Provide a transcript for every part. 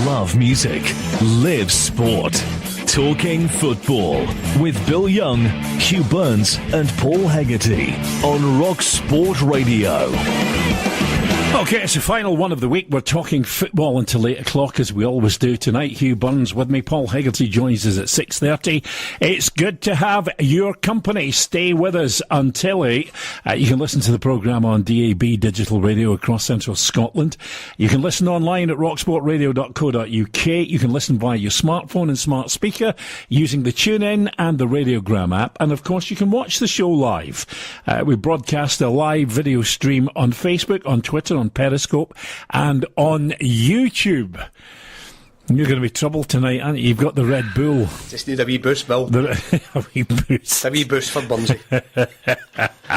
Love music. Live sport. Talking football with Bill Young, Hugh Burns and Paul Hegarty on Rock Sport Radio. Okay, it's the final one of the week. We're talking football until 8 o'clock, as we always do tonight. Hugh Burns with me. Paul Hegarty joins us at 6:30. It's good to have your company. Stay with us until 8. You can listen to the programme on DAB digital radio across central Scotland. You can listen online at rocksportradio.co.uk. You can listen via your smartphone and smart speaker using the TuneIn and the Radiogram app. And, of course, you can watch the show live. We broadcast a live video stream on Facebook, on Twitter, on Periscope and on YouTube. You're going to be trouble tonight, aren't you? You've got the Red Bull. Just need a wee boost, Bill. A wee boost. A wee boost for Bunsey.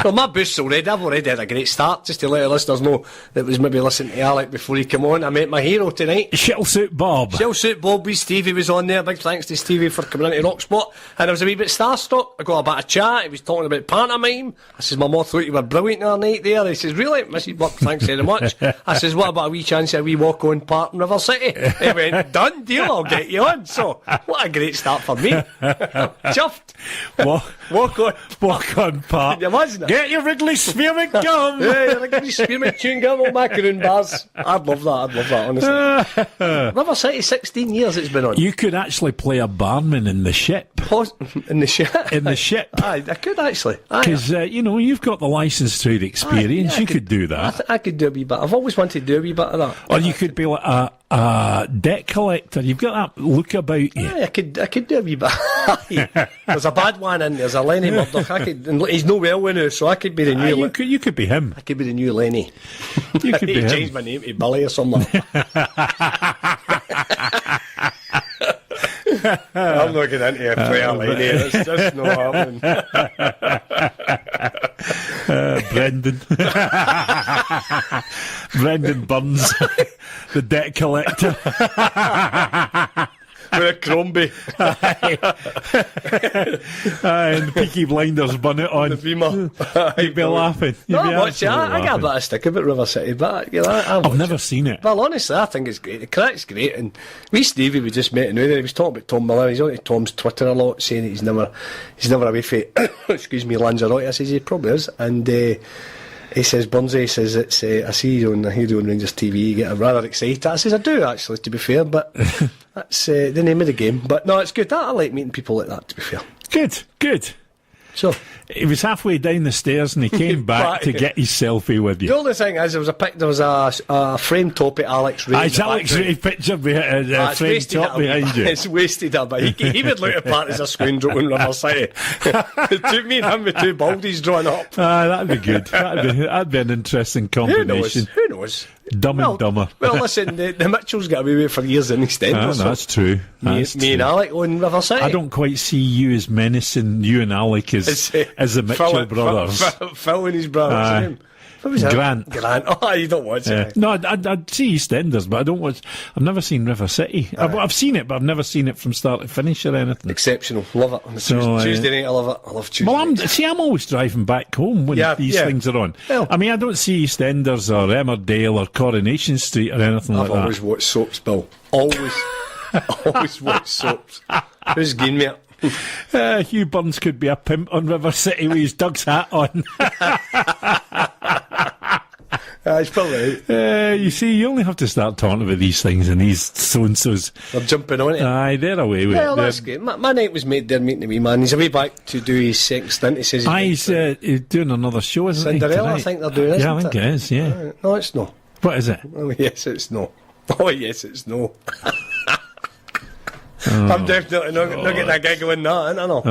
Well, my boost's already. I've already had a great start. Just to let the listeners know that was maybe listening to Alec before he came on. I met my hero tonight. Shell Suit Bob. Shell Suit Bob with Stevie was on there. Big thanks to Stevie for coming into Rock Sport. And I was a wee bit starstruck. I got a bit of chat. He was talking about pantomime. I says, my mum thought you were brilliant the other night there. He says, really? Mrs. Buck, thanks very much. I says, what about a wee chance of a wee walk on part in River City? He went, done deal, I'll get you on. So, what a great start for me. Chuffed. Walk on part. Can you imagine it? Get your Wrigley Spearmint gum. Yeah, like a wee spearmint chewing gum or macaroon bars. I'd love that, honestly. River City, 16 years it's been on. You could actually play a barman in the ship. In the ship? In the ship. Aye, I could actually. Because, you've got the licence through the experience. You could do that. I could do a wee bit. I've always wanted to do a wee bit of that. Or you could be like a debt collector. You've got that look about you. Aye, I could do a wee bit. There's a bad one in there's a Lenny Murdoch. He's no well with us, so I could be the new... You could be him. I could be the new Lenny. You could be him. Change my name to Billy or something. I'm not getting into a player Lenny. It's just not happening. Brendan. Brendan Burns, the debt collector. With a Crombie. And the Peaky Blinders bonnet on. The Beamer. You'd be laughing. I got a bit of stick about River City, but I've never seen it. Well, honestly, I think it's great. The crack's great, and we Stevie we just met another. He was talking about Tom Miller. He's on to Tom's Twitter a lot, saying that he's never away for excuse me, Lanzarote. I says he probably is, and he says, Burnsy says, it's, I see you on Rangers TV, you get rather excited. I says, I do actually, to be fair, but that's the name of the game. But no, it's good. I like meeting people like that, to be fair. Good. So he was halfway down the stairs and he came back to get his selfie with you. The only thing is, there was a framed top at Alex Ray. It's Alex Ray's picture framed top behind you. It's wasted a bit. He would look apart as a scoundrel in River City. It took me and him with two baldies drawn up. That'd be good. That'd be an interesting combination. Who knows? Dumb and dumber. Well, listen, the Mitchells got away with it for years in EastEnders. So that's true. Me and Alec on River City. I don't quite see you as menacing, you and Alec as the Mitchell brothers. Phil and his brother. What was Grant. Oh, you don't watch it. No, I'd see EastEnders, but I don't watch. I've never seen River City. I've seen it, but I've never seen it from start to finish or anything. Exceptional. Love it. On Tuesday night, I love it. I love Tuesday. Well, I'm always driving back home when these things are on. Well, I mean, I don't see EastEnders or Emmerdale or Coronation Street or anything like that. I've always watched soaps, Bill. Always watched soaps. Who's game mate? Hugh Burns could be a pimp on River City with his Doug's hat on. It's probably right. You see, you only have to start talking about these things and these so-and-sos. They're jumping on it. Aye, they're away with it. Well, that's good. My night was made there meeting the wee man. He's away back to do his second stint. He says he's doing another show, isn't he? Cinderella, I think they're doing, isn't it? Yeah, I think it is, yeah. No, it's no. What is it? Oh, yes, it's no. I'm definitely not getting a gig on that, I know.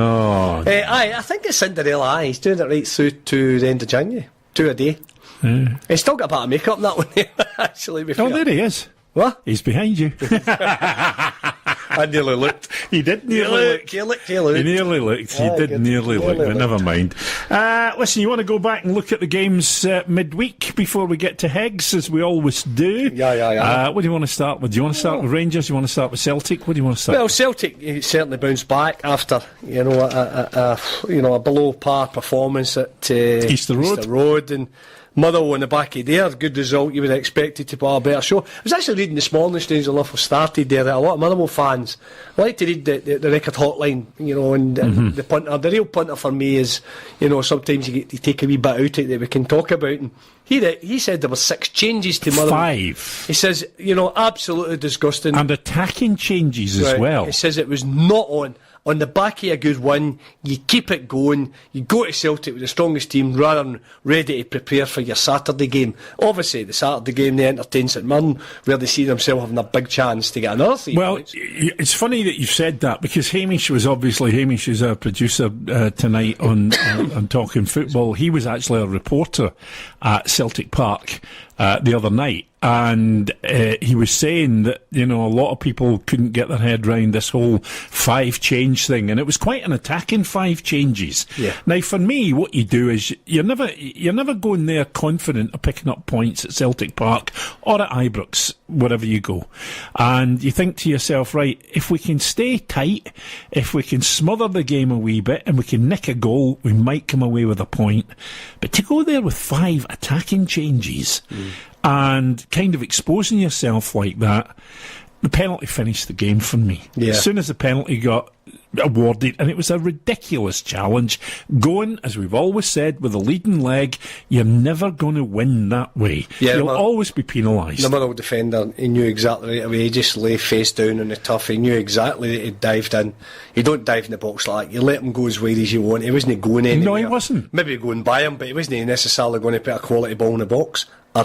I think it's Cinderella. He's doing it right through to the end of January. 2 a day. He's still got a bit of makeup in that one there, actually. Oh, there he is. What? He's behind you. I nearly looked. He did nearly look. He looked. He nearly looked. He did nearly look, but never mind. Listen, you want to go back and look at the games midweek before we get to Higgs, as we always do? Yeah. What do you want to start with? Do you want to start with Rangers? Do you want to start with Celtic? What do you want to start with? Well, Celtic certainly bounced back after, a below par performance at Easter Road. And Motherwell on the back of there, good result. You would have expected to put a better show. I was actually reading this morning, strange enough, I started there, that a lot of Motherwell fans like to read the record hotline, and the punter. The real punter for me is, sometimes you take a wee bit out of it that we can talk about. And he said there were 6 changes to Motherwell. 5. He says, absolutely disgusting. And attacking changes as well. He says it was not on the back of a good win. You keep it going. You go to Celtic with the strongest team rather than ready to prepare for your Saturday game. Obviously, the Saturday game, they entertain St Mirren, where they see themselves having a big chance to get another 3 points. It's funny that you've said that, because Hamish is our producer tonight on Talking Football. He was actually a reporter at Celtic Park the other night. And he was saying that, a lot of people couldn't get their head round this whole 5 change thing. And it was quite an attacking 5 changes. Yeah. Now, for me, what you do is you're never going there confident of picking up points at Celtic Park or at Ibrox, wherever you go. And you think to yourself, right, if we can stay tight, if we can smother the game a wee bit and we can nick a goal, we might come away with a point. But to go there with 5 attacking changes and kind of exposing yourself like that, the penalty finished the game for me. Yeah. As soon as the penalty got awarded, and it was a ridiculous challenge, going, as we've always said, with a leading leg, you're never going to win that way. Yeah, you'll always be penalised. The Motherwell defender, he knew exactly right away. He just lay face down on the turf. He knew exactly that he dived in. You don't dive in the box like that. You let him go as wide as you want. He wasn't going anywhere. No, he wasn't. Maybe going by him, but he wasn't necessarily going to put a quality ball in the box or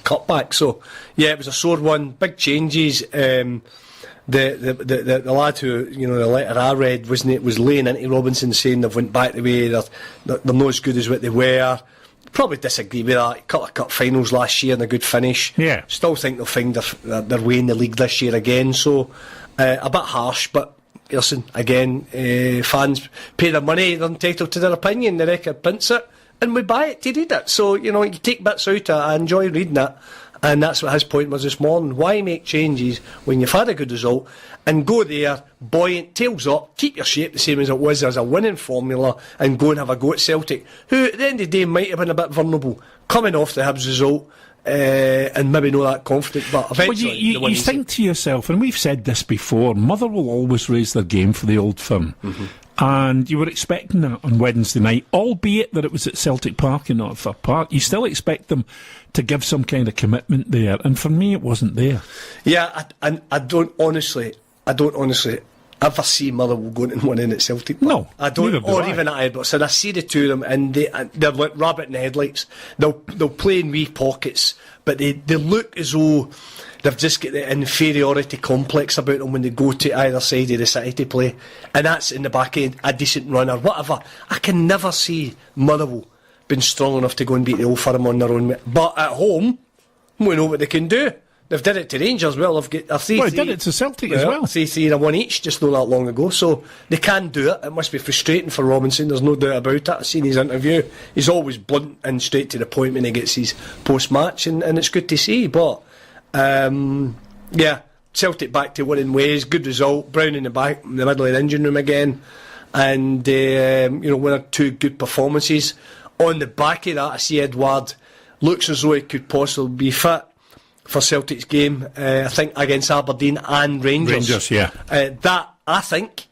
cut back. So, yeah, it was a sore one. Big changes. The lad who, the letter I read, was laying into Robinson, saying they've went back the way, they're not as good as what they were. Probably disagree with that. Couple of cup finals last year and a good finish. Yeah. Still think they'll find their way in the league this year again. So, a bit harsh, but listen, again, fans pay their money, they're entitled to their opinion, the record prints it, and we buy it to read it. So, you take bits out of it. I enjoy reading it. And that's what his point was this morning. Why make changes when you've had a good result and go there, buoyant, tails up, keep your shape the same as it was as a winning formula, and go and have a go at Celtic, who at the end of the day might have been a bit vulnerable coming off the Hibs result, and maybe not that confident, but eventually you think to yourself, and we've said this before, Motherwell will always raise their game for the Old Firm. And you were expecting that on Wednesday night, albeit that it was at Celtic Park and not at Fir Park. You still expect them to give some kind of commitment there, and for me it wasn't there. Yeah, I don't honestly ever see Motherwell going and winning at Celtic Park. No, I don't, or even at Ibrox. And I see the two of them, and they're like rabbit in the headlights. They'll play in wee pockets, but they look as though they've just got the inferiority complex about them when they go to either side of the city to play, and that's in the back end, a decent run or whatever. I can never see Motherwell being strong enough to go and beat the Old Firm on their own. But at home, we know what they can do. They've did it to Rangers. Well, they've got a 3-3. Well, they did it to Celtic as well. 3-3 and a 1 each just not that long ago. So they can do it. It must be frustrating for Robinson. There's no doubt about it. I've seen his interview. He's always blunt and straight to the point when he gets his post-match, and it's good to see. But yeah, Celtic back to winning ways. Good result. Brown in the middle of the engine room again, and one or two good performances. On the back of that, I see Edouard looks as though he could possibly be fit for Celtic's game, I think, against Aberdeen and Rangers. Yeah. That, I think,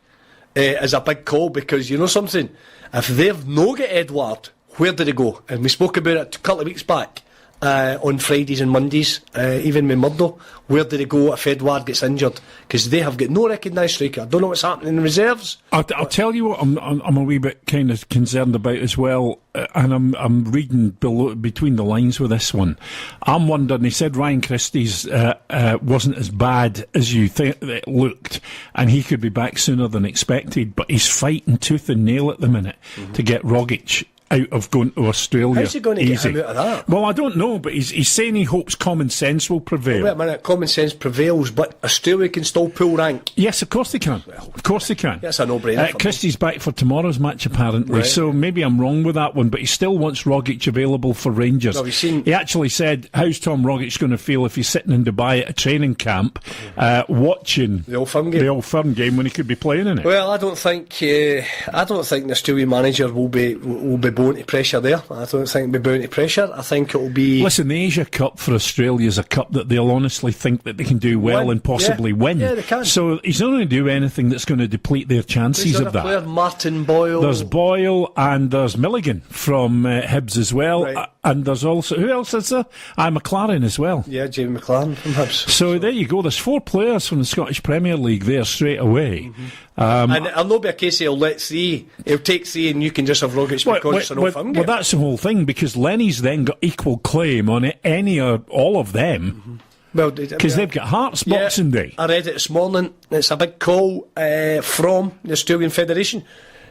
is a big call, because you know something? If they've no got Edouard, where did he go? And we spoke about it a couple of weeks back, on Fridays and Mondays, even with Murdo. Where did he go if Edouard gets injured? Because they have got no recognised striker. I don't know what's happening in the reserves. I'll tell you what I'm a wee bit kind of concerned about as well, and I'm reading between the lines with this one. I'm wondering, he said Ryan Christie's wasn't as bad as you think it looked, and he could be back sooner than expected, but he's fighting tooth and nail at the minute to get Rogic out of going to Australia. How's he going to get him out of that? Well, I don't know, but he's saying he hopes common sense will prevail. Wait a minute, common sense prevails, but Australia can still pull rank. Yes, of course they can. Of course they can. That's a no-brainer. Christie's back for tomorrow's match, apparently, right. So maybe I'm wrong with that one, but he still wants Rogic available for Rangers. He actually said, how's Tom Rogic going to feel if he's sitting in Dubai at a training camp watching the Old Firm game when he could be playing in it? Well, I don't think the Australian manager will be bowing to pressure there. I don't think it'll be bowing to pressure. I think it'll be... Listen, the Asia Cup for Australia is a cup that they'll honestly think that they can do well and possibly win. Yeah, they can. So he's not going to do anything that's going to deplete their chances of that. Player, Martin Boyle. There's Boyle and there's Milligan from Hibs as well. Right. And there's also... Who else is there? McLaren as well. Yeah, Jamie McLaren from Hibs. So there you go. There's 4 players from the Scottish Premier League there straight away. And it'll not be a case he'll let 3. He'll take 3 and you can just have Rogic because it's an off-him game. Well, that's the whole thing, because Lenny's then got equal claim on any or all of them. Well, because they've got Hearts Boxing Day. I read it this morning. It's a big call from the Australian Federation,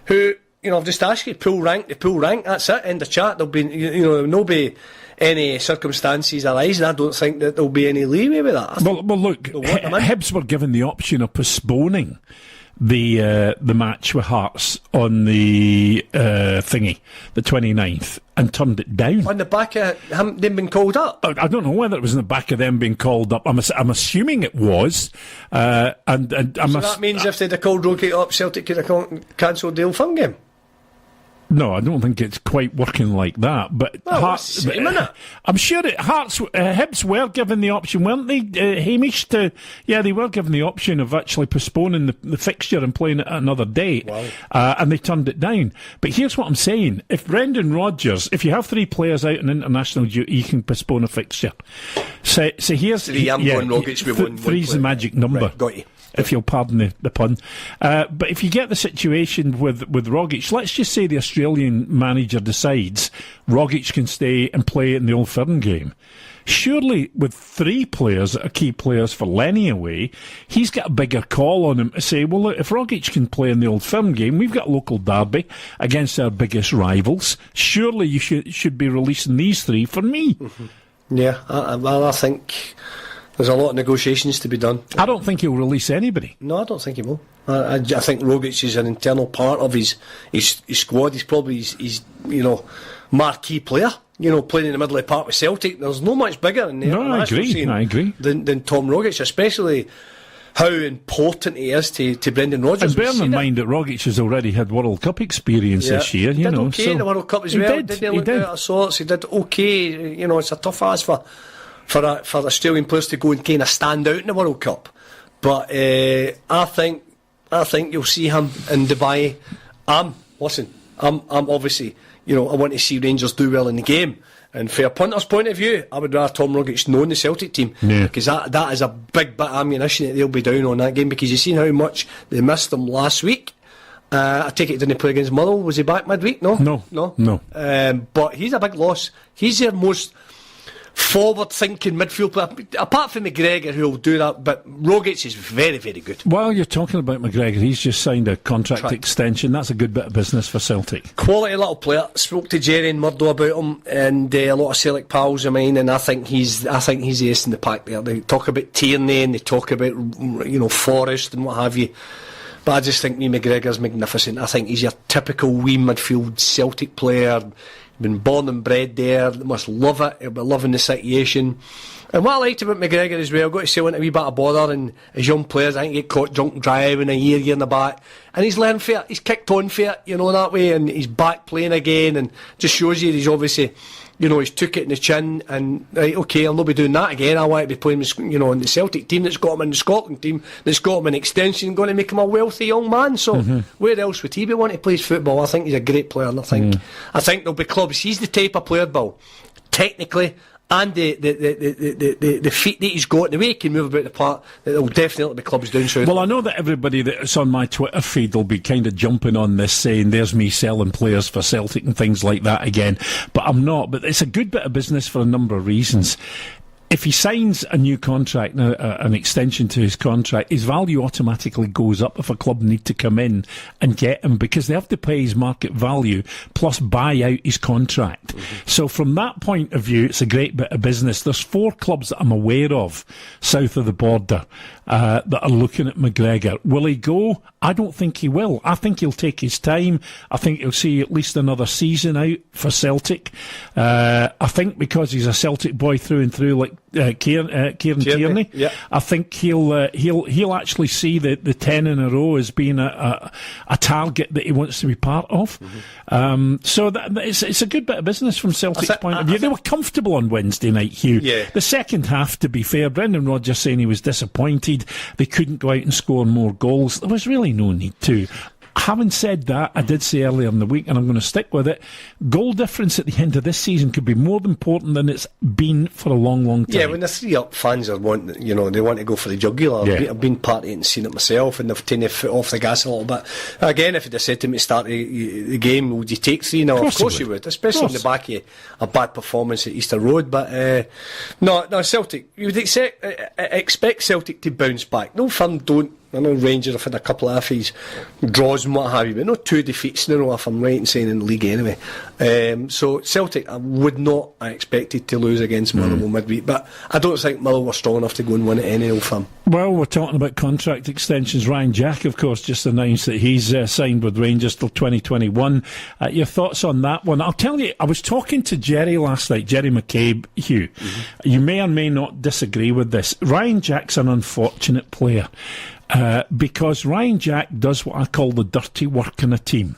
who, I've just asked you, pull rank. That's it. End of chat. There'll be, there'll be any circumstances arise, and I don't think that there'll be any leeway with that. Well, look, Hibs were given the option of postponing the match with Hearts on the the 29th, and turned it down. On the back of them being called up? I don't know whether it was in the back of them being called up. I'm assuming it was. So that means if they'd have called Rogic up, Celtic could have cancelled the Old Firm game? No, I don't think it's quite working like that. But Hearts, I'm sure Hibs were given the option, weren't they, Hamish? They were given the option of actually postponing the fixture and playing it at another date. Wow. And they turned it down. But here's what I'm saying. If Brendan Rodgers, if you have 3 players out on international duty, you can postpone a fixture. So here's... 3, I'm going Rogic with one. 3's the magic number. Right, got you. If you'll pardon the pun. But if you get the situation with Rogic, let's just say the Australian manager decides Rogic can stay and play in the Old Firm game. Surely, with 3 players that are key players for Lenny away, he's got a bigger call on him to say, well, look, if Rogic can play in the Old Firm game, we've got a local derby against our biggest rivals. Surely you should be releasing these 3 for me. Mm-hmm. Yeah, I think... There's a lot of negotiations to be done. I don't think he'll release anybody. No, I don't think he will. I think Rogic is an internal part of his squad. He's probably his marquee player. Playing in the middle of the park with Celtic. There's no much bigger in the international scene. I agree. Than Tom Rogic, especially how important he is to Brendan Rodgers. And bear in mind that Rogic has already had World Cup experience this year. He did okay in the World Cup as well. Didn't he look out of sorts? He did okay. It's a tough ask for Australian players to go and kind of stand out in the World Cup. But I think you'll see him in Dubai. I'm obviously, I want to see Rangers do well in the game. And from a punter's point of view, I would rather Tom Rogic know in the Celtic team, because that is a big bit of ammunition that they'll be down on that game, because you've seen how much they missed him last week. I take it he didn't play against Motherwell. Was he back midweek? No. But he's a big loss. He's their most forward-thinking midfield player, apart from McGregor, who will do that, but Rogic is very, very good. While you're talking about McGregor, he's just signed a contract extension. That's a good bit of business for Celtic. Quality little player. Spoke to Jerry and Murdo about him, and a lot of Celtic pals of mine, and I think he's the ace in the pack there. They talk about Tierney and they talk about Forrest and what have you, but I just think McGregor's magnificent. I think he's your typical wee midfield Celtic player. Been born and bred there, must love it. He'll be loving the situation. And what I liked about McGregor as well, got to say, went a wee bit of bother, and as young players, I think he get caught drunk driving a year in the back, and he's learned for it, he's kicked on for it, that way, and he's back playing again, and just shows you he's obviously, he's took it in the chin, and right, okay, I'll not be doing that again. I want to be playing, in the Celtic team that's got him, in the Scotland team that's got him an extension, going to make him a wealthy young man. So where else would he be wanting to play his football? I think he's a great player, and I think there'll be clubs. He's the type of player, Bill, technically, and the feet that he's got, the way he can move about the park, that there'll definitely be clubs down south. Well, I know that everybody that's on my Twitter feed will be kind of jumping on this, saying there's me selling players for Celtic and things like that again, but I'm not. But it's a good bit of business for a number of reasons. If he signs a new contract, an extension to his contract, his value automatically goes up if a club need to come in and get him, because they have to pay his market value plus buy out his contract. So from that point of view, it's a great bit of business. There's 4 clubs that I'm aware of south of the border that are looking at McGregor. Will he go? I don't think he will. I think he'll take his time. I think he'll see at least another season out for Celtic. I think because he's a Celtic boy through and through, like Kieran Tierney. Yeah. I think he'll actually see the 10 in a row as being a target that he wants to be part of. So it's a good bit of business from Celtic's point of view. They were comfortable on Wednesday night, Hugh. Yeah. The second half, to be fair, Brendan Rodgers saying he was disappointed they couldn't go out and score more goals. There was really no need to. Having said that, I did say earlier in the week, and I'm going to stick with it, goal difference at the end of this season could be more important than it's been for a long, long time. Yeah, when the 3-up fans are they want to go for the jugular. Yeah. I've been part of it and seen it myself, and they've taken their foot off the gas a little bit. Again, if you'd have said to me to start the game, would you take 3 now? Of course you would, especially on the back of a bad performance at Easter Road. But no, Celtic, you would expect Celtic to bounce back. No firm don't. I know Rangers have had a couple of iffies, draws and what have you, but not 2 defeats in a row, if I'm right in saying, in the league anyway. So Celtic, I would not have expected to lose against Motherwell midweek, but I don't think Motherwell were strong enough to go and win it any old firm. Well, we're talking about contract extensions. Ryan Jack, of course, just announced that he's signed with Rangers till 2021. Your thoughts on that one? I'll tell you, I was talking to Jerry last night, Jerry McCabe, Hugh. You may or may not disagree with this. Ryan Jack's an unfortunate player. Because Ryan Jack does what I call the dirty work in a team.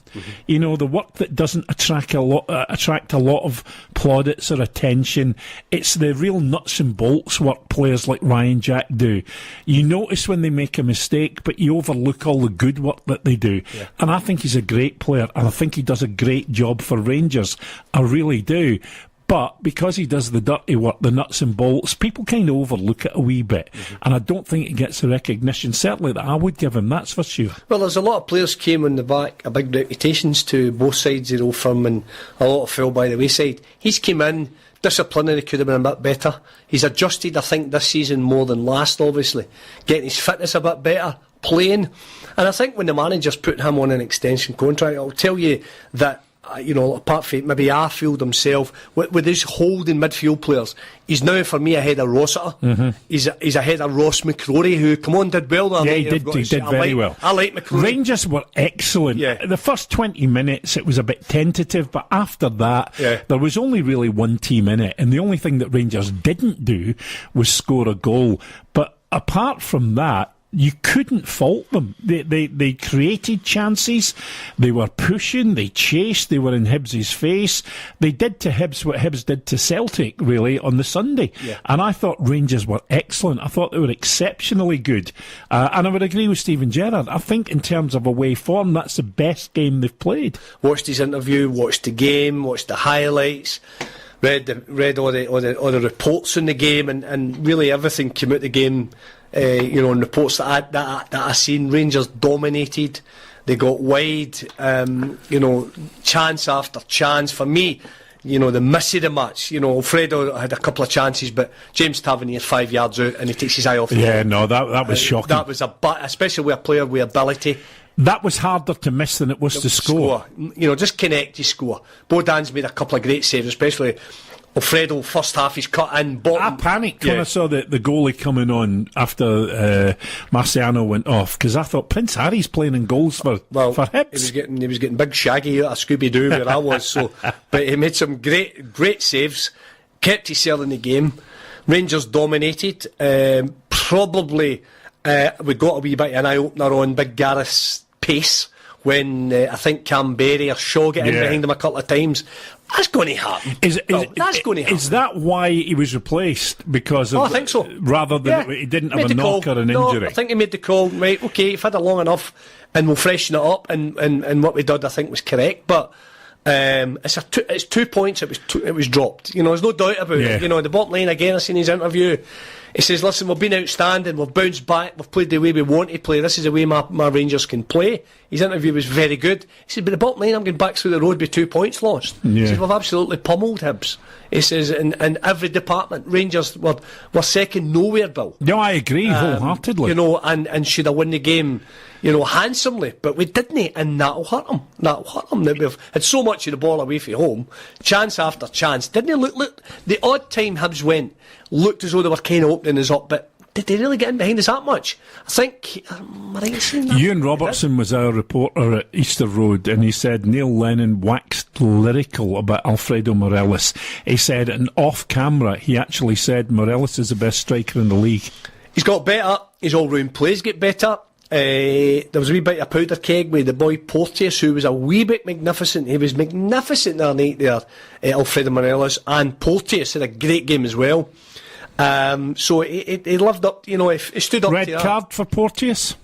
You know, the work that doesn't attract a lot of plaudits or attention. It's the real nuts and bolts work players like Ryan Jack do. You notice when they make a mistake, but you overlook all the good work that they do. Yeah. And I think he's a great player, and I think he does a great job for Rangers. I really do. But because he does the dirty work, the nuts and bolts, people kind of overlook it a wee bit. And I don't think he gets the recognition, certainly, that I would give him, that's for sure. Well, there's a lot of players came on the back of big reputations to both sides of the old firm, and a lot of fell by the wayside. He's came in, disciplinary could have been a bit better. He's adjusted, I think, this season more than last, obviously. Getting his fitness a bit better, playing. And I think when the manager's putting him on an extension contract, I'll tell you that, apart from maybe Arfield himself, with his holding midfield players, he's now for me ahead of Rossiter. He's ahead of Ross McCrory, who did well. Yeah, he did very well. I like McCrory. Rangers were excellent. Yeah. The first 20 minutes it was a bit tentative, but after that there was only really one team in it, and the only thing that Rangers didn't do was score a goal. But apart from that, you couldn't fault them. They created chances. They were pushing. They chased. They were in Hibs' face. They did to Hibs what Hibs did to Celtic, really, on the Sunday. Yeah. And I thought Rangers were excellent. I thought they were exceptionally good. And I would agree with Stephen Gerrard. I think in terms of away form, that's the best game they've played. Watched his interview, watched the game, watched the highlights. Read all the reports on the game, and really everything came out the game. And reports that I seen. Rangers dominated. They got wide. Chance after chance. For me, the miss of the match. Alfredo had a couple of chances, but James Tavernier's 5 yards out, and he takes his eye off. Yeah, no, that was shocking. That was especially with a player with ability. That was harder to miss than it was to score. Just connect to score. Bodan's made a couple of great saves, especially Alfredo, first half, he's cut in bottom. I panicked when I saw the goalie coming on after Marciano went off, because I thought Prince Harry's playing in goals for Hibs. He was getting big shaggy out of Scooby-Doo where I was, but he made some great saves, kept himself in the game. Rangers dominated. Probably we got a wee bit of an eye-opener on Big Gareth's pace when I think Canberra or Shaw get in behind him a couple of times. That's going to happen. That's going to happen. Is that why he was replaced? Because of, I think so. Rather than he didn't have a knock or an injury. I think he made the call. Right, okay, you've had it long enough, and we'll freshen it up. And what we did, I think, was correct. But it's 2 points. It was dropped. There's no doubt about it. The bottom line again. I seen his interview. He says, "Listen, we've been outstanding. We've bounced back. We've played the way we want to play. This is the way my Rangers can play." His interview was very good. He said, "But the bottom line, I'm going back through the road with 2 points lost." He said, "We've absolutely pummeled Hibs." He says, "In every department, Rangers were second nowhere, Bill." No, I agree wholeheartedly. And should have won the game, handsomely, but we didn't, and that'll hurt them. That we've had so much of the ball away from home, chance after chance. Didn't it look the odd time Hibs went, looked as though they were kind of opening us up, but did they really get in behind us that much? I think, am I right in saying that? Ewan Robertson was our reporter at Easter Road, and he said Neil Lennon waxed lyrical about Alfredo Morelos. He said, and off camera, he actually said Morelos is the best striker in the league. He's got better. His all-round plays get better. There was a wee bit of powder keg with the boy Porteous, who was a wee bit magnificent. He was magnificent the other night there, Alfredo Morelos, and Porteous had a great game as well. So he lived up, he stood up to that. Red card for Porteous?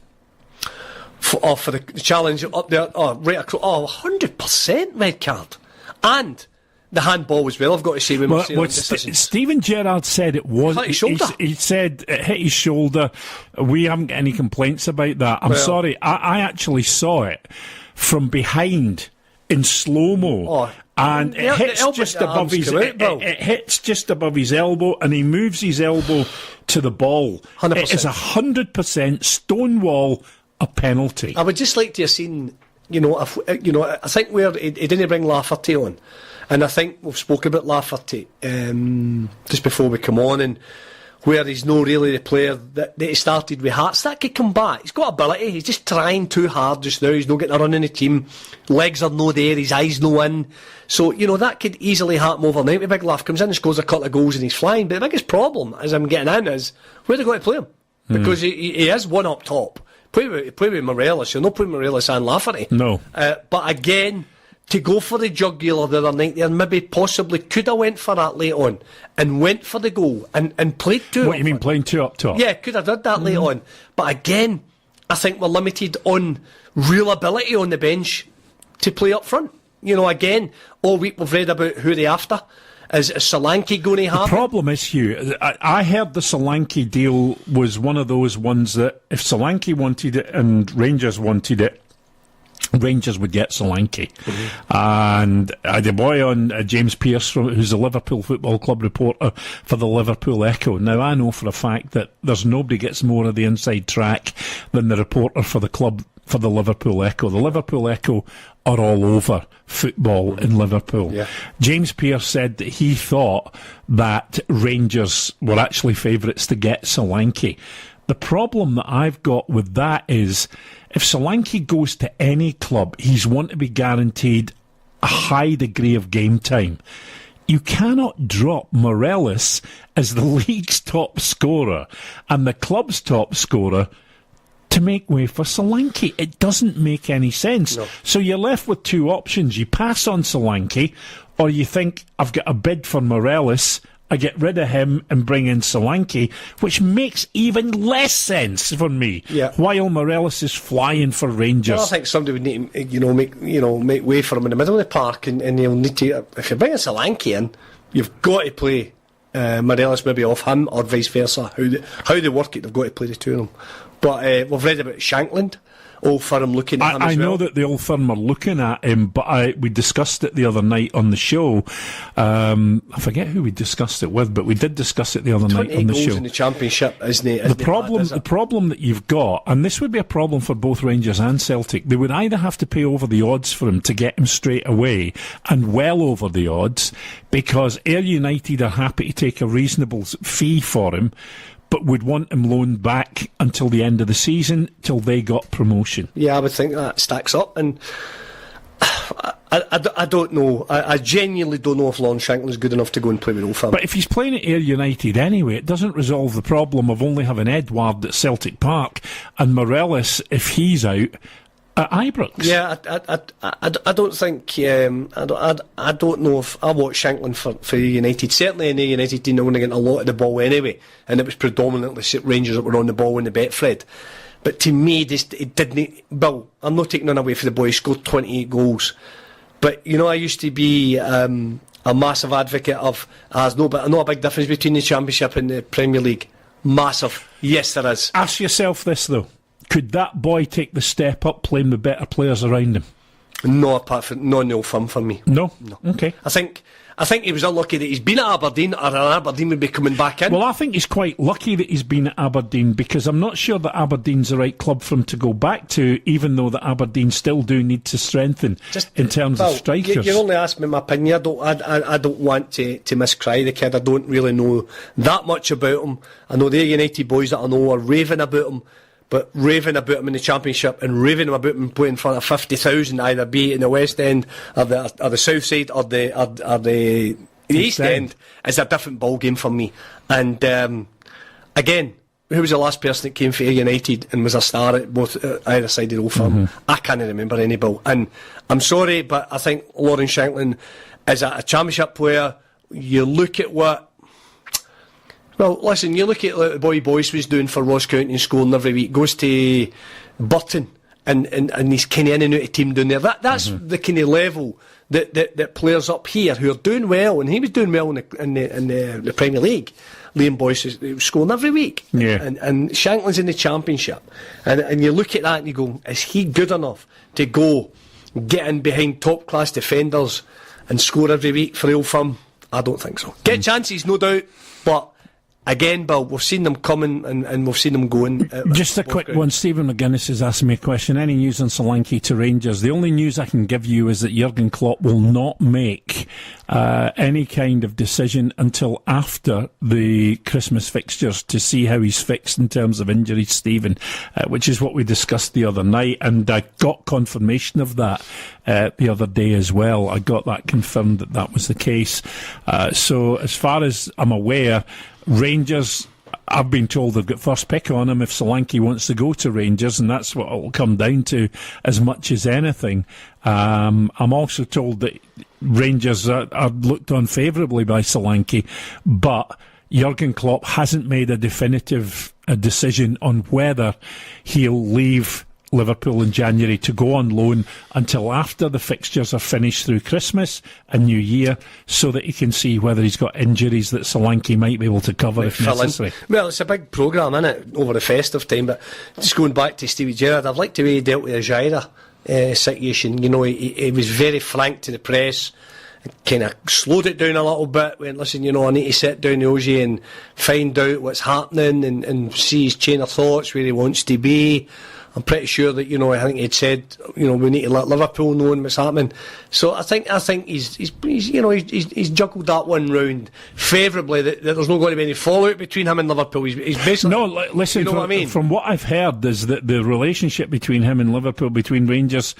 For the challenge up there, right across, 100% red card. And the handball as well, I've got to say. Stephen Gerrard said it was. Hit his shoulder. He said it hit his shoulder. We haven't got any complaints about that. I'm sorry, I actually saw it from behind in slow-mo. And it hits just above his it hits just above his elbow, and he moves his elbow to the ball. 100%. It is 100% stonewall a penalty. I would just like to have seen, I think where he didn't bring Lafferty on, and I think we've spoken about Lafferty just before we come on, and where he's not really the player that he started with Hearts. That could come back. He's got ability. He's just trying too hard just now. He's not getting a run in the team. Legs are no there. His eyes no in. So, that could easily happen overnight. The big laugh comes in and scores a couple of goals and he's flying. But the biggest problem, as I'm getting in, is where they going to play him? Because he is one up top. Play with Morelos. You'll not play Morelos and Lafferty. No. But again, to go for the jugular the other night there, maybe possibly could have went for that late on and went for the goal and played two. What you mean, playing two up top? Yeah, could have done that late on. But again, I think we're limited on real ability on the bench to play up front. Again, all week we've read about who they're after. Is Solanke going to happen? The problem is, Hugh, I heard the Solanke deal was one of those ones that if Solanke wanted it and Rangers wanted it, Rangers would get Solanke. And the boy on James Pearce, who's a Liverpool Football Club reporter for the Liverpool Echo. Now, I know for a fact that there's nobody gets more of the inside track than the reporter for the club, for the Liverpool Echo. The Liverpool Echo are all over football in Liverpool. Yeah. James Pearce said that he thought that Rangers were actually favourites to get Solanke. The problem that I've got with that is, if Solanke goes to any club, he's want to be guaranteed a high degree of game time. You cannot drop Morelos as the league's top scorer and the club's top scorer to make way for Solanke. It doesn't make any sense. No. So you're left with two options. You pass on Solanke, or you think, I've got a bid for Morelos, I get rid of him and bring in Solanke, which makes even less sense for me. Yeah. While Morelos is flying for Rangers. Well, I think somebody would need to, make way for him in the middle of the park, and you'll need to. If you're bringing Solanke in, you've got to play Morelos maybe off him, or vice versa. How they work it, they've got to play the two of them. But we've read about Shankland. Old Firm looking at him as well. I know that the Old Firm are looking at him, but we discussed it the other night on the show. I forget who we discussed it with, but we did discuss it the other night on the show. 20 goals in the Championship, isn't it? The problem that you've got, and this would be a problem for both Rangers and Celtic, they would either have to pay over the odds for him to get him straight away, and well over the odds, because Ayr United are happy to take a reasonable fee for him, but would want him loaned back until the end of the season, till they got promotion. Yeah, I would think that stacks up, and I don't know. I genuinely don't know if Lon Shankland's good enough to go and play with Old Firm. But if he's playing at Ayr United anyway, it doesn't resolve the problem of only having Edouard at Celtic Park and Morelos, if he's out, at Ibrox. Yeah, I don't think. I don't know if I watched Shankland for United. Certainly in the United team, they were getting a lot of the ball anyway, and it was predominantly Rangers that were on the ball in the Betfred. But to me, it didn't. Bill, I'm not taking none away for the boy. He scored 28 goals, but I used to be a massive advocate of. There's not a big difference between the Championship and the Premier League. Massive, yes, there is. Ask yourself this though. Could that boy take the step up playing with better players around him? No, apart from no Firm for me. No? Okay. I think I think he was unlucky that he's been at Aberdeen, or Aberdeen would be coming back in. Well, I think he's quite lucky that he's been at Aberdeen, because I'm not sure that Aberdeen's the right club for him to go back to, even though that Aberdeen still do need to strengthen in terms of strikers. You only asked me my opinion. I don't want to miscry the kid. I don't really know that much about him. I know the United boys that I know are raving about him, but raving about him in the Championship and raving about him playing in front of 50,000, either be it in the West End or the South Side or the East End, is a different ball game for me. And again, who was the last person that came for United and was a star at both either side of the Old Firm? I can't remember any, Bill. And I'm sorry, but I think Lawrence Shankland is a Championship player. You look at what... Well, listen, you look at what the boy Boyce was doing for Ross County and scoring every week, goes to Burton and he's kind of in and out of team down there. That's the kind of level that players up here who are doing well, and he was doing well in the Premier League. Liam Boyce was scoring every week, and Shankland's in the Championship, and you look at that and you go, is he good enough to go get in behind top class defenders and score every week for the Old Firm? I don't think so. Get chances, no doubt, but again, Bill, we've seen them coming and we've seen them going. Just a quick one. Stephen McGuinness is asking me a question. Any news on Solanke to Rangers? The only news I can give you is that Jurgen Klopp will not make any kind of decision until after the Christmas fixtures to see how he's fixed in terms of injuries, Stephen, which is what we discussed the other night, and I got confirmation of that the other day as well. I got that confirmed that was the case. So as far as I'm aware, Rangers, I've been told they've got first pick on him if Solanke wants to go to Rangers, and that's what it'll come down to as much as anything. I'm also told that Rangers are looked on favourably by Solanke, but Jurgen Klopp hasn't made a definitive decision on whether he'll leave Liverpool in January to go on loan until after the fixtures are finished through Christmas and New Year, so that he can see whether he's got injuries that Solanke might be able to cover if necessary. Well, it's a big programme, isn't it, over the festive time, but just going back to Stevie Gerrard, I've liked the way he dealt with the Jaira situation. You know, he was very frank to the press, kind of slowed it down a little bit, went, listen, you know, I need to sit down the Ogie and find out what's happening and see his chain of thoughts, where he wants to be. I'm pretty sure that, you know, I think he'd said, you know, we need to let Liverpool know what's happening. So I think he's you know, he's juggled that one round favourably. That there's not going to be any fallout between him and Liverpool. He's basically, no. Listen, you know what I mean? From what I've heard is that the relationship between him and Liverpool, between Rangers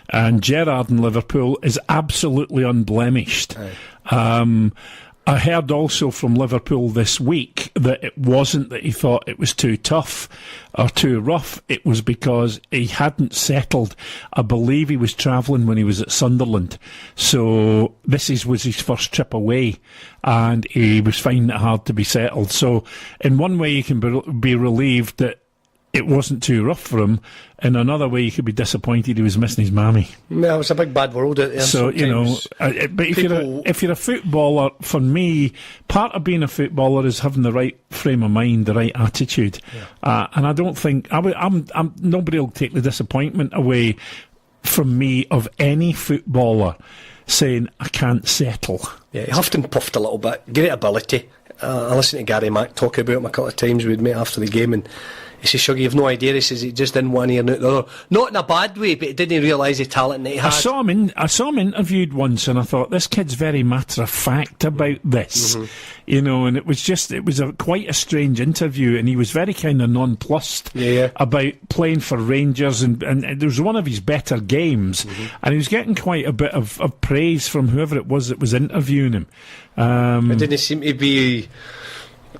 and Gerrard and Liverpool, is absolutely unblemished. I heard also from Liverpool this week that it wasn't that he thought it was too tough or too rough. It was because he hadn't settled. I believe he was travelling when he was at Sunderland. So this was his first trip away, and he was finding it hard to be settled. So in one way you can be relieved that it wasn't too rough for him. In another way, you could be disappointed he was missing his mammy. Well, it's a big bad world out there. So, you know, but if you're a footballer, for me, part of being a footballer is having the right frame of mind, the right attitude. Yeah. And I don't think nobody will take the disappointment away from me of any footballer saying, I can't settle. Yeah, he huffed and puffed a little bit. Great ability. I listened to Gary Mack talk about him a couple of times. We'd met after the game, and he says, Shuggy, you've no idea. He says he just didn't want to hear the other. Not in a bad way, but he didn't realise the talent that he had. I saw him interviewed once, and I thought, this kid's very matter of fact about this. You know, and it was quite a strange interview, and he was very kind of nonplussed about playing for Rangers, and it was one of his better games, and he was getting quite a bit of praise from whoever it was that was interviewing him. It didn't seem to be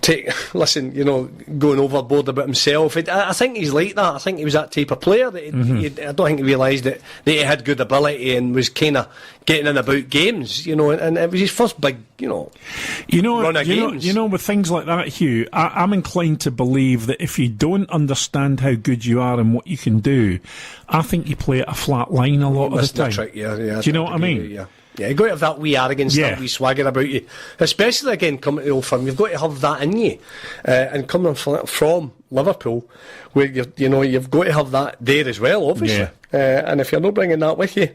you know, going overboard about himself. I think he's like that. I think he was that type of player that I don't think he realised that he had good ability and was kind of getting in about games, you know, and it was his first big, run of games. You know, with things like that, Hugh, I'm inclined to believe that if you don't understand how good you are and what you can do, I think you play at a flat line a lot of the time. Trick, yeah, do you know what I mean? Yeah. Yeah, you've got to have that wee arrogance, that wee swagger about you. Especially, again, coming to the Old Firm, you've got to have that in you. And coming from Liverpool, where you've got to have that there as well, obviously. Yeah. And if you're not bringing that with you,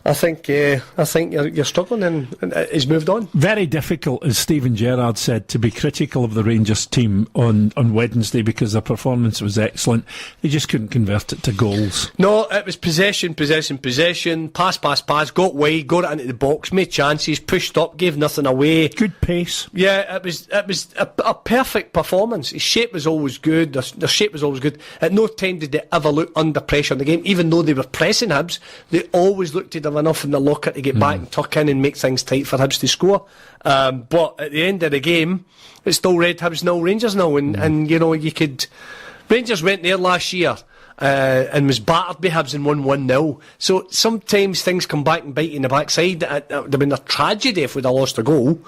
I think you're struggling, and he's moved on. Very difficult, as Stephen Gerrard said, to be critical of the Rangers team on Wednesday because their performance was excellent. They just couldn't convert it to goals. No, it was possession, pass, got wide, got it into the box, made chances, pushed up, gave nothing away. Good pace. Yeah, it was a perfect performance. His shape was always good. Their shape was always good. At no time did they ever look under pressure in the game, even though they were pressing Hibs. They always looked to have enough in the locker to get back and tuck in and make things tight for Hibs to score. But at the end of the game, it's still Red Hibs 0, Rangers 0, and you know, Rangers went there last year and was battered by Hibs and won 1-0. So sometimes things come back and bite you in the backside. It would have been a tragedy if we'd have lost a goal,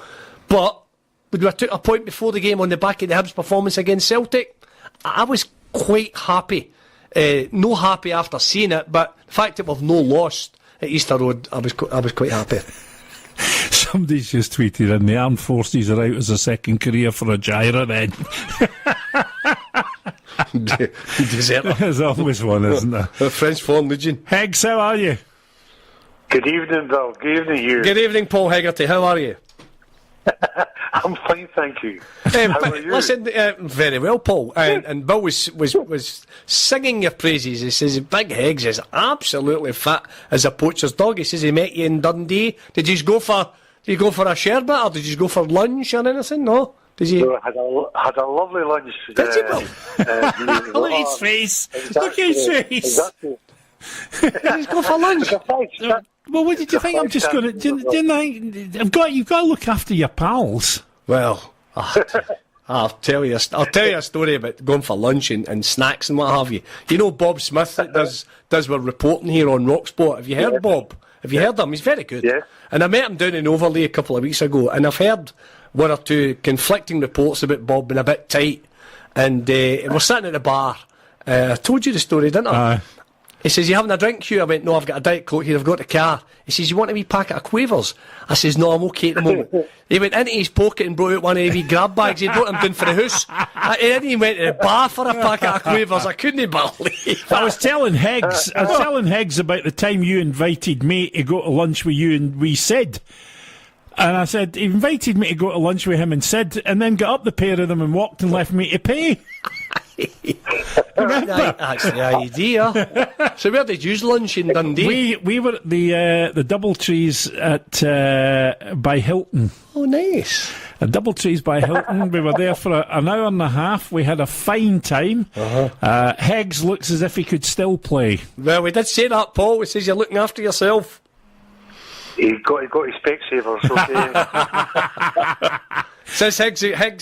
but would we have took a point before the game on the back of the Hibs performance against Celtic? I was quite happy. No happy after seeing it, but the fact that we've no lost at Easter Road, I was quite happy. Somebody's just tweeted in, the armed forces are out as a second career for a gyro then. Deserter. There's always one, isn't there? A French Foreign Legion. Higgs, how are you? Good evening, Bill. Good evening, you. Good evening, Paul Hegarty. How are you? I'm fine, thank you. How are you? Listen, very well, Paul. And Bill was singing your praises. He says Big Higgs is absolutely fit as a poacher's dog. He says he met you in Dundee. Did you go for a sherbet, or did you go for lunch or anything? No. Did you? So I had a lovely lunch. Did you, Bill? Look at his face. Look at his face. Exactly. Did you go for lunch? Well, what did you think? I'm just going to. You've got to look after your pals. Well, I'll tell you a story about going for lunch and snacks and what have you. You know Bob Smith that does our reporting here on Rock Sport. Have you heard Bob? Have you heard him? He's very good. Yeah. And I met him down in Overlay a couple of weeks ago, and I've heard one or two conflicting reports about Bob being a bit tight. And we're sitting at the bar. I told you the story, didn't I? He says, "You having a drink, Hugh?" I went, "No, I've got a Diet Coke here, I've got the car." He says, "You want a wee packet of Quavers?" I says, "No, I'm okay at the moment." He went into his pocket and brought out one of the wee grab bags. He brought them down for the house. And then he went to the bar for a packet of Quavers. I couldn't believe I was telling Higgs about the time you invited me to go to lunch with you and we said. And I said, he invited me to go to lunch with him and Sid, and then got up the pair of them and walked and left me to pay. Remember? That's the idea. So where did you lunch in Dundee? We were at the Doubletrees at by Hilton. Oh, nice. A Doubletrees by Hilton. We were there for an hour and a half. We had a fine time. Higgs looks as if he could still play. Well, we did say that, Paul. We says you're looking after yourself. He got his Specsavers, okay. Says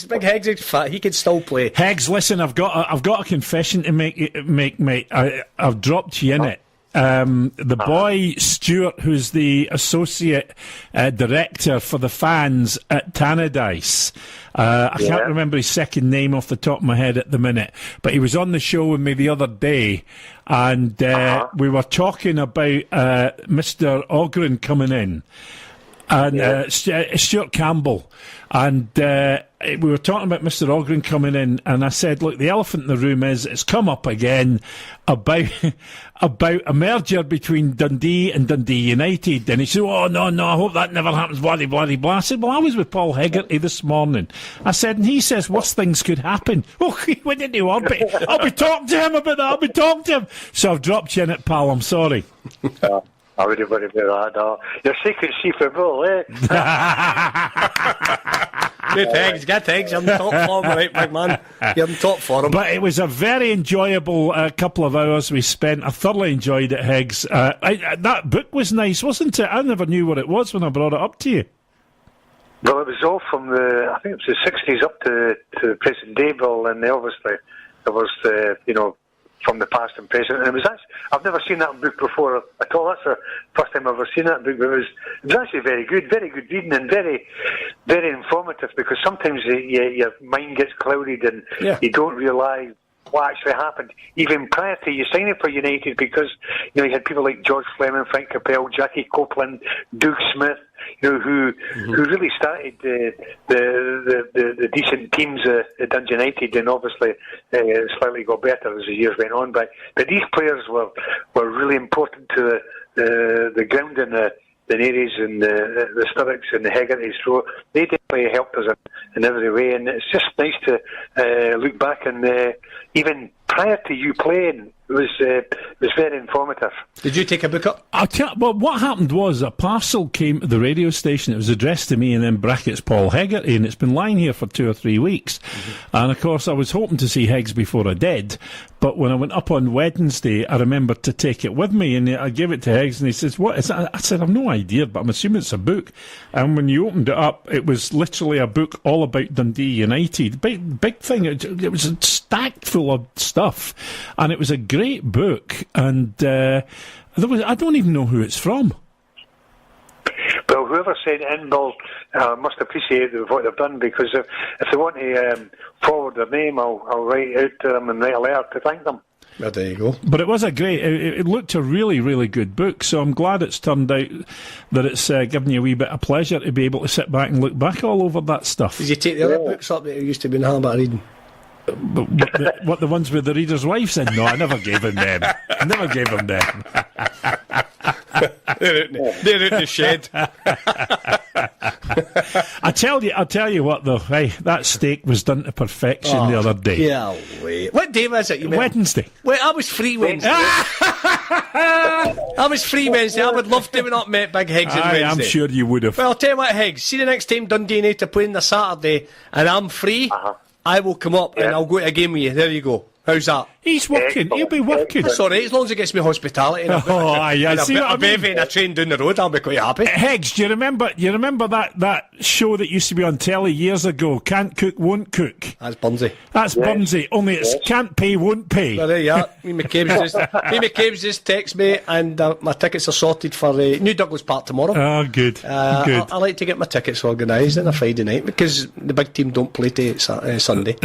Big Higgs is fat. He could still play. Higgs, listen, I've got a confession to make, mate. I've dropped you in it. The boy Stuart, who's the associate director for the fans at Tannadice. I can't remember his second name off the top of my head at the minute, but he was on the show with me the other day, and we were talking about Mr. Ogren coming in, and Stuart Campbell, and we were talking about Mr. Ogren coming in, and I said, look, the elephant in the room is it's come up again about a merger between Dundee and Dundee United. And he said, oh, no, I hope that never happens, blah, blah, blah. I said, well, I was with Paul Hegarty this morning. I said, and he says, worse things could happen. Oh, he went into orbit. I'll be talking to him about that. So I've dropped you in it, pal. I'm sorry. I wouldn't worry about that, no. Your secret secret rule, eh? Good eggs. You're in top form, right, big man. You're in top form. But it was a very enjoyable couple of hours we spent. I thoroughly enjoyed it, Higgs. That book was nice, wasn't it? I never knew what it was when I brought it up to you. Well, it was all from I think it was the 60s up to the present day, Bill, and obviously there was, from the past and present. And it was actually, I've never seen that book before at all. That's the first time I've ever seen that book. But it was actually very good reading, and very, very informative, because sometimes your mind gets clouded and you don't realise what actually happened, even prior to you signing for United, because you had people like George Fleming, Frank Capel, Jackie Copeland, Doug Smith, who really started the decent teams at Dundee United, and obviously slightly got better as the years went on. But these players were really important to the ground in the Naries and the Sturrocks and the Hegartys, so they definitely helped us in every way, and it's just nice to look back and even prior to you playing, it was very informative. Did you take a book up? Well, what happened was a parcel came to the radio station. It was addressed to me and then brackets Paul Hegarty, and it's been lying here for 2 or 3 weeks. Mm-hmm. And of course, I was hoping to see Higgs before I did. But when I went up on Wednesday, I remembered to take it with me, and I gave it to Higgs, and he says, "What is that?" I said, "I've no idea, but I'm assuming it's a book." And when you opened it up, it was literally a book all about Dundee United. Big thing. It was stacked full of stuff, and it was a great book. And I don't even know who it's from. Well, whoever sent it in, Bill, must appreciate what they've done, because if they want to forward their name, I'll write out to them and write a letter to thank them. Well, there you go. But it was it looked a really, really good book, so I'm glad it's turned out that it's given you a wee bit of pleasure to be able to sit back and look back all over that stuff. Did you take the other books up that you used to be in the habit of reading? What, the ones with the reader's wives in? No, I never gave him them. They're out in the shed. I'll tell you what though, hey, that steak was done to perfection the other day. Yeah, wait. What day was it? You met? Wednesday. Wait, I was free Wednesday. I was free Wednesday. I would love to have not met Big Higgs on Wednesday. I'm sure you would have. Well, I'll tell you what, Higgs, see the next time Dundee United play on the Saturday and I'm free, I will come up and I'll go to a game with you. There you go. How's that? He's working. He'll be working. That's all right, as long as it gets me hospitality. And a bevy and a train down the road, I'll be quite happy. Higgs, do you remember that show that used to be on telly years ago? Can't cook, won't cook. That's Bunsey. That's Bunsey. Only it's can't pay, won't pay. Well, there you are. Me McCabe's just text me, and my tickets are sorted for New Douglas Park tomorrow. Oh, good. Good. I like to get my tickets organised on a Friday night because the big team don't play till Sunday.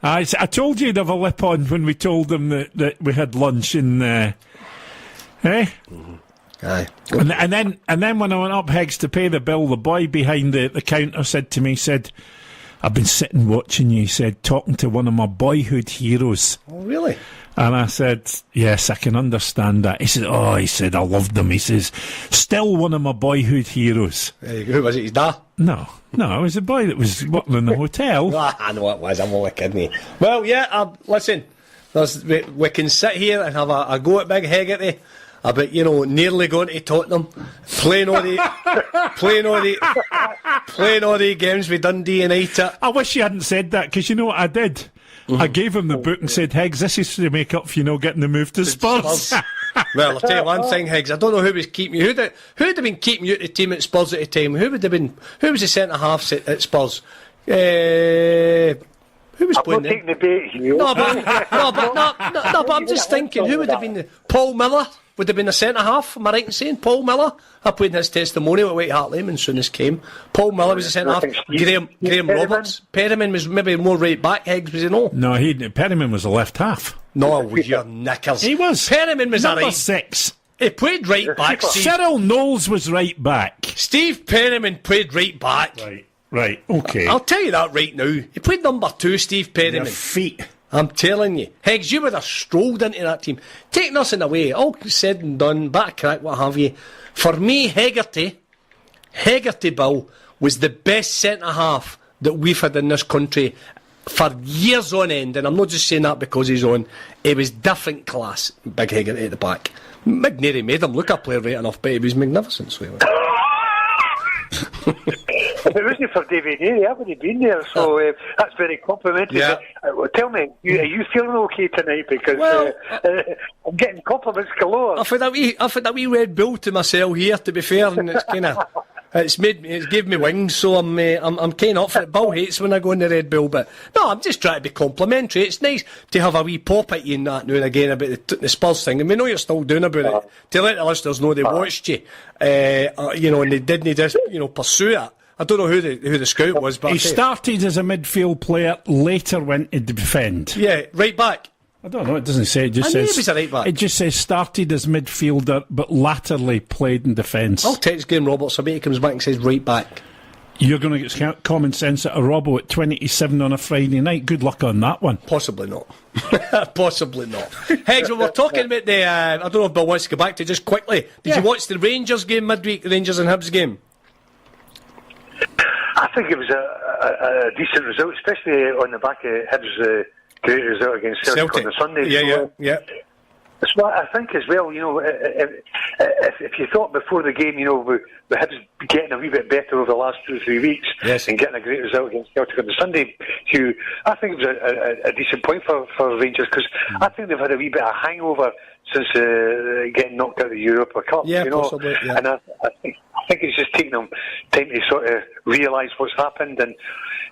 I told you to have a lip on when we told them that we had lunch in Aye. And then when I went up Higgs to pay the bill, the boy behind the counter said to me, "I've been sitting watching you," he said, "talking to one of my boyhood heroes." Oh, really? And I said, "Yes, I can understand that." He said, I loved them. He says, "Still one of my boyhood heroes." There you go. Who was it, his dad? No, it was a boy that was working in the hotel. I know it was, I'm only kidding. Well, yeah, listen, we can sit here and have a go at Big Hegarty about, nearly going to Tottenham, playing all the games with Dundee United. I wish you hadn't said that, because you know what I did? Mm-hmm. I gave him the book and said, "Higgs, this is to make up for getting the move to Spurs." Well, I'll tell you one thing, Higgs. I don't know who was keeping you. Who'd have been keeping you at the team at Spurs at the time? Who was the centre half at Spurs? Who was playing there? I'm not taking the bait. But I'm just thinking, who would have been Paul Miller? Would have been a centre half, am I right in saying? Paul Miller? I played in his testimonial at White Hart Lane when Soonest came. Paul Miller was a centre half. Graham Roberts. Perryman was maybe more right back, Higgs, was he no? No, Perryman was a left half. No, your knickers. He was. Perryman was number a right 6. He played right back. Cyril Knowles was right back. Steve Perryman played right back. Right, okay. I'll tell you that right now. He played number 2, Steve Perryman. Your feet. I'm telling you. Higgs, you would have strolled into that team. Take nothing away. All said and done, bit of crack, what have you. For me, Hegarty, Bill, was the best centre-half that we've had in this country for years on end. And I'm not just saying that because he's on. It was different class, Big Hegarty at the back. McNary made him look a player right enough, but he was magnificent. So If it wasn't for David Neary, I would have been there, so that's very complimentary. Yeah. But, tell me, are you feeling okay tonight? Because I'm getting compliments galore. I've had a wee Red Bull to myself here, to be fair, and it's kind of it's gave me wings, so I'm kind of up for it. Bill hates when I go in the Red Bull, but no, I'm just trying to be complimentary. It's nice to have a wee pop at you in that now and again about the Spurs thing, and we know you're still doing about it. To let the listeners know they watched you, and they didn't just pursue it. I don't know who the scout was, but he started as a midfield player, later went to defend. Yeah, right back. I don't know, it doesn't say. It just says he was a right back. It just says started as midfielder, but latterly played in defence. I'll text Graham Roberts. I bet he comes back and says right back. You're going to get common sense at a Robbo at 27 on a Friday night. Good luck on that one. Possibly not. Possibly not. Hegs, when we're talking about the... I don't know if Bill wants to go back to just quickly. Did you watch the Rangers game midweek, Rangers and Hibs game? I think it was a decent result, especially on the back of Hibs' great result against Celtic on the Sunday. Yeah. That's what I think as well. If you thought before the game, with Hibs getting a wee bit better over the last 2 or 3 weeks and getting a great result against Celtic on the Sunday, Hugh, I think it was a decent point for Rangers, because I think they've had a wee bit of hangover since getting knocked out of the Europa Cup. Yeah, possibly. Yeah. And I think it's just taken them time to sort of realise what's happened. And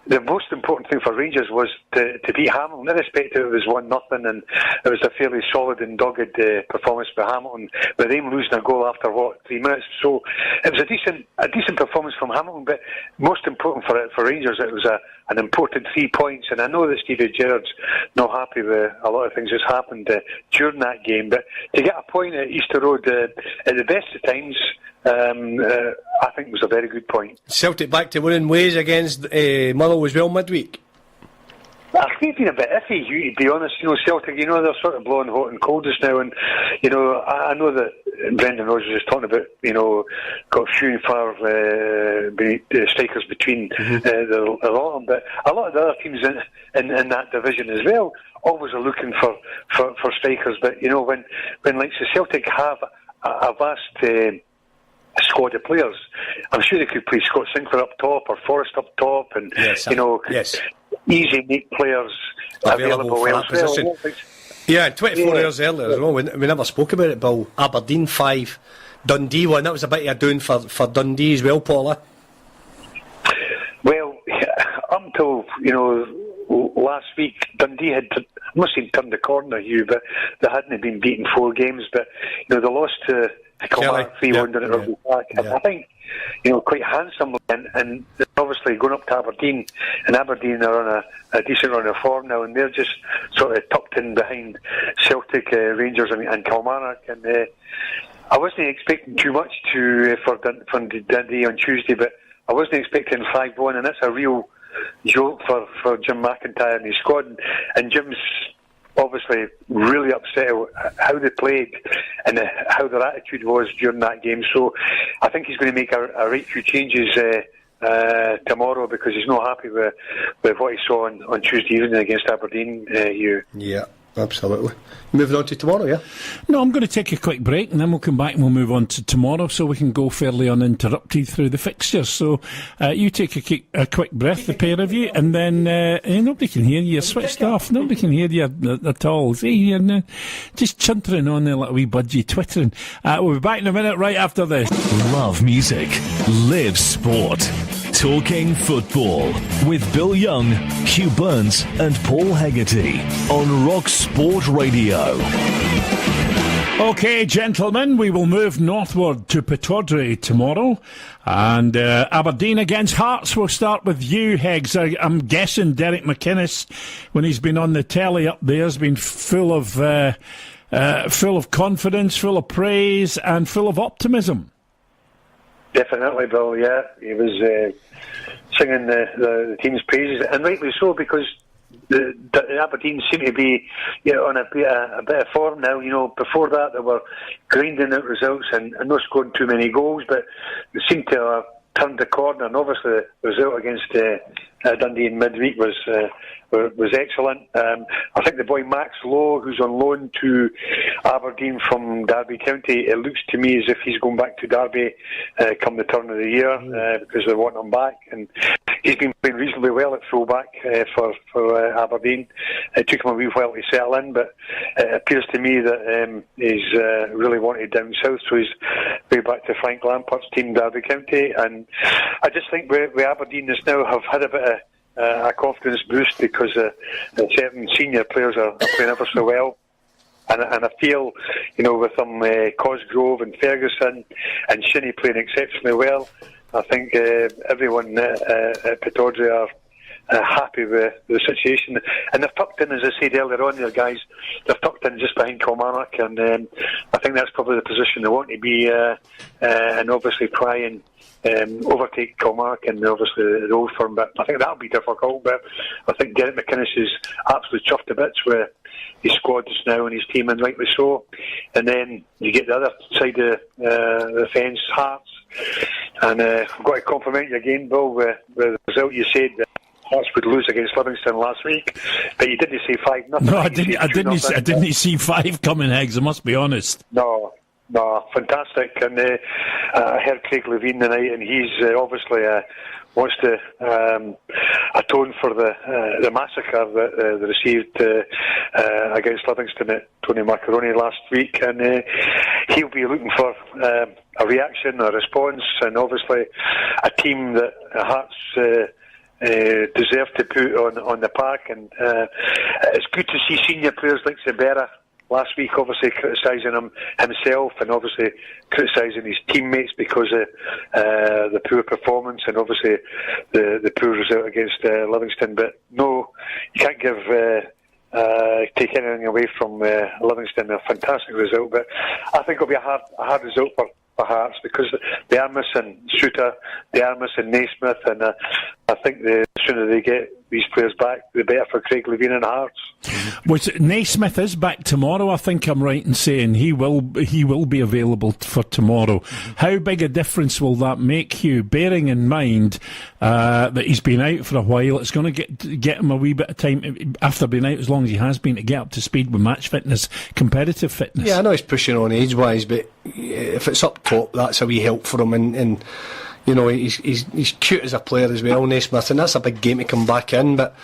the most important thing for Rangers was to beat Hamilton, irrespective it was 1-0, and it was a fairly solid and dogged performance by Hamilton, with them losing a goal after 3 minutes. So it was a decent performance from Hamilton, but most important for Rangers, it was an important 3 points. And I know that Stevie Gerrard's not happy with a lot of things that's happened during that game, but to get a point at Easter Road at the best of times, I think it was a very good point. Celtic back to winning ways against Motherwell as well midweek. I think it's been a bit iffy, to be honest. Celtic, they're sort of blowing hot and cold just now, and I know that Brendan Rodgers was talking about, got few and far strikers between the lot of them, but a lot of the other teams in that division as well always are looking for strikers. But when like Celtic have a vast squad of players, I'm sure they could play Scott Sinclair up top or Forrest up top, and easy make players available for that position. Yeah, 24 hours earlier as well. We never spoke about it, Bill. Aberdeen 5, Dundee 1. That was a bit of a doing for Dundee as well, Paula. Well, up until last week, Dundee had I must have turned the corner, Hugh, but they hadn't been beaten 4 games. But they lost to Kilmarnock 3-1 at Rugby Park. I think quite handsomely, and obviously going up to Aberdeen, and Aberdeen are on a decent run of form now, and they're just sort of tucked in behind Celtic, Rangers and Kilmarnock, and I wasn't expecting too much for Dundee on Tuesday, but I wasn't expecting 5-1, and that's a real jolt for Jim McIntyre and his squad, and Jim's obviously really upset at how they played and how their attitude was during that game. So I think he's going to make a right few changes tomorrow, because he's not happy with what he saw on Tuesday evening against Aberdeen. Yeah, absolutely. Moving on to tomorrow, yeah? No, I'm going to take a quick break, and then we'll come back and we'll move on to tomorrow, so we can go fairly uninterrupted through the fixtures. So you take a quick breath, the pair of you, and then nobody can hear you. You're switched off. Nobody can hear you at all. See, you're just chuntering on there like a wee budgie twittering. We'll be back in a minute right after this. Love music. Live sport. Talking Football with Bill Young, Hugh Burns and Paul Hegarty on Rock Sport Radio. OK, gentlemen, we will move northward to Pittodrie tomorrow, and Aberdeen against Hearts. We'll start with you, Heggs. I'm guessing Derek McInnes, when he's been on the telly up there, has been full of confidence, full of praise and full of optimism. Definitely, Bill, yeah. He was singing the team's praises, and rightly so, because the Aberdeen seem to be on a bit of form now. Before that they were grinding out results and not scoring too many goals, but they seem to have turned the corner, and obviously the result against Dundee in midweek was excellent. I think the boy Max Lowe, who's on loan to Aberdeen from Derby County, it looks to me as if he's going back to Derby come the turn of the year, because they want him back, and he's been playing reasonably well at fullback for Aberdeen. It took him a wee while to settle in, but it appears to me that he's really wanted down south, so he's way back to Frank Lampert's team, Derby County. And I just think with Aberdeen just now have had a bit of a confidence boost, because certain senior players are playing ever so well. And I feel, with them Cosgrove and Ferguson and Shinnie playing exceptionally well, I think everyone at Pittodrie happy with the situation. And they've tucked in, as I said earlier on there, guys, they've tucked in just behind Kilmarnock, and I think that's probably the position they want to be, and obviously try and overtake Kilmarnock and obviously the Old Firm, but I think that'll be difficult. But I think Derek McInnes is absolutely chuffed to bits with his squad just now and his team, and rightly so. And then you get the other side of the fence, Hearts, and I've got to compliment you again, Bill, with the result you said that Hearts would lose against Livingston last week, but you didn't say 5-0. No, I didn't see 5 coming, Higgs, I must be honest. No, fantastic. And I heard Craig Levine tonight, and he's obviously wants to atone for the massacre that they received against Livingston at Tony Macaroni last week, and he'll be looking for a reaction, a response, and obviously a team that Hearts deserve to put on the park. And it's good to see senior players like Sabera last week obviously criticising him himself, and obviously criticising his teammates because of the poor performance and obviously the poor result against Livingston. But no, you can't take anything away from Livingston. A fantastic result, but I think it'll be a hard result for Hearts, because they are missing Shooter, they are missing Naismith, and I think the sooner they get these players back, the better for Craig Levine and Hearts. Naismith is back tomorrow, I think I'm right in saying. He will be available for tomorrow. How big a difference will that make, Hugh, bearing in mind that he's been out for a while? It's going to get him a wee bit of time, after being out as long as he has been, to get up to speed with match fitness, competitive fitness. Yeah, I know he's pushing on age-wise, but if it's up top, that's a wee help for him, and you know, he's cute as a player as well, Naismith, and that's a big game to come back in. But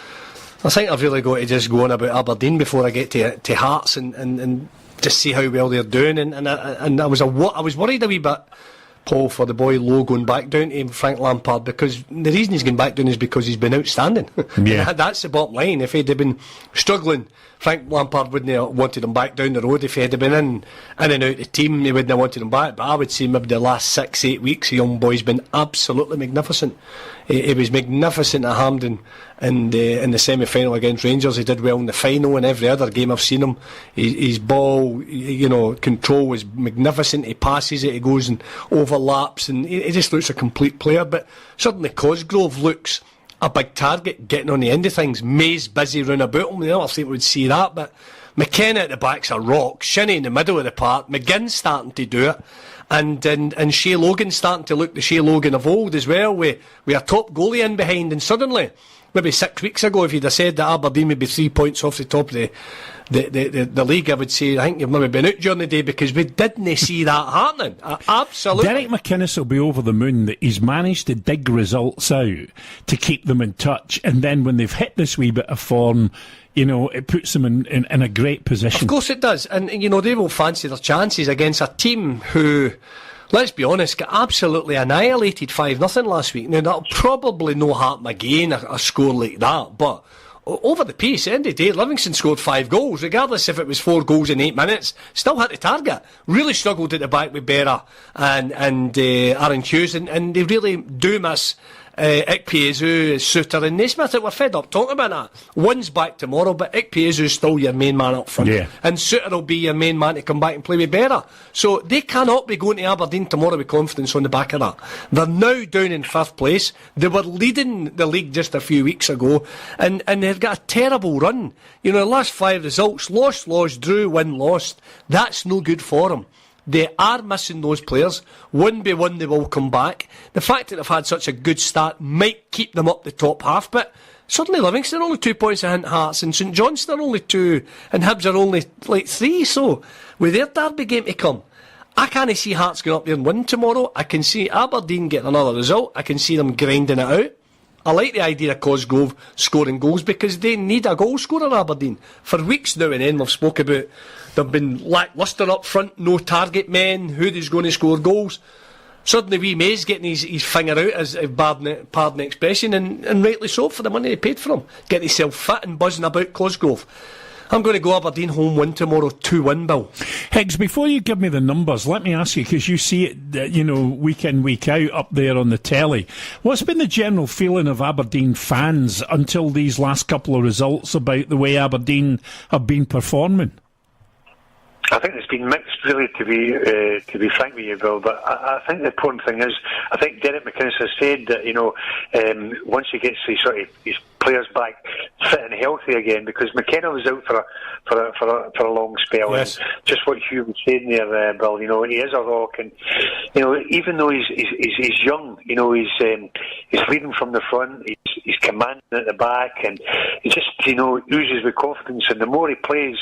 I think I've really got to just go on about Aberdeen before I get to Hearts and just see how well they're doing. And I was worried a wee bit, Paul, for the boy Lowe going back down to Frank Lampard, because the reason he's going back down is because he's been outstanding. Yeah. That's the bottom line. If he'd have been struggling, Frank Lampard wouldn't have wanted him back down the road. If he had been in and out the team, he wouldn't have wanted him back. But I would say maybe the last 6-8 weeks, the young boy's been absolutely magnificent. He was magnificent at Hampden in the semi-final against Rangers. He did well in the final, and every other game I've seen him. His ball, control was magnificent. He passes it, he goes and overlaps, and he just looks a complete player. But certainly Cosgrove looks a big target, getting on the end of things. May's busy round about him. I don't think we would see that, but McKenna at the back's a rock. Shinnie in the middle of the park. McGinn's starting to do it. And Shea Logan's starting to look the Shea Logan of old as well, with a top goalie in behind. And suddenly, maybe 6 weeks ago, if you'd have said that Aberdeen would be 3 points off the top of the league, I would say, I think you've maybe been out during the day, because we didn't see that happening. Absolutely. Derek McInnes will be over the moon that he's managed to dig results out to keep them in touch, and then when they've hit this wee bit of form, it puts them in a great position. Of course it does, and they will fancy their chances against a team who, let's be honest, got absolutely annihilated 5-0 last week. Now, that'll probably not happen again, a score like that, but over the pace, at the end of the day, Livingston scored 5 goals, regardless if it was 4 goals in 8 minutes, still hit the target. Really struggled at the back with Berra and Aaron Hughes, and they really do miss Ikpeazu, Suter and Naismith. We're fed up talking about that. One's back tomorrow, but Ikpeazu's still your main man up front. Yeah. And Suter will be your main man to come back and play with Berra. So they cannot be going to Aberdeen tomorrow with confidence on the back of that. They're now down in 5th place. They were leading the league just a few weeks ago, and they've got a terrible run. The last 5 results, lost, drew, win, lost. That's no good for them. They are missing those players. 1-1 they will come back. The fact that they've had such a good start might keep them up the top half, but suddenly Livingston are only 2 points ahead of Hearts, and St Johnstone are only 2, and Hibs are only 3. So with their derby game to come, I can't see Hearts going up there and win tomorrow. I can see Aberdeen getting another result. I can see them grinding it out. I like the idea of Cosgrove scoring goals, because they need a goal scorer, Aberdeen. For weeks now and then we've spoke about they've been lacklustre up front, no target men, who's going to score goals. Suddenly wee May's getting his finger out, as pardon the expression, and rightly so, for the money they paid for him. Getting himself fit and buzzing about Cosgrove. I'm going to go Aberdeen home win tomorrow, 2-1, Bill. Higgs, before you give me the numbers, let me ask you, because you see it, week in, week out up there on the telly. What's been the general feeling of Aberdeen fans until these last couple of results about the way Aberdeen have been performing? I think it's been mixed, really, to be frank with you, Bill. But I think the important thing is, I think Derek McInnes has said that once he gets his players back fit and healthy again, because McKenna was out for a long spell. Yes. And just what Hugh was saying there, Bill. He is a rock, and even though he's young, he's leading from the front. He's commanding at the back, and he just oozes with confidence. And the more he plays,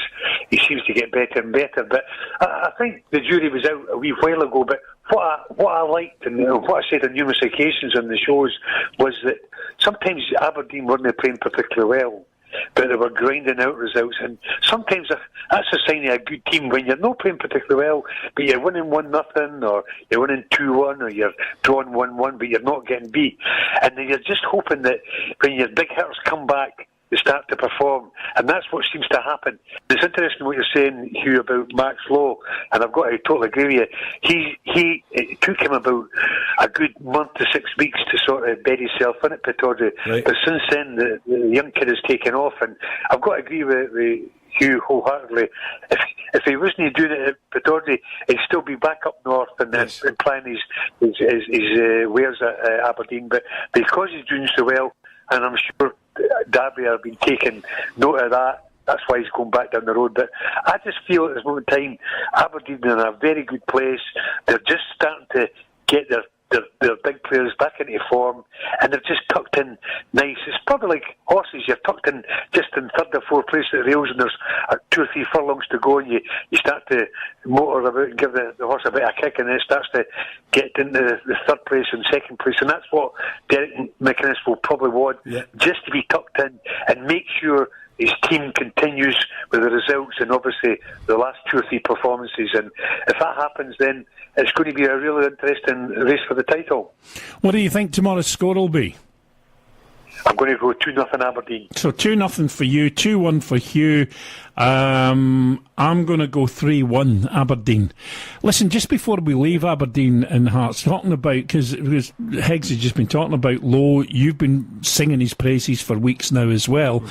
he seems to get better and better. But I think the jury was out a wee while ago. But what I liked, and what I said on numerous occasions on the shows, was that sometimes Aberdeen weren't playing particularly well, but they were grinding out results. And sometimes that's a sign of a good team, when you're not playing particularly well, but you're winning 1-0, or you're winning 2-1, or you're drawing 1-1, but you're not getting beat. And then you're just hoping that when your big hitters come back, they start to perform, and that's what seems to happen. It's interesting what you're saying, Hugh, about Max Lowe, and I've got to totally agree with you. It took him about a good month to 6 weeks to sort of bed himself in at Pittodrie, right. But since then the young kid has taken off, and I've got to agree with Hugh wholeheartedly. If he wasn't doing it at Pittodrie, he'd still be back up north and playing his wares at Aberdeen. But because he's doing so well, and I'm sure Derby have been taking note of that, that's why he's going back down the road. But I just feel at this moment in time, Aberdeen are in a very good place. They're just starting to get their big players back into form, and they're just tucked in nice. It's probably like horses. You're tucked in just in third or fourth place at the rails, and there's 2 or 3 furlongs to go, and you start to motor about and give the horse a bit of a kick, and then it starts to get into the third place and second place. And that's what Derek McInnes will probably want, just to be tucked in and make sure his team continues with the results, and obviously the last 2 or 3 performances. And if that happens, then it's going to be a really interesting race for the title. What do you think tomorrow's score will be? I'm going to go 2-0 Aberdeen. So 2-0 for you, 2-1 for Hugh. I'm going to go 3-1 Aberdeen. Listen, just before we leave Aberdeen and Hearts, talking about, because Higgs has just been talking about Lowe, you've been singing his praises for weeks now as well.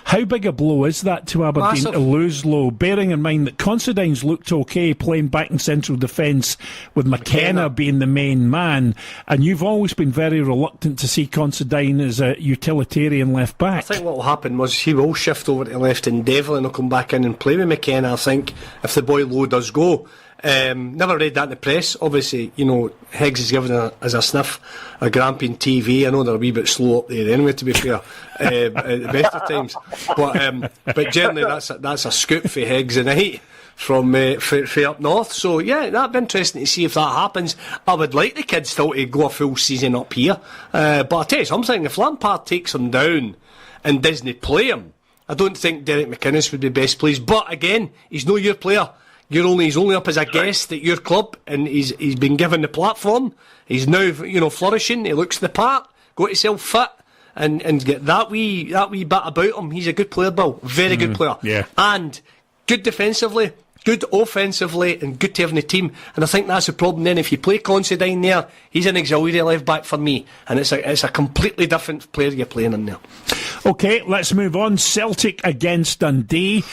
How big a blow is that to Aberdeen? Massive. To lose Lowe, bearing in mind that Considine's looked okay playing back in central defence with McKenna being the main man, and you've always been very reluctant to see Considine as a utilitarian left back. I think what will happen was he will shift over to left, and Devlin will come back in and play with McKenna, I think, if the boy Lowe does go. Never read that in the press. Obviously, Higgs is giving us a sniff of Grampian TV. I know they're a wee bit slow up there anyway, to be fair, at the best of times. But generally that's a scoop for Higgs tonight from up north. So yeah, that'd be interesting to see if that happens. I would like the kids still to go a full season up here. But I'll tell you something, if Lampard takes him down and doesn't play him, I don't think Derek McInnes would be best pleased. But again, he's no your player. He's only up as a guest at your club, and he's been given the platform. He's now flourishing. He looks the part. Got himself fit and get that wee bit about him. He's a good player, Bill. Very good player. Yeah. And good defensively, good offensively, and good to have in the team. And I think that's the problem then. If you play Considine there, he's an auxiliary left back for me, and it's a completely different player you're playing in there. OK, let's move on. Celtic against Dundee.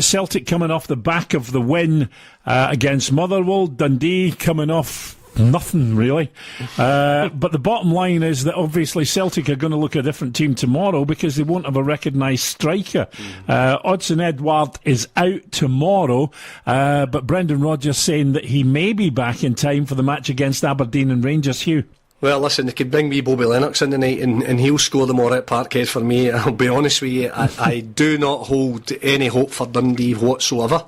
Celtic coming off the back of the win against Motherwell. Dundee coming off nothing, really. But the bottom line is that obviously Celtic are going to look a different team tomorrow because they won't have a recognised striker. Odsonne Edouard is out tomorrow, but Brendan Rodgers saying that he may be back in time for the match against Aberdeen and Rangers. Hugh? Well, listen, they could bring me Bobby Lennox in tonight and he'll score them all at Parkhead for me. I'll be honest with you, I do not hold any hope for Dundee whatsoever.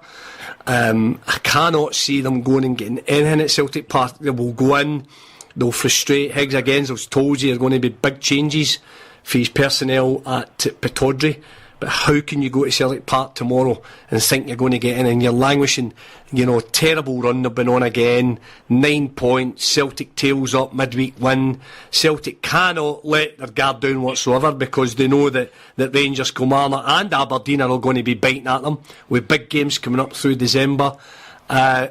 I cannot see them going and getting anything at Celtic Park. They will go in, they'll frustrate Higgs again. As I told you, there are going to be big changes for his personnel at Pittodrie. But how can you go to Celtic Park tomorrow and think you're going to get in and you're languishing? Terrible run they've been on again. 9 points, Celtic tails up, midweek win. Celtic cannot let their guard down whatsoever because they know that Rangers, Kilmarnock and Aberdeen are all going to be biting at them with big games coming up through December.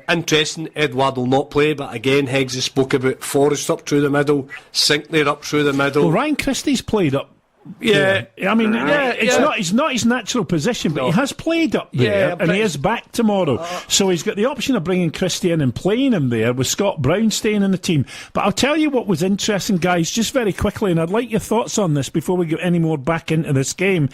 Interesting, Edouard will not play, but again, Higgs has spoke about Forrest up through the middle, Sinclair up through the middle. Well, Ryan Christie's played up. Yeah, I mean, it's not his natural position, but he has played up there, and he is back tomorrow. So he's got the option of bringing Christie in and playing him there with Scott Brown staying in the team. But I'll tell you what was interesting, guys, just very quickly, and I'd like your thoughts on this before we get any more back into this game.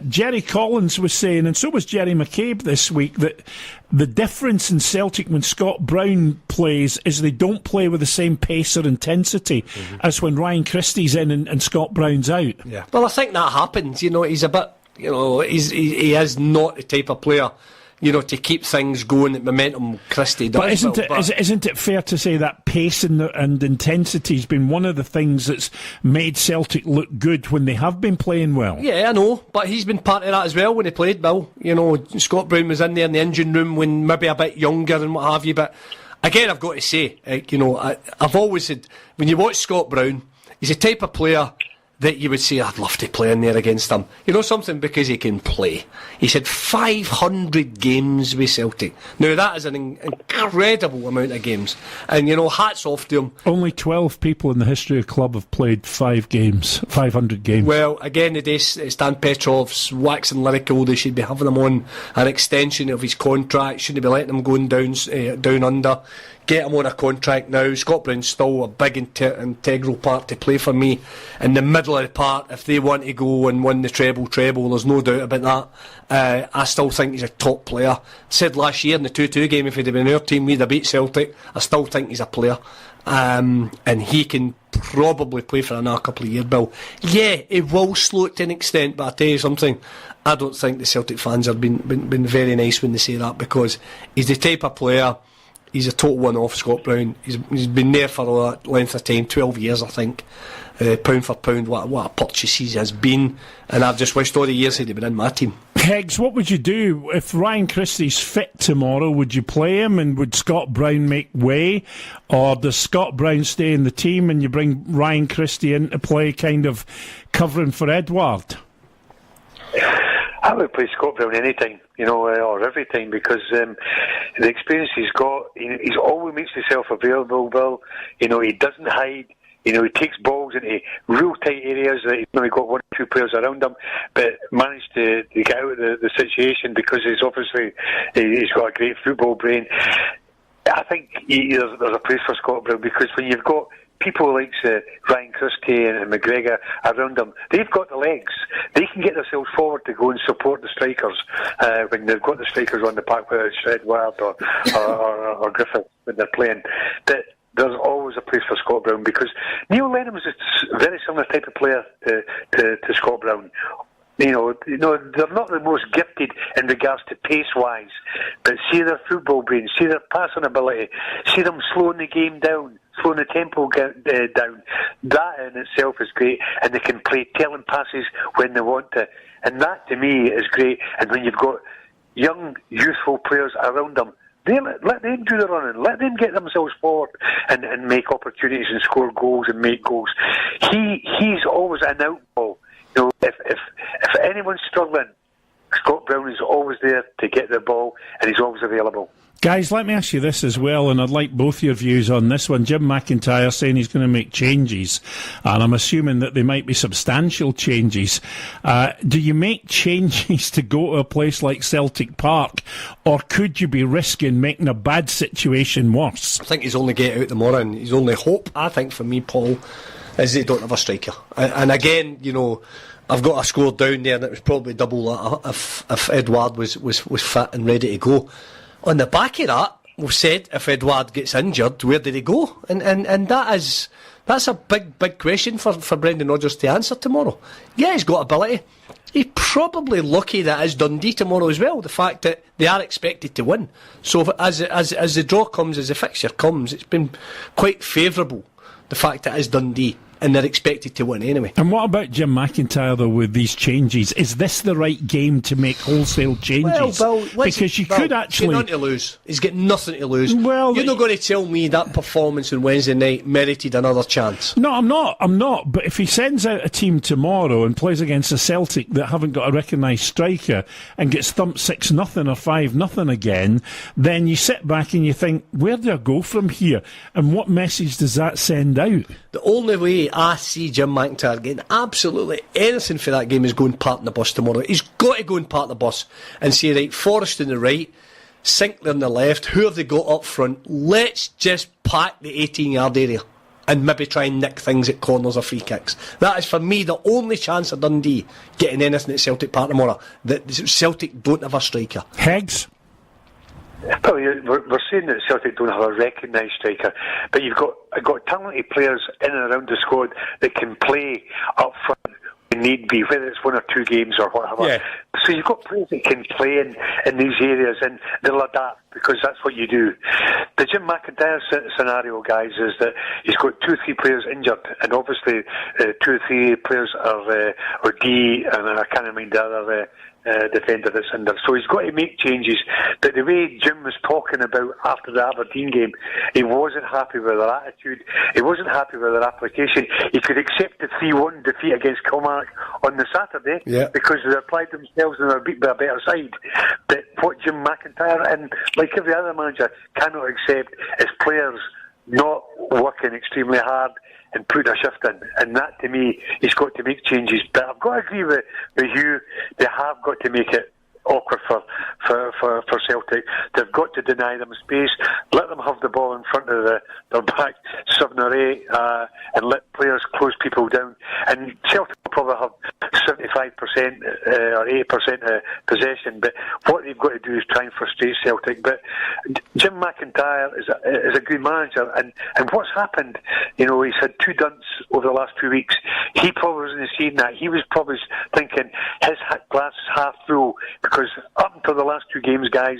Jerry Collins was saying, and so was Jerry McCabe this week, that the difference in Celtic when Scott Brown plays is they don't play with the same pace or intensity as when Ryan Christie's in and Scott Brown's out. Yeah. Well, I think that happens. He's a bit, he is not the type of player, to keep things going at momentum. Christie does. But isn't it fair to say that pace and intensity has been one of the things that's made Celtic look good when they have been playing well? Yeah, I know, but he's been part of that as well when he played, Bill. Scott Brown was in there in the engine room when maybe a bit younger and what have you, but again, I've got to say, I've always said, when you watch Scott Brown, he's the type of player that you would say, I'd love to play in there against him. Something because he can play. He's had 500 games with Celtic. Now, that is an incredible amount of games. And, hats off to him. Only 12 people in the history of the club have played 500 games. Well, again, today, Stan Petrov's waxing lyrical. They should be having him on an extension of his contract. Shouldn't be letting him go down under. Get him on a contract now. Scott Brown's still a big integral part to play for me. In the middle of the park, if they want to go and win the treble, there's no doubt about that. I still think he's a top player. I said last year in the 2-2 game, if he'd have been our team, we'd have beat Celtic. I still think he's a player. And he can probably play for another couple of years, Bill. Yeah, he will slow it to an extent, but I'll tell you something, I don't think the Celtic fans have been very nice when they say that, because he's the type of player. He's a total one-off, Scott Brown. He's been there for a length of time, 12 years, I think. Pound for pound, what a purchase he has been. And I've just wished all the years he'd been in my team. Higgs, what would you do if Ryan Christie's fit tomorrow? Would you play him, and would Scott Brown make way? Or does Scott Brown stay in the team and you bring Ryan Christie in to play, kind of covering for Edouard? I would play Scott Brown anytime, or every time, because the experience he's got, he's always makes himself available, Bill. He doesn't hide. He takes balls into real tight areas that he's only got 1 or 2 players around him, but managed to get out of the situation because he's got a great football brain. I think there's a place for Scott Brown, because when you've got people like Ryan Christie and McGregor around them, they've got the legs. They can get themselves forward to go and support the strikers when they've got the strikers on the park, whether it's Edouard or Griffith when they're playing. That there's always a place for Scott Brown, because Neil Lennon's a very similar type of player to Scott Brown. They're not the most gifted in regards to pace-wise, but see their football brain, see their passing ability, see them slowing the game down, slowing the tempo down. That in itself is great, and they can play telling passes when they want to, and that to me is great. And when you've got young, youthful players around them, let them do the running, let them get themselves forward and make opportunities and score goals and make goals. He's always an outball. If anyone's struggling, Scott Brown is always there to get the ball, and he's always available. Guys, let me ask you this as well, and I'd like both your views on this one. Jim McIntyre saying he's going to make changes, and I'm assuming that they might be substantial changes. Do you make changes to go to a place like Celtic Park, or could you be risking making a bad situation worse? I think he's only get out tomorrow, and his only hope, I think, for me, Paul, is they don't have a striker. And again, I've got a score down there, and it was probably double that if Edouard was fit and ready to go. On the back of that, we've said, if Edouard gets injured, where did he go? And that's a big question for Brendan Rodgers to answer tomorrow. Yeah, he's got ability. He's probably lucky that it's Dundee tomorrow as well, the fact that they are expected to win. So as the draw comes, as the fixture comes, it's been quite favourable, the fact that it's Dundee. and they're expected to win anyway. And what about Jim McIntyre, though, with these changes? Is this the right game to make wholesale changes? Well, because you could actually... He's got nothing to lose. He's got nothing to lose. Well, you're not going to tell me that performance on Wednesday night merited another chance. No, I'm not. But if he sends out a team tomorrow and plays against a Celtic that haven't got a recognised striker and gets thumped 6-0 or 5-0 again, then you sit back and you think, where do I go from here? And what message does that send out? The only way I see Jim McIntyre getting absolutely anything for that game is going park the bus tomorrow. He's got to go and park the bus and say, right, Forrest on the right, Sinclair on the left, who have they got up front? Let's just pack the 18-yard area and maybe try and nick things at corners or free kicks. That is, for me, the only chance of Dundee getting anything at Celtic Park tomorrow. That Celtic don't have a striker. Heggs? Well, we're saying that Celtic don't have a recognised striker, but you've got talented players in and around the squad that can play up front when need be, whether it's 1 or 2 games or whatever. Yeah. So you've got players that can play in these areas, and they'll adapt because that's what you do. The Jim McIntyre scenario, guys, is that he's got 2 or 3 players injured, and obviously 2 or 3 players are D, and I can't remember the other defender that's in there. So he's got to make changes. But the way Jim was talking about after the Aberdeen game, he wasn't happy with their attitude. He wasn't happy with their application. He could accept the 3-1 defeat against Kilmarnock on the Saturday because they applied themselves and they were beat by a better side. But what Jim McIntyre, and like every other manager, cannot accept is players not working extremely hard and putting a shift in. And that, to me, he's got to make changes. But I've got to agree with Hugh, they have got to make it awkward for Celtic. They've got to deny them space, let them have the ball in front of their back 7 or 8, and let players close people down. And Celtic will probably have 75% or 80% possession, but what they've got to do is try and frustrate Celtic. But Jim McIntyre is a good manager, and what's happened, he's had 2 dunts over the last 2 weeks. He probably wasn't seeing that. He was probably thinking his glass is half full, because up until the last 2 games, guys,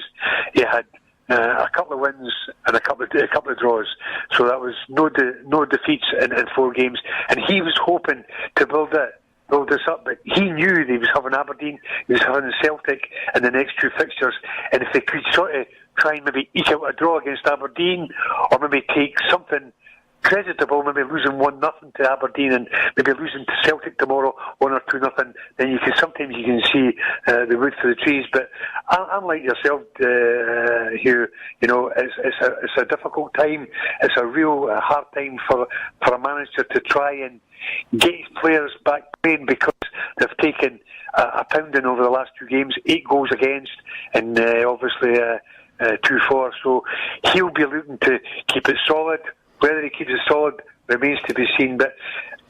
he had a couple of wins and a couple of draws. So that was no defeats in 4 games, and he was hoping to build this up, but he knew that he was having Aberdeen, he was having Celtic in the next 2 fixtures, and if they could sort of try and maybe eke out a draw against Aberdeen, or maybe take something creditable, maybe losing 1-0 to Aberdeen and maybe losing to Celtic tomorrow 1 or 2-0, then you can see the wood for the trees. But I'm like yourself, Hugh. It's a difficult time. It's a real hard time for a manager to try and get his players back playing, because they've taken a pounding over the last 2 games, 8 goals against, and obviously 2-4. So he'll be looking to keep it solid. Whether he keeps it solid remains to be seen, but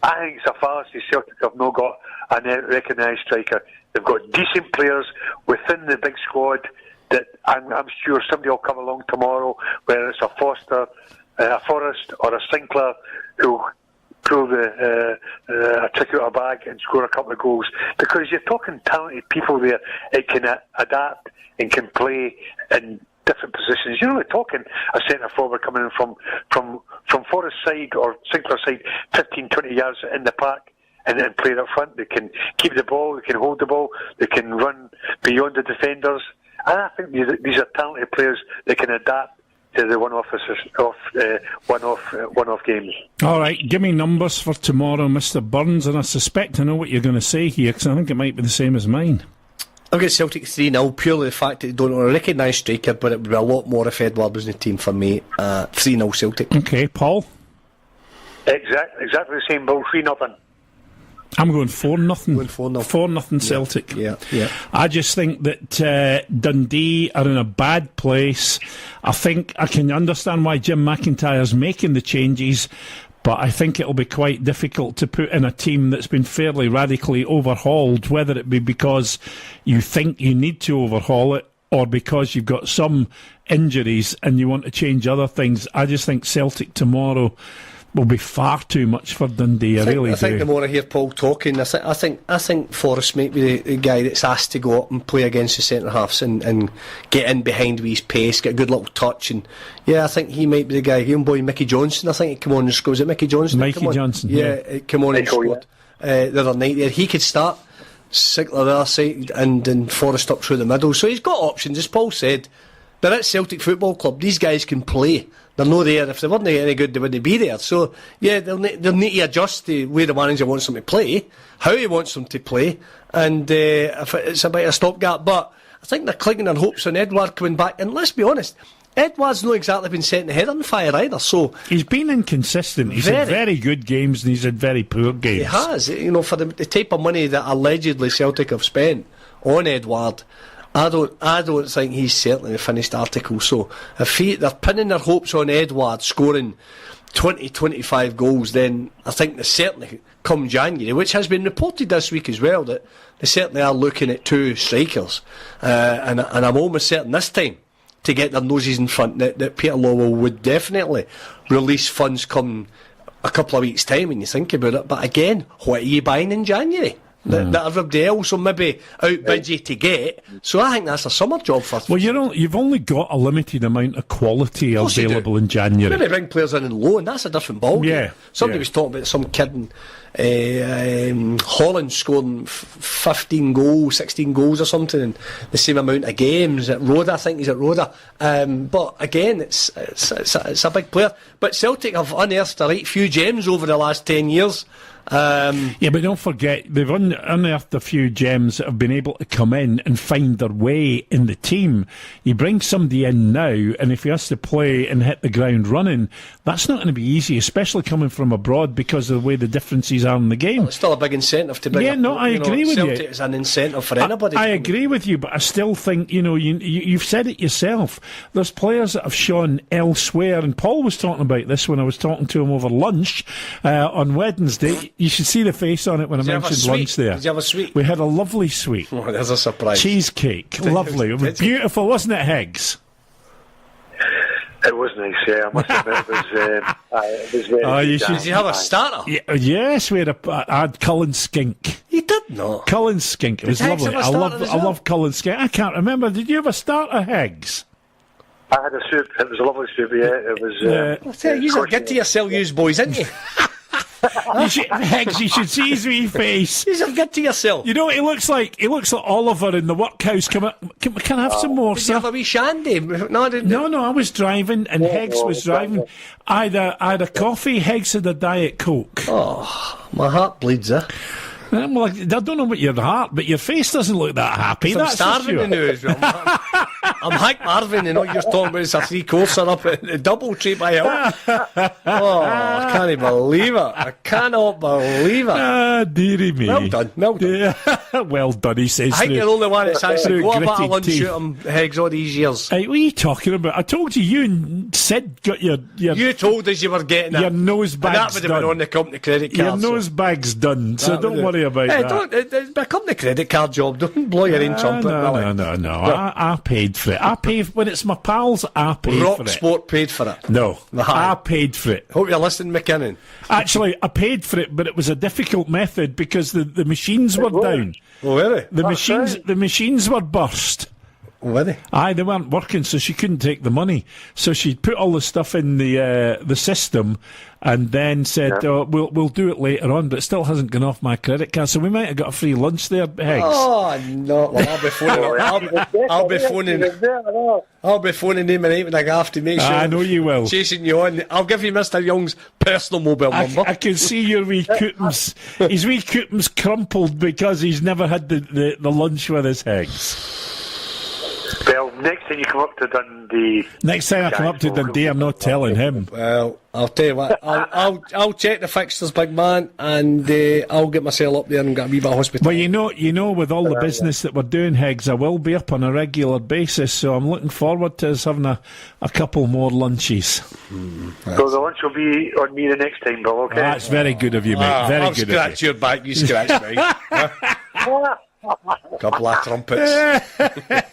I think it's a fallacy Celtic have not got a recognised striker. They've got decent players within the big squad that I'm sure somebody will come along tomorrow, whether it's a Foster, a Forrest or a Sinclair, who'll pull a trick out of a bag and score a couple of goals. Because you're talking talented people there that can adapt and can play in different positions. You're only talking a centre forward coming in from Forrest side or Sinclair side, 15-20 yards in the park, and then play up front. They can keep the ball, they can hold the ball, they can run beyond the defenders. And I think these are talented players that can adapt to the one-off games. All right, give me numbers for tomorrow, Mr. Burns, and I suspect I know what you're going to say here, because I think it might be the same as mine. I've got Celtic 3-0, purely the fact that they don't have a recognised striker, but it would be a lot more if Edward was in the team for me. 3-0 Celtic. Okay, Paul? Exactly the same, Bill. 3-0. I'm going 4-0. Going 4-0. 4-0 Celtic. Yeah. I just think that Dundee are in a bad place. I think I can understand why Jim McIntyre's making the changes, but I think it'll be quite difficult to put in a team that's been fairly radically overhauled, whether it be because you think you need to overhaul it or because you've got some injuries and you want to change other things. I just think Celtic tomorrow will be far too much for Dundee. I think the more I hear Paul talking, I think Forrest might be the guy that's asked to go up and play against the centre halves and get in behind with his pace, get a good little touch, and I think he might be the guy. Young boy Mickey Johnson, I think he'd come on and score. Was it Mickey Johnson? Mikey Johnson, he'd come on and scored the other night there. He could start Sickler the other side and Forrest up through the middle, so he's got options, as Paul said. They're at Celtic Football Club. These guys can play. They're not there. If they weren't any good, they wouldn't be there. So, they'll need to adjust to where the manager wants them to play, how he wants them to play, and if it's a bit of a stopgap. But I think they're clinging their hopes on Edouard coming back. And let's be honest, Edouard's not exactly been setting the head on fire either. So he's been inconsistent. He's had very good games and he's had very poor games. He has. For the type of money that allegedly Celtic have spent on Edouard, I don't think he's certainly the finished article. So if they're pinning their hopes on Edouard scoring 20-25 goals, then I think they certainly come January, which has been reported this week as well, that they certainly are looking at 2 strikers, and I'm almost certain this time to get their noses in front that Peter Lawwell would definitely release funds come a couple of weeks' time when you think about it. But again, what are you buying in January? That everybody else will maybe outbid you to get. So I think that's a summer job for. Well, you've only got a limited amount of quality available in January. Maybe bring players in and loan. That's a different ball game. Yeah. Somebody was talking about some kid in Holland scoring 15 goals, 16 goals or something in the same amount of games at Roda. I think he's at Roda. But again, it's a big player. But Celtic have unearthed a right few gems over the last 10 years. But don't forget, they've unearthed a few gems that have been able to come in and find their way in the team. You bring somebody in now, and if he has to play and hit the ground running, that's not going to be easy, especially coming from abroad because of the way the differences are in the game. Well, it's still a big incentive to bring I agree with you. Celtic is an incentive for anybody. I agree with you, but I still think, you've said it yourself. There's players that have shone elsewhere, and Paul was talking about this when I was talking to him over lunch on Wednesday. You should see the face on it when I mentioned lunch there. Did you have a sweet? We had a lovely sweet. Oh, there's a surprise. Cheesecake. Lovely. It was beautiful, wasn't it, Higgs? It was nice, I must admit, it was very Did you have a starter? Yes, I had Cullen Skink. You did not? Cullen Skink. It was lovely. I love Cullen Skink. I can't remember. Did you have a starter, Higgs? I had a soup. It was a lovely soup, It was... you get to yourself, you boys, didn't you? Higgs, you should see his wee face. You get to yourself. You know what he looks like? He looks like Oliver in the workhouse. Can I have some more, Did sir? you have a wee shandy? No, I didn't. No, I was driving and Higgs was driving. I had a coffee, Higgs had a Diet Coke. Oh, my heart bleeds, Well, I don't know about your heart, but your face doesn't look that happy. I'm starving now as well. I'm Hank Marvin, and all you're talking about is a 3-courser up at the double tree by Hill. I can't believe it. I cannot believe it. Ah, dearie me. Well done. Yeah. Well done, he says. I think you're the only one that's actually got a bit of lunch teeth. shoot him, Higgs, all these years. Hey, what are you talking about? I told you and Sid got your You told us you were getting it. Your nose bag's that would have been on the company credit card. Your nose bag's done, so don't worry about that. It's become the credit card job. Don't blow your own trumpet. No. I paid for it. I pay when it's my pals. I paid Rock for it. Sport paid for it. No, I paid for it. Hope you're listening, McKinnon. Actually, I paid for it, but it was a difficult method because the machines were down. Oh, were they? The machines were burst. Were they? Aye, they weren't working, so she couldn't take the money. So she put all the stuff in the system, and then said, "We'll do it later on," but it still hasn't gone off my credit card. So we might have got a free lunch there, Higgs. Oh no! Well, I'll be phoning. I'll be phoning. I'll be phoning him and even I have to make sure. I know you will. Chasing you on. I'll give you Mr. Young's personal mobile number. I can see your wee coupons. His wee coupons crumpled because he's never had the lunch with his Higgs. Well, next time you come up to Dundee... Next time I come up to Dundee, I'm not telling him. Well, I'll tell you what. I'll check the fixtures, big man, and I'll get myself up there and get a wee bit of hospital. Well, you know, with all the business that we're doing, Higgs, I will be up on a regular basis, so I'm looking forward to us having a couple more lunches. So the lunch will be on me the next time, Bill, okay? That's very good of you, mate. Very I'll good scratch your back, you scratch me. Couple of trumpets.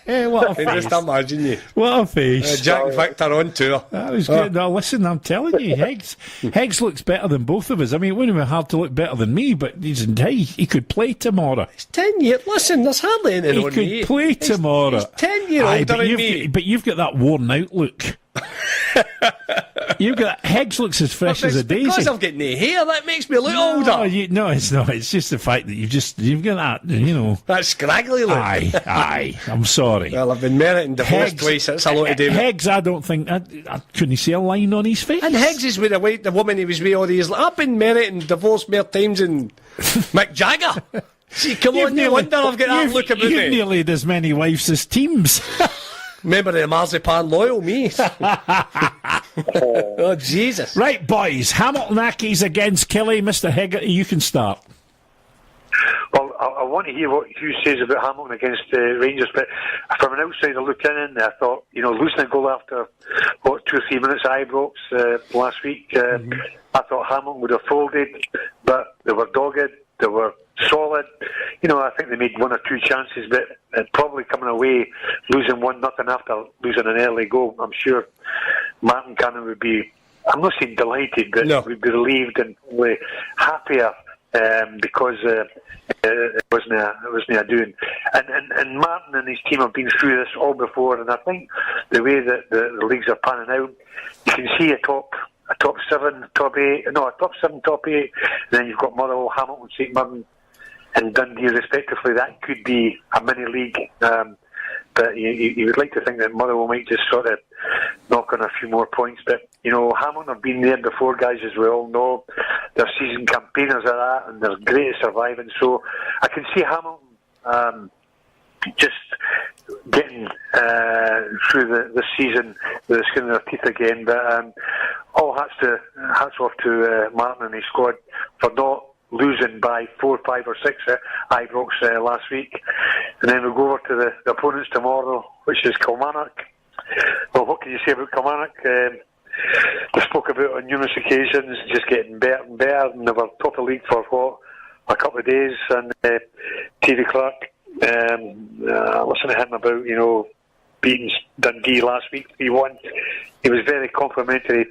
What a Just face. imagine you. What a face. Jack Victor on tour. That was good. Now, listen, I'm telling you, Higgs looks better than both of us. I mean, it wouldn't be hard to look better than me, but he could play tomorrow. He's 10 years. Listen, there's hardly anything He on could me. play tomorrow. He's 10 years older than me. But you've got that worn out look. You've got Higgs looks as fresh as a daisy. Because I've got no hair, that makes me look older. No, it's not. It's just the fact that you've got that, That scraggly look. Aye. I'm sorry. Well, I've been married and divorced twice. That's a lot to do with it. Higgs, I don't think. I couldn't see a line on his face. And Higgs is with the woman he was with all these. I've been married and divorced more times than Mick Jagger. See, come on, no wonder I've got that look about You've me. nearly had as many wives as teams. Remember the marzipan loyal me. Oh, Jesus. Right, boys. Hamilton Accies against Killie. Mr. Hegarty, you can start. Well, I want to hear what Hugh says about Hamilton against Rangers, but from an outsider looking in, I thought, losing a goal after, 2 or 3 minutes at Ibrox last week, I thought Hamilton would have folded, but they were dogged, they were solid. I think they made 1 or 2 chances, but probably coming away losing 1-0 after losing an early goal. I'm sure Martin Cannon would be, I'm not saying delighted, but would be relieved and probably happier because it wasn't a doing. And Martin and his team have been through this all before, and I think the way that the leagues are panning out, you can see a top 7, top 8, no, a top 7, top 8, and then you've got Motherwell, Hamilton, St Mirren and Dundee respectively. That could be a mini league, but you would like to think that Motherwell might just sort of knock on a few more points. But Hamilton have been there before, guys, as we all know. They're seasoned campaigners at that, and they're great at surviving. So I can see Hamilton just getting through the season with the skin in their teeth again. But all hats off to Martin and his squad for not losing by 4, 5 or 6 at Ibrox last week. And then we'll go over to the opponents tomorrow, which is Kilmarnock. Well, what can you say about Kilmarnock? They spoke about it on numerous occasions, just getting better and better, and they were top of the league for a couple of days. And TV Clark, listening to him about beating Dundee last week 3-1. He was very complimentary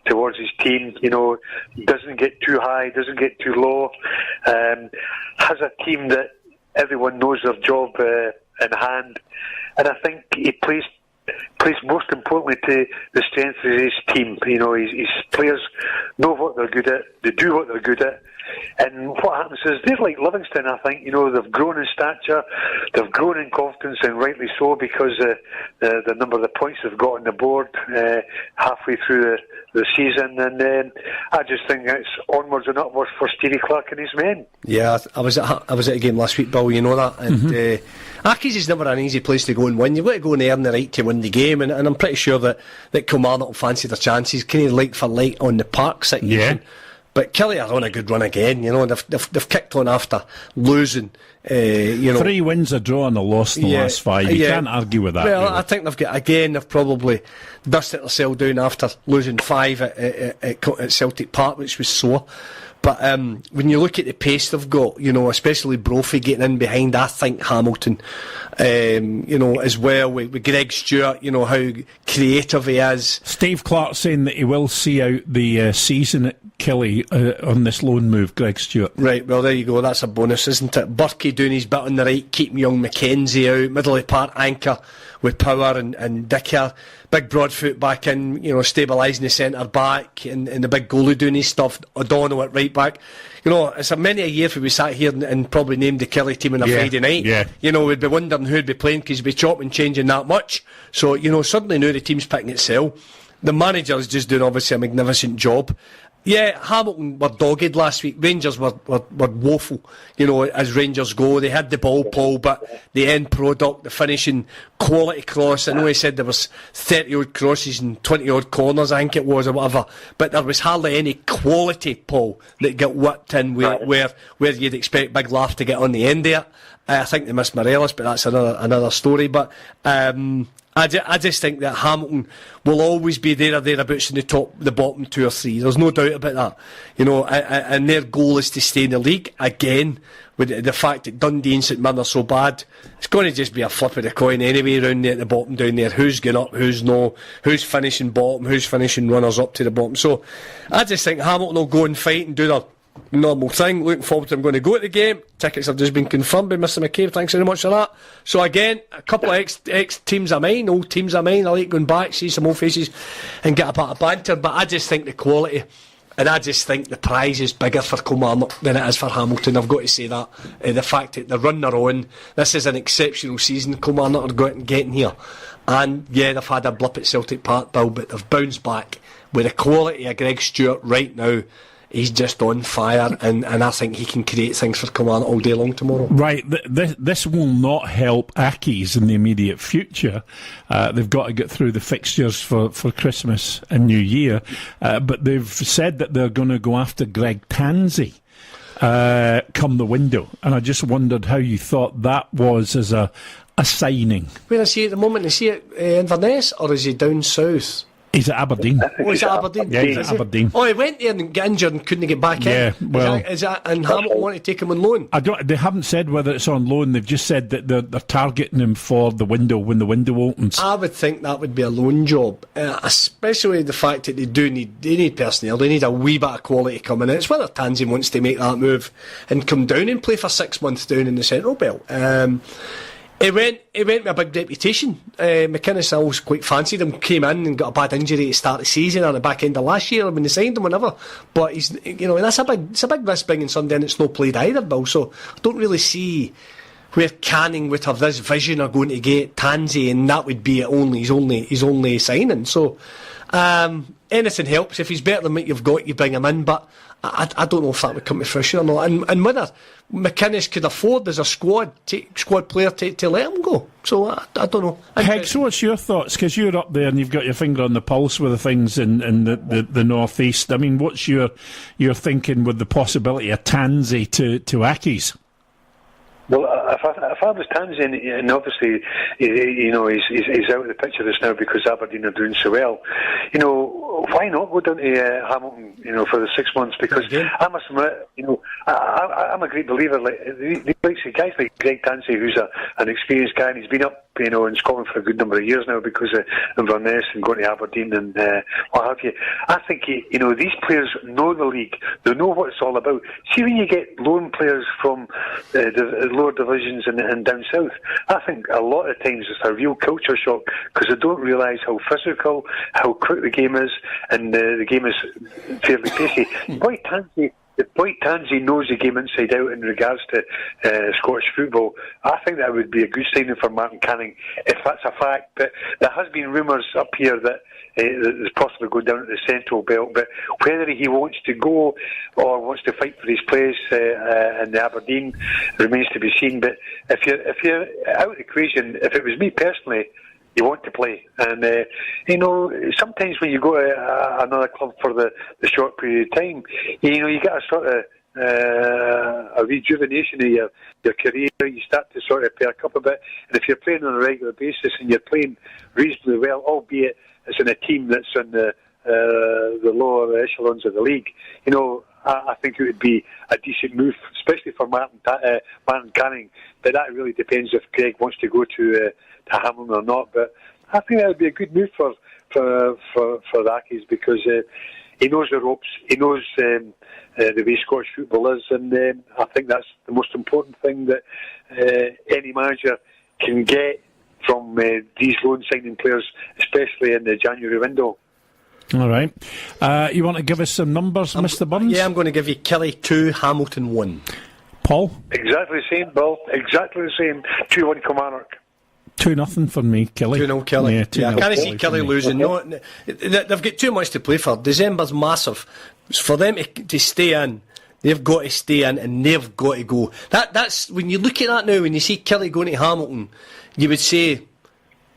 towards his team. Doesn't get too high, doesn't get too low. Has a team that everyone knows their job in hand, and I think he plays most importantly to the strength of his team. His players know what they're good at, they do what they're good at, and what happens is they're like Livingston. I think they've grown in stature, they've grown in confidence, and rightly so, because the number of the points they've got on the board halfway through the season. And I just think it's onwards and upwards for Stevie Clark and his men. Yeah, I was at a game last week, Bill. You know that, and Accies is never an easy place to go and win. You've got to go and earn the right to win the game, and I'm pretty sure that Kilmarnock will fancy their chances, kind of like for light on the park situation. Yeah. But Killie are on a good run again. They've kicked on after losing. 3 wins, a draw, and a loss in the last 5. You can't argue with that. Well, really. I think they've probably dusted themselves down after losing 5 at Celtic Park, which was sore. But when you look at the pace they've got, especially Brophy getting in behind, I think Hamilton, as well with Greg Stewart, how creative he is. Steve Clark saying that he will see out the season at Killie on this loan move, Greg Stewart. Right, well, there you go. That's a bonus, isn't it? Burkey doing his bit on the right, keeping young Mackenzie out, middle of the park anchor with Power and Dicker. Big Broadfoot back in, stabilising the centre back, and the big goalie doing his stuff, O'Donnell at right back. It's many a year if we sat here and probably named the Killie team on a Friday night. Yeah. We'd be wondering who'd be playing, because he'd be chopping and changing that much. So, suddenly now the team's picking itself. The manager is just doing, obviously, a magnificent job. Yeah, Hamilton were dogged last week. Rangers were woeful, as Rangers go. They had the ball, Paul, but the end product, the finishing quality cross, I know he said there was 30-odd crosses and 20-odd corners, I think it was, or whatever, but there was hardly any quality, Paul, that got whipped in where you'd expect Big Laugh to get on the end there. I think they missed Morelos, but that's another story. But I just think that Hamilton will always be there or thereabouts in the bottom 2 or 3. There's no doubt about that. You know, and their goal is to stay in the league again. With the fact that Dundee and St Mirren are so bad, it's going to just be a flip of the coin anyway around there at the bottom down there. Who's going up, who's no, who's finishing bottom, who's finishing runners up to the bottom. So I just think Hamilton will go and fight and do their normal thing. Looking forward to them going to go at the game. Tickets have just been confirmed by Mr McCabe. Thanks very much for that. So again, a couple of ex teams of mine, old teams of mine. I like going back, see some old faces and get a bit of banter. But I just think the quality, and I just think the prize is bigger for Kilmarnock than it is for Hamilton. I've got to say that. The fact that they're running their own. This is an exceptional season Kilmarnock are getting here. And yeah, they've had a blip at Celtic Park, Bill, but they've bounced back. With the quality of Greg Stewart right now, he's just on fire, and I think he can create things for Kilmarnock all day long tomorrow. Right, this will not help Accies in the immediate future. They've got to get through the fixtures for Christmas and New Year, but they've said that they're going to go after Greg Tansey come the window, and I just wondered how you thought that was as a signing. Where is he at the moment? Is he at Inverness, or is he down south? He's at Aberdeen. Oh, he's at Aberdeen? Yeah, he's at Aberdeen. Oh, he went there and got injured and couldn't get back in. Yeah, well... And Hamilton want to take him on loan? They haven't said whether it's on loan. They've just said that they're targeting him for the window, when the window opens. I would think that would be a loan job, especially the fact that they need personnel. They need a wee bit of quality coming in. It's whether Tansey wants to make that move and come down and play for 6 months down in the Central Belt. He went with a big reputation. McInnes always quite fancied him. Came in and got a bad injury at the start of the season or the back end of last year when they signed him, whenever. But he's, you know, that's a big risk bringing somebody in that's no played either, Bill. So I don't really see where Canning would have this vision of going to get Tansey, and that would be his only signing. So anything helps. If he's better than what you've got, you bring him in. But I don't know if that would come to fruition or not. And whether McInnes could afford as a squad player to let him go. So I don't know. Heck, so what's your thoughts? Because you're up there and you've got your finger on the pulse with the things in the North East. I mean, what's your thinking with the possibility of Tansey to Accies? Well, if I was Tansey, and obviously, you know, he's out of the picture just now because Aberdeen are doing so well, you know, why not go down to Hamilton, you know, for the 6 months? Because I must admit, you know, I'm a great believer, like guys like Greg Tansey, who's an experienced guy, and he's been up, you know, in Scotland for a good number of years now because of Inverness and going to Aberdeen and what have you. I think, you know, these players know the league. They know what it's all about. See, when you get loan players from the lower divisions and down south, I think a lot of times it's a real culture shock because they don't realise how physical, how quick the game is, and the game is fairly pacey. Boy Tansey knows the game inside out in regards to Scottish football. I think that would be a good signing for Martin Canning, if that's a fact. But there has been rumours up here that there's possibly going down to the Central Belt, but whether he wants to go or wants to fight for his place in Aberdeen remains to be seen. But if you're out of the equation, if it was me personally, you want to play. And, you know, sometimes when you go to another club for the short period of time, you know, you get a sort of a rejuvenation of your career. You start to sort of perk up a bit. And if you're playing on a regular basis and you're playing reasonably well, albeit it's in a team that's in the lower echelons of the league, you know, I think it would be a decent move, especially for Martin Canning. But that really depends if Greg wants to go to Hamilton or not. But I think that would be a good move for Accies because he knows the ropes, he knows the way Scottish football is, and I think that's the most important thing that any manager can get from these loan signing players, especially in the January window. All right. You want to give us some numbers, Mr. Burns? Yeah, I'm going to give you Kelly 2, Hamilton 1. Paul? Exactly the same, Bill. Exactly the same. 2-1 Kilmarnock. 2-0 for me, Kelly. 2-0 Kelly. Yeah, I can't see Kelly losing. No, they've got too much to play for. December's massive. For them to stay in, they've got to stay in and they've got to go. That's when you look at that now, when you see Kelly going to Hamilton, you would say,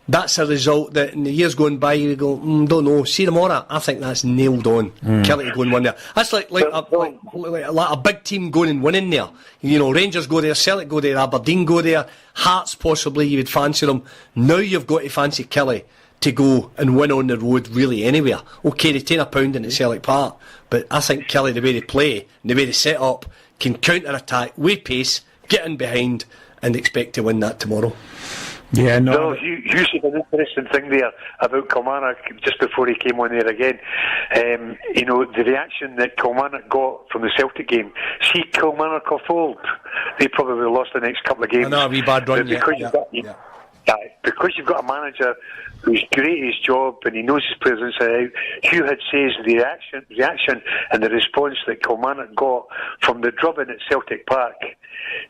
that's a result that in the years going by you go, don't know. See tomorrow, I think that's nailed on. Kelly to go and win there. That's like a big team going and winning there. You know, Rangers go there, Celtic go there, Aberdeen go there, Hearts possibly you would fancy them. Now you've got to fancy Kelly to go and win on the road really anywhere. Okay, they take a pounding at Celtic Park, but I think Kelly, the way they play, and the way they set up, can counter-attack with pace, get in behind, and expect to win that tomorrow. Yeah, no. You said an interesting thing there about Kilmarnock just before he came on there again. You know, the reaction that Kilmarnock got from the Celtic game. See, Kilmarnock are fold. They probably lost the next couple of games. I know, a wee bad run. Because you've got a manager who's great at his job and he knows his players inside out. Hugh had says the reaction and the response that Kilmarnock got from the drubbing at Celtic Park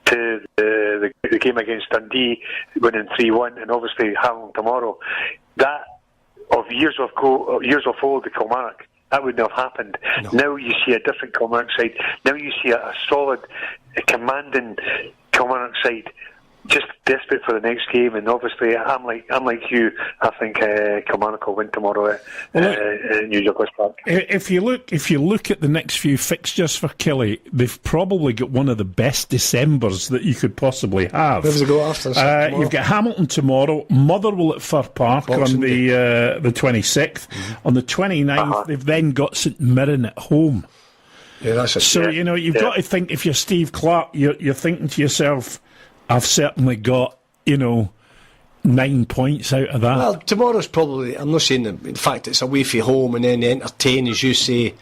to the game against Dundee, winning 3-1, and obviously having tomorrow. That of years of old to Kilmarnock, that wouldn't have happened. No. Now you see a different Kilmarnock side. Now you see a solid, commanding Kilmarnock side, just desperate for the next game. And obviously, I'm like you. I think Kilmarnock will win tomorrow at New York West Park. If you look at the next few fixtures for Kelly, they've probably got one of the best Decembers that you could possibly have. Where does it go after? You've got Hamilton tomorrow, Motherwell at Fir Park Boxing on the 26th. On the 29th, they've then got St Mirren at home. Yeah, that's it. So you've got to think, if you're Steve Clarke, you're thinking to yourself, I've certainly got, 9 points out of that. Well, tomorrow's probably, I'm not saying that, in fact it's away from home and then they entertain, as you say,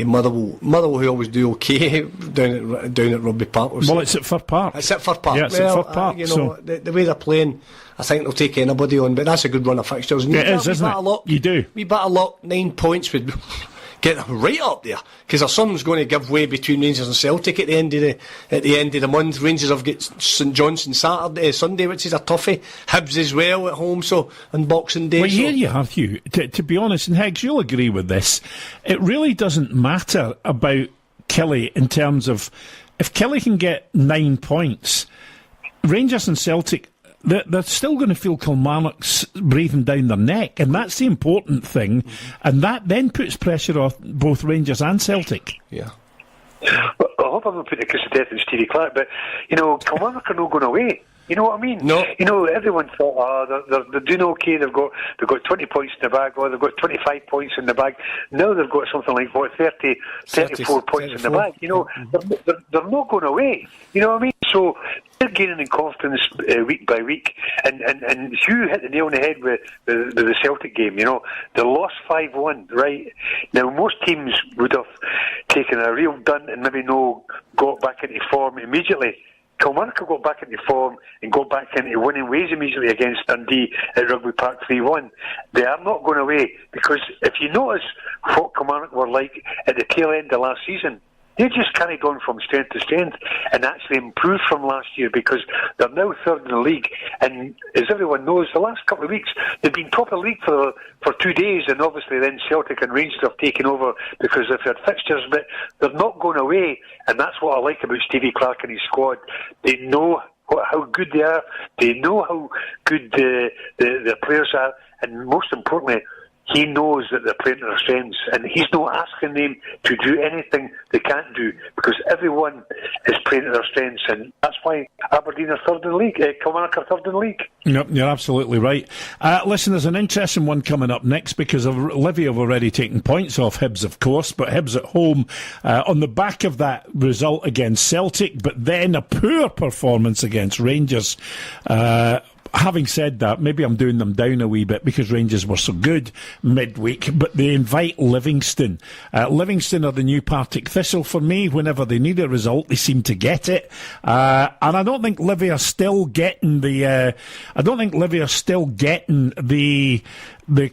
Motherwell who always do okay down at Rugby Park. Well, it's at Fir Park. It's at Fir Park. Yeah, it's at Fir Park. The way they're playing, I think they'll take anybody on, but that's a good run of fixtures. It is, isn't it? You do. We bit of luck, 9 points would get them right up there, because there's something's going to give way between Rangers and Celtic at the end of the month. Rangers have got St Johnstone Sunday, which is a toughie. Hibs as well at home, so on Boxing Day. Well, here you have, Hugh. To be honest, and Higgs, you'll agree with this. It really doesn't matter about Kelly in terms of if Kelly can get 9 points. Rangers and Celtic, they're still going to feel Kilmarnock's breathing down their neck, and that's the important thing, and that then puts pressure on both Rangers and Celtic. Yeah. Well, I hope I'm not putting a kiss of death in Stevie Clarke, but, Kilmarnock are not going away. You know what I mean? No. Everyone thought, they're doing okay. They've got 20 points in the bag, or they've got 25 points in the bag. Now they've got something like 34 points in the bag. They're not going away. You know what I mean? So they're gaining in confidence week by week. And Hugh hit the nail on the head with the Celtic game. They lost 5-1, right? Now most teams would have taken a real dun and maybe got back into form immediately. Kilmarnock got back into form and got back into winning ways immediately against Dundee at Rugby Park 3-1. They are not going away, because if you notice what Kilmarnock were like at the tail end of last season, they just carried on from strength to strength and actually improved from last year, because they're now third in the league. And as everyone knows, the last couple of weeks they've been top of the league for 2 days, and obviously then Celtic and Rangers have taken over because they've had fixtures, but they're not going away. And that's what I like about Stevie Clarke and his squad. They know how good they are. They know how good the players are, and most importantly, he knows that they're playing to their strengths, and he's not asking them to do anything they can't do, because everyone is playing to their strengths, and that's why Aberdeen are third in the league, Kilmarnock are third in the league. Yep, you're absolutely right. Listen, there's an interesting one coming up next, because Livy have already taken points off Hibs, of course, but Hibs at home on the back of that result against Celtic, but then a poor performance against Rangers. Having said that, maybe I'm doing them down a wee bit because Rangers were so good midweek, but they invite Livingston. Livingston are the new Partick Thistle for me. Whenever they need a result, they seem to get it. And I don't think Livy are still getting the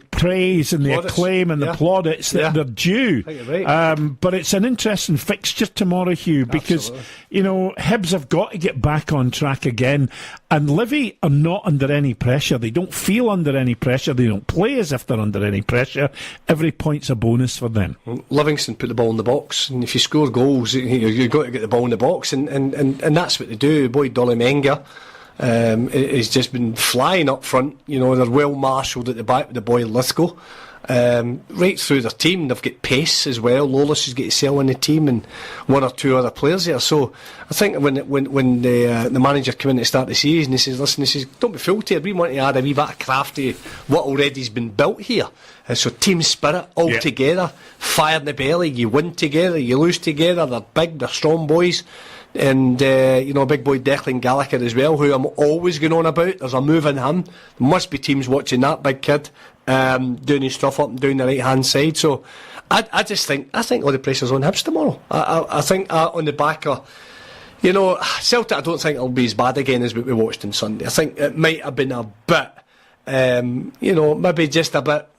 praise and the acclaim and the plaudits that they're due. Right. But it's an interesting fixture tomorrow, Hugh, because, Hibs have got to get back on track again. And Livy are not under any pressure. They don't feel under any pressure. They don't play as if they're under any pressure. Every point's a bonus for them. Livingston put the ball in the box, and if you score goals, you've got to get the ball in the box, and that's what they do. Boy, Dolly Menga. has just been flying up front. You know, they're well marshalled at the back with the boy Lithgow. Right through their team, they've got pace as well. Lolis has got to sell in the team, and one or two other players there. So I think when the manager came in to start the season, he says, "Listen, he says, don't be fooled here. We want to add a wee bit of craft to what already's been built here." So team spirit all together, fire in the belly. You win together, you lose together. They're big, they're strong boys. And big boy Declan Gallagher as well, who I'm always going on about. There's a move in him. There must be teams watching that big kid doing his stuff up and down the right hand side. So I think all the pressure's on Hibs tomorrow. I think on the back of, Celtic, I don't think it'll be as bad again as what we watched on Sunday. I think it might have been a bit, maybe just a bit.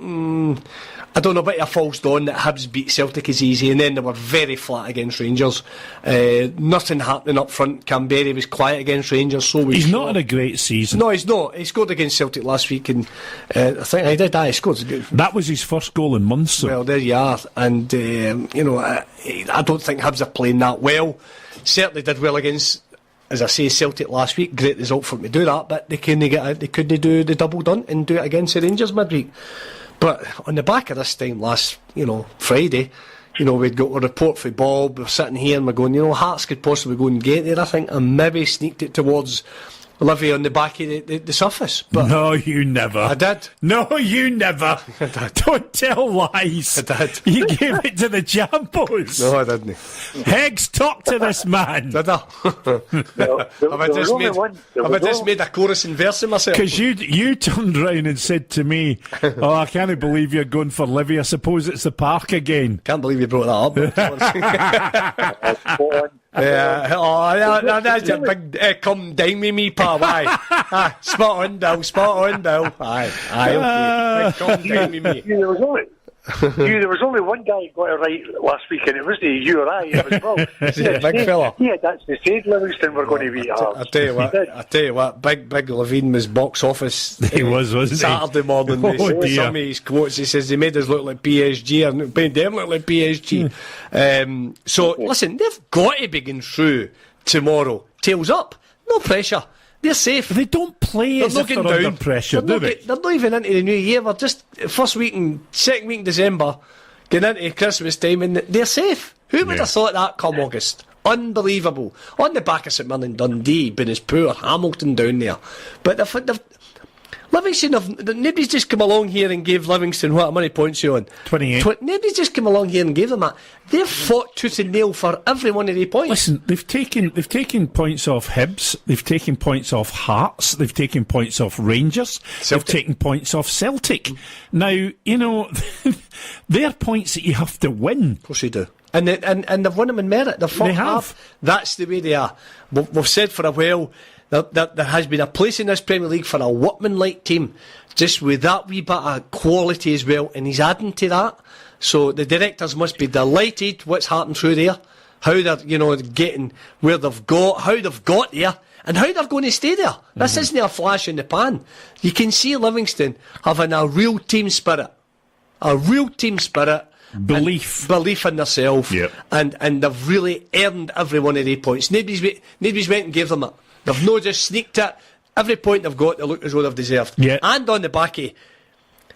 I don't know, a bit of a false dawn that Hibs beat Celtic as easy, and then they were very flat against Rangers. Nothing happening up front. Canberra was quiet against Rangers, so was He's not had a great season. No, he's not. He scored against Celtic last week, and I think he did. He scored. That was his first goal in months. So. Well, there you are. And I don't think Hibs are playing that well. Certainly did well against, as I say, Celtic last week. Great result for them to do that, but they couldn't do the double done and do it against the Rangers midweek. But on the back of this time last, Friday, we'd got a report for Bob. We're sitting here and we're going, Hearts could possibly go and get there, I think, and maybe sneaked it towards Livy on the back of the surface. But no, you never. I did. No, you never. I did. Don't tell lies. I did. You gave it to the Jambos. No, I didn't. Heggs, talk to this man. Did I? Have I just made a chorus and verse in myself? Because you turned round and said to me, "Oh, I can't believe you're going for Livy. I suppose it's the park again." Can't believe you brought that up. Yeah, that's a big come down with me, pal. Aye. Spot on, Bill. Aye, okay. Come down with me. There was only one guy who got it right last week, and it wasn't you or I. It was Paul. Is he a big fella? Yeah, that's the said Livingston were going to beat Hearts. I tell you what, Big Levine was box office. He was, wasn't he? Saturday morning. Oh, dear. Some of his quotes, he says, they made us look like PSG, and made them look like PSG. So, listen, they've got to be going through tomorrow. Tails up. No pressure. They're safe. They don't play as if they're under pressure, do they? They're not even into the new year. They're just second week in December, getting into Christmas time, and they're safe. Who would have thought that come August? Unbelievable. On the back of St Mirren, Dundee, been as poor, Hamilton down there. But Livingston, nobody's just come along here and gave Livingston, what, how many points you on? 28. Nobody's just come along here and gave them that. They've fought tooth and nail for every one of their points. Listen, they've taken points off Hibs, they've taken points off Hearts, they've taken points off Rangers, Celtic. They've taken points off Celtic. Now, they're points that you have to win. Of course you do. And they've won them in merit. They have. That's the way they are. We've said for a while, there has been a place in this Premier League for a Whitman-like team, just with that wee bit of quality as well, and he's adding to that. So the directors must be delighted what's happened through there, how they're getting where they've got, how they've got there, and how they're going to stay there. This isn't a flash in the pan. You can see Livingston having a real team spirit, belief in themselves, and they've really earned every one of their points. Nobody's went and gave them it. They've not just sneaked it. Every point they've got, they look as though they've deserved. Yeah. And on the back of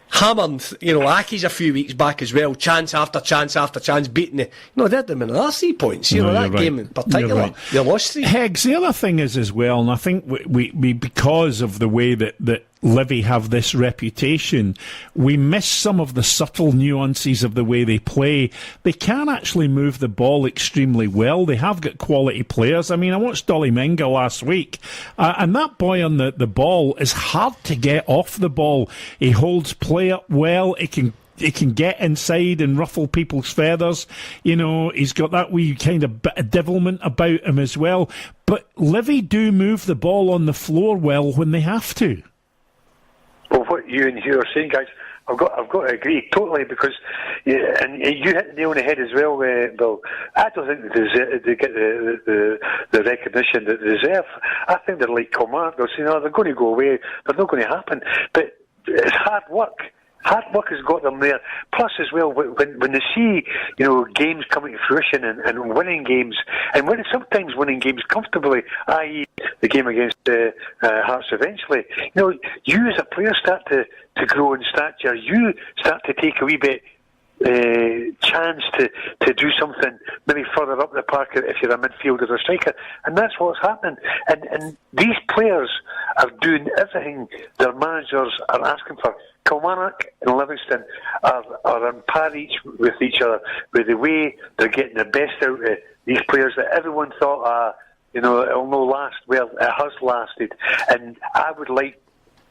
hammered, Aki's a few weeks back as well, chance after chance after chance, beating it. They had them in the last 3 points. That game in particular, they lost 3. Heggs, the other thing is as well, and I think we because of the way that Livy have this reputation, we miss some of the subtle nuances of the way they play. They can actually move the ball extremely well. They have got quality players. I mean, I watched Dolly Menga last week, and that boy on the ball is hard to get off the ball. He holds play up well. He can get inside and ruffle people's feathers. He's got that wee kind of bit of devilment about him as well. But Livy do move the ball on the floor well when they have to. Well, what you and Hugh are saying, guys, I've got to agree totally, because and you hit the nail on the head as well, Bill. I don't think they get the recognition that they deserve. I think they're like Kilmarnock. They'll say, no, they're going to go away. They're not going to happen. But it's hard work. Hard work has got them there. Plus, as well, when they see games coming to fruition and winning games, and sometimes winning games comfortably, i.e., the game against Hearts eventually, you as a player start to grow in stature. You start to take a wee bit chance to do something maybe further up the park if you're a midfielder or a striker, and that's what's happening. And these players are doing everything their managers are asking for. Kilmarnock and Livingston are on par with each other with the way they're getting the best out of these players that everyone thought, it'll no last. Well, it has lasted, and I would like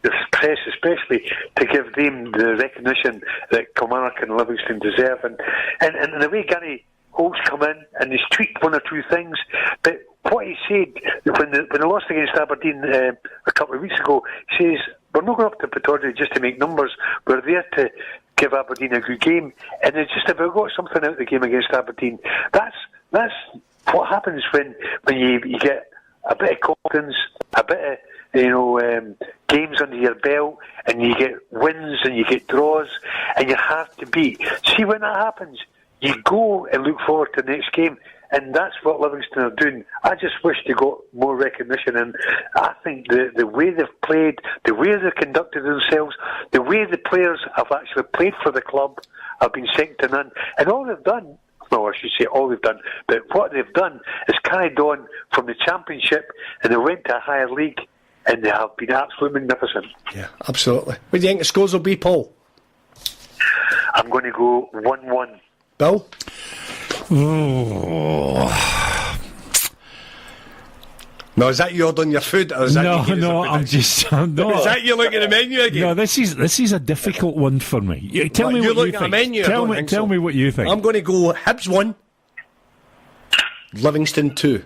the press especially to give them the recognition that Kilmarnock and Livingston deserve. And the way Gary Holt's come in and he's tweaked one or two things, but what he said when they lost against Aberdeen a couple of weeks ago, he says, we're not going up to Pittodrie just to make numbers, we're there to give Aberdeen a good game, and it's just if we got something out of the game against Aberdeen, that's what happens when you get a bit of confidence, a bit of games under your belt, and you get wins and you get draws, and you're hard to beat. See, when that happens, you go and look forward to the next game, and that's what Livingston are doing. I just wish they got more recognition, and I think the way they've played, the way they've conducted themselves, the way the players have actually played for the club have been second to none. And all they've done, well, I should say all they've done, but what they've done is carried on from the Championship, and they went to a higher league, and they have been absolutely magnificent. Yeah, absolutely. What do you think the scores will be, Paul? I'm going to go 1-1. Bill? Oh. No, is that you ordering your food? Or is that I'm just... No. Is that you looking at the menu again? No, this is a difficult one for me. Tell me what you looking at think. the menu? Tell me what you think. I'm going to go Hibs 1, Livingston 2.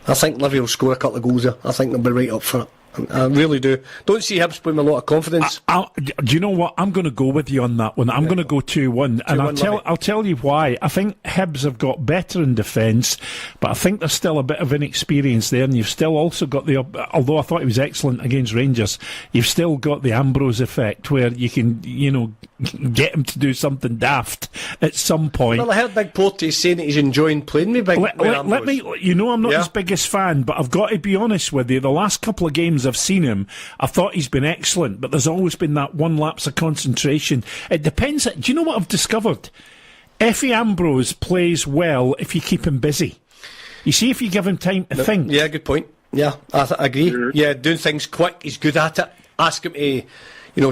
I think Livy will score a couple of goals there. I think they'll be right up for it. I really do. Don't see Hibs playing with a lot of confidence. Do you know what? I'm going to go with you on that one. I'm going to go 2-1, and I'll tell you why. I think Hibs have got better in defence, but I think there's still a bit of inexperience there, and you've still also got although I thought he was excellent against Rangers, you've still got the Ambrose effect where you can, get him to do something daft at some point. Well, I heard Big Porty saying that he's enjoying playing with Ambrose. Let me, I'm not his biggest fan, but I've got to be honest with you, the last couple of games I've seen him, I thought he's been excellent, but there's always been that one lapse of concentration. It depends. Do you know what I've discovered? Effie Ambrose plays well if you keep him busy. You see, if you give him time to think. Yeah, good point. Yeah, I agree. Yeah, doing things quick, he's good at it. Ask him to...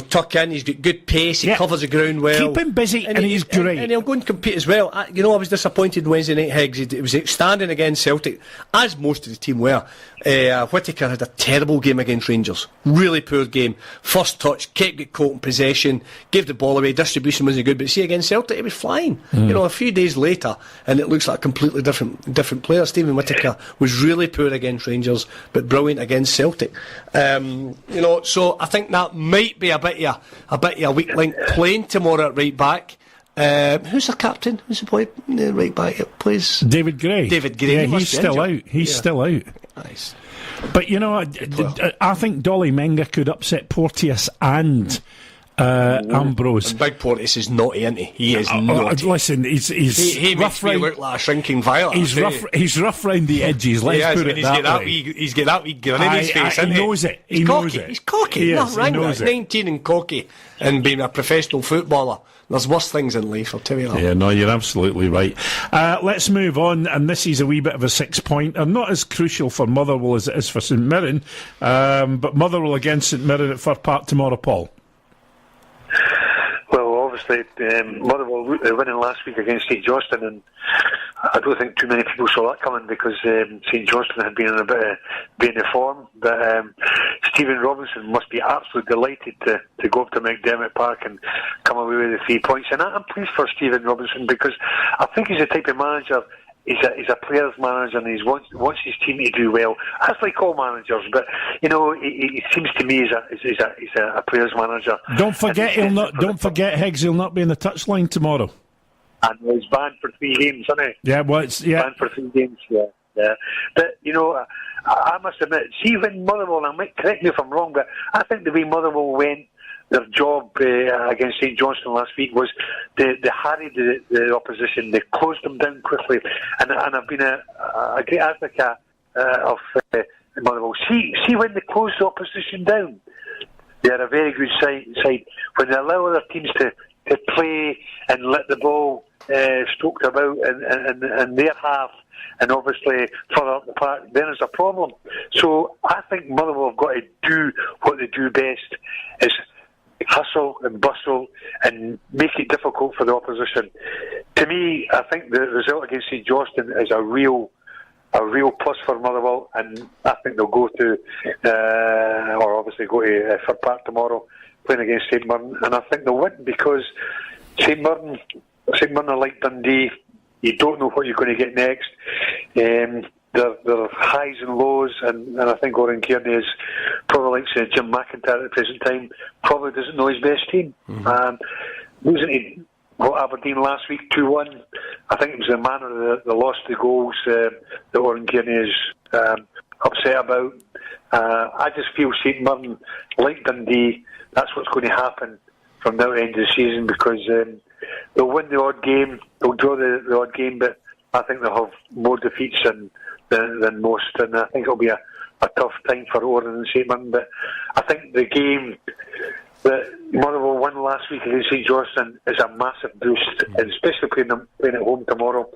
tuck in, he's got good pace, he covers the ground well. Keep him busy and he's great. And he'll go and compete as well. I was disappointed Wednesday night, Higgs. It was outstanding against Celtic, as most of the team were. Whittaker had a terrible game against Rangers. Really poor game. First touch, kept caught in possession, gave the ball away, distribution wasn't good, but see against Celtic, he was flying. A few days later, and it looks like a completely different player. Stephen Whittaker was really poor against Rangers, but brilliant against Celtic. So I think that might be a bit of a weak link playing tomorrow at right back. Who's the captain? Who's the boy right back that plays? David Gray. Yeah, he's still out. He's still out. Nice. But I think Dolly Menga could upset Porteous and Ambrose. And Big Porteous is naughty, isn't he? He is naughty. Listen, he makes me look like a shrinking violet. He's rough round the edges. Let's put it that way. He's got that wee grin in his face, isn't he? He knows it. He's cocky. He's cocky. He knows it. 19 and cocky, and being a professional footballer. There's worse things in life, I'll tell you that. Yeah, no, you're absolutely right. Let's move on, and this is a wee bit of a 6-pointer. Not as crucial for Motherwell as it is for St Mirren, but Motherwell against St Mirren at Fir Park tomorrow, Paul. Well, obviously, Motherwell winning last week against St Johnstone, and I don't think too many people saw that coming because St Johnstone had been in a bit of vein of form. But Stephen Robinson must be absolutely delighted to go up to McDermott Park and come away with the 3 points. And I'm pleased for Stephen Robinson because I think he's the type of manager. He's a player's manager, and he wants his team to do well. That's like all managers, but he seems to me he's a player's manager. Don't forget Higgs. He'll not be in the touchline tomorrow. And he's banned for 3 games, isn't he? Yeah, well, banned for 3 games. Yeah. But I must admit, see when Motherwell, and correct me if I'm wrong, but I think the way Motherwell went their job against St Johnstone last week was they harried the opposition, they closed them down quickly, and I've been a great advocate of Motherwell. See when they close the opposition down, they're a very good side. When they allow other teams to play and let the ball stroked about in their half, and obviously further up the park, then there's a problem. So I think Motherwell have got to do what they do best, is hustle and bustle and make it difficult for the opposition. To me, I think the result against St Johnstone is a real plus for Motherwell, and I think they'll go to, or obviously go to Fir Park tomorrow, playing against St Mirren, and I think they'll win, because St Mirren are like Dundee. You don't know what you're going to get next. There are highs and lows, and I think Oran Kearney is probably like Jim McIntyre at the present time, probably doesn't know his best team. Losing to Aberdeen last week 2-1, I think it was the manner they lost the goals that Oran Kearney is upset about. I just feel St Mirren, like Dundee, that's what's going to happen from now to the end of the season, because they'll win the odd game, they'll draw the odd game, but I think they'll have more defeats than most, and I think it'll be a tough time for Oran and St Mirren. But I think the game that Motherwell won last week against St Johnstone is a massive boost, and especially playing at home tomorrow.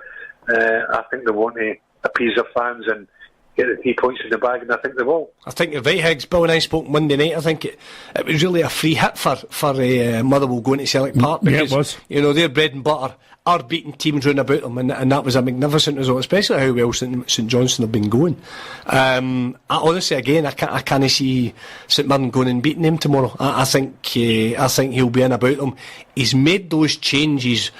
I think they want to appease their fans and get the 3 points in the bag, and I think they will. I think you're right, Higgs. Bill and I spoke Monday night. I think it was really a free hit for Motherwell going to Celtic Park, because it was. Their bread and butter are beating teams round about them, and that was a magnificent result, especially how well St Johnstone have been going. I honestly, again, I can't see St Mirren going and beating them tomorrow. I think he'll be in about them. He's made those changes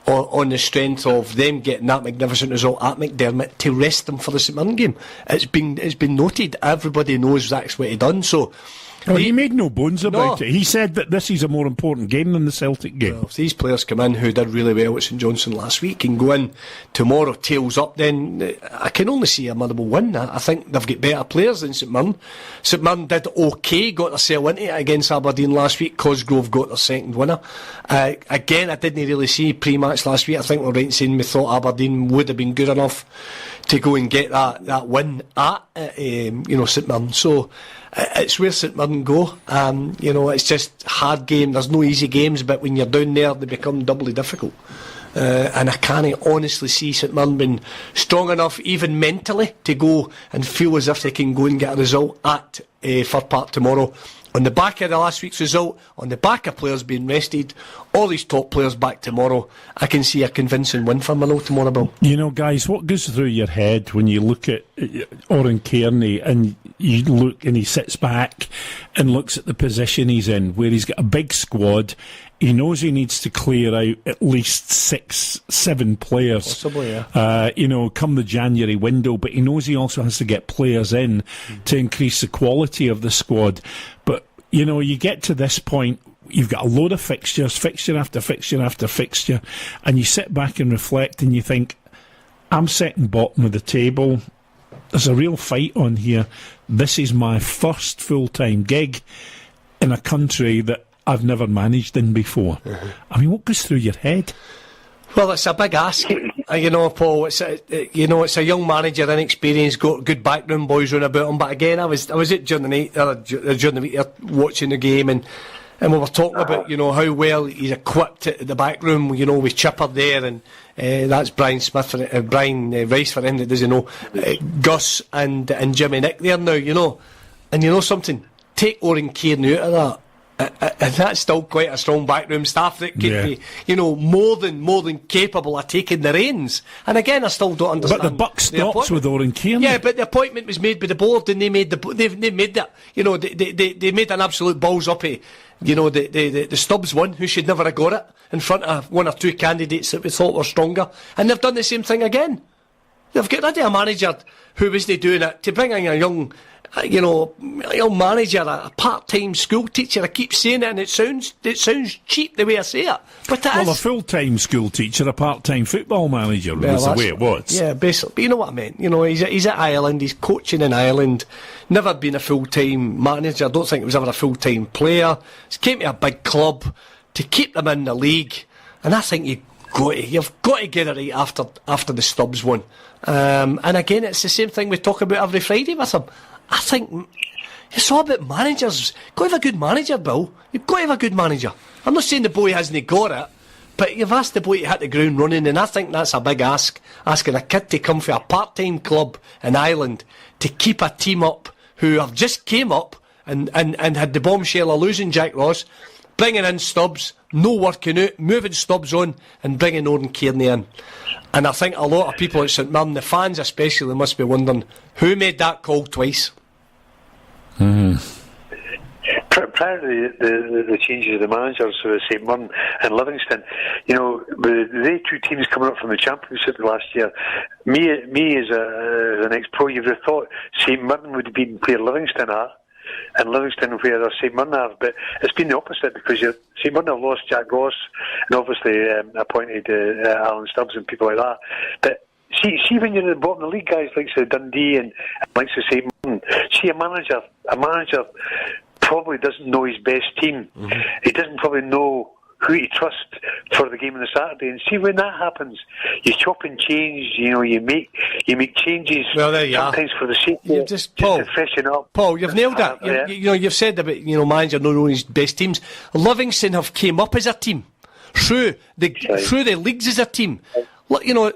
on the strength of them getting that magnificent result at McDermott to rest them for the St Mirren game. It's been noted. Everybody knows that's what he done. So he made no bones about it. He said that this is a more important game than the Celtic game. Well, if these players come in who did really well at St Johnstone last week and go in tomorrow tails up, then I can only see a Motherwell win. I think they've got better players than St Mirren. St Mirren did okay, got themselves into it against Aberdeen last week. Cosgrove got their second winner. Again, I didn't really see pre-match last week. I think we're right in saying we thought Aberdeen would have been good enough to go and get that win at St Mirren. So it's where St Mirren go. It's just hard game. There's no easy games, but when you're down there, they become doubly difficult. And I can't honestly see St Mirren being strong enough, even mentally, to go and feel as if they can go and get a result at Fir Park tomorrow. On the back of the last week's result, on the back of players being rested, all these top players back tomorrow, I can see a convincing win for Motherwell tomorrow, Bill. Guys, what goes through your head when you look at Oran Kearney and you look and he sits back and looks at the position he's in, where he's got a big squad? He knows he needs to clear out at least 6-7 players. Possibly, yeah. Come the January window, but he knows he also has to get players in to increase the quality of the squad. But, you get to this point, you've got a load of fixtures, fixture after fixture after fixture, and you sit back and reflect and you think, I'm sitting bottom of the table. There's a real fight on here. This is my first full-time gig in a country that I've never managed in before. I mean, what goes through your head? Well, it's a big ask, Paul. It's a young manager, inexperienced, got good backroom boys round about him. But again, I was at during the week watching the game, and we were talking about how well he's equipped at the backroom. With Chipper there, and that's Brian Smith, Brian Rice for him that doesn't know, Gus and Jimmy Nick there now. And something, take Oran Kearney out of that. And that's still quite a strong backroom staff that could be, more than capable of taking the reins. And again, I still don't understand. But the buck stops with Oran Kearney. Yeah, but the appointment was made by the board, and they made that. They made an absolute balls up. The Stubbs one, who should never have got it, in front of one or two candidates that we thought were stronger, and they've done the same thing again. They've got rid of a manager who wasn't doing it to bring in a young manager, a part-time school teacher. I keep saying it, and it sounds cheap the way I say it, but it is. A full-time school teacher, a part-time football manager was the way it was. Yeah, basically. But you know what I meant. He's at Ireland. He's coaching in Ireland. Never been a full-time manager. I don't think he was ever a full-time player. He's came to a big club to keep them in the league, and I think you've got to get it right after the Stubbs one. And again, it's the same thing we talk about every Friday with him. I think it's all about managers. You've got to have a good manager, Bill. You've got to have a good manager. I'm not saying the boy hasn't got it, but you've asked the boy to hit the ground running, and I think that's a big ask, asking a kid to come from a part-time club in Ireland to keep a team up who have just came up and had the bombshell of losing Jack Ross, bringing in Stubbs, no working out, moving Stubbs on, and bringing Oran Kearney in. And I think a lot of people at St Mirren, the fans especially, must be wondering who made that call twice. Prior to the changes of the managers of St Mirren and Livingston, the two teams coming up from the Championship last year, me as an ex-pro, you would have thought St Mirren would have been where Livingston are, and Livingston where St Mirren are, but it's been the opposite, because St Mirren have lost Jack Ross and obviously appointed Alan Stubbs and people like that. But see when you're at the bottom of the league, guys like Dundee and like St Mirren, see a manager probably doesn't know his best team. Mm-hmm. He doesn't probably know who to trust for the game on the Saturday. And see, when that happens, you chop and change. You make changes. Well, there you sometimes are. For the sake of just to freshen up. Paul, you've nailed it. You've said about manager not knowing his best teams. Livingston have came up as a team through the leagues as a team.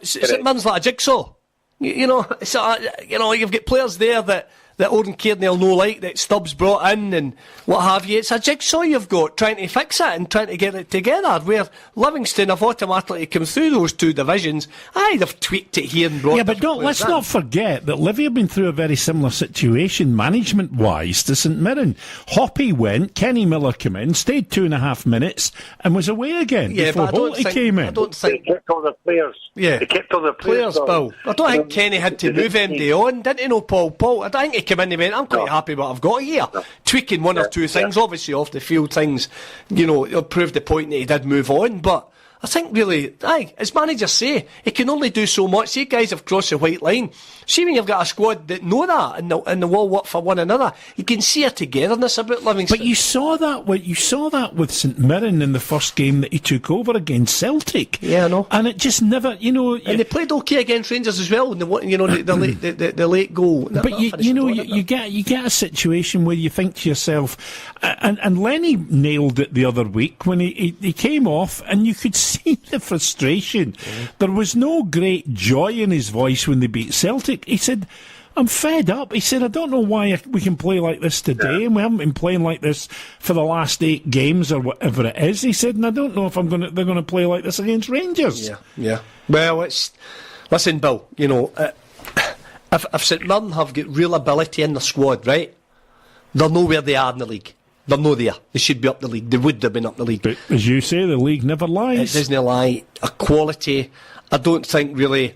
St Mirren's like a jigsaw. You've got players there that Oran Kearney will know, like, that Stubbs brought in and what have you. It's a jigsaw you've got, trying to fix it and trying to get it together, where Livingston have automatically come through those two divisions. They've tweaked it here and brought it. Yeah, but let's not forget that Livy have been through a very similar situation, management-wise, to St Mirren. Hoppy went, Kenny Miller came in, stayed 2.5 minutes, and was away again before Holty came in. I don't think they kept all the players. Yeah. They kept all the players, Bill. I don't think Kenny had to move MD on, didn't he, Paul? I don't think he came in and went, I'm quite happy with what I've got here. Tweaking one or two things, obviously off the field things, it'll prove the point that he did move on, but I think really, as managers say, he can only do so much. See, guys have crossed the white line. See, when you've got a squad that know that and they will work for one another, you can see a togetherness about Livingston. But you saw that with St Mirren in the first game that he took over against Celtic. Yeah, I know. And it just never, And they played okay against Rangers as well. The late goal. But you get a situation where you think to yourself, and Lenny nailed it the other week when he came off, and you could see the frustration. Mm-hmm. There was no great joy in his voice when they beat Celtic. He said, I'm fed up. He said, I don't know why we can play like this today, and we haven't been playing like this for the last 8 games or whatever it is. He said, and I don't know if they're going to play like this against Rangers. Yeah. Well, listen, Bill, if St Mirren have got real ability in the squad, right, they'll know where they are in the league. They're not there. They should be up the league. They would have been up the league. But as you say, the league never lies. It doesn't lie. A quality. I don't think really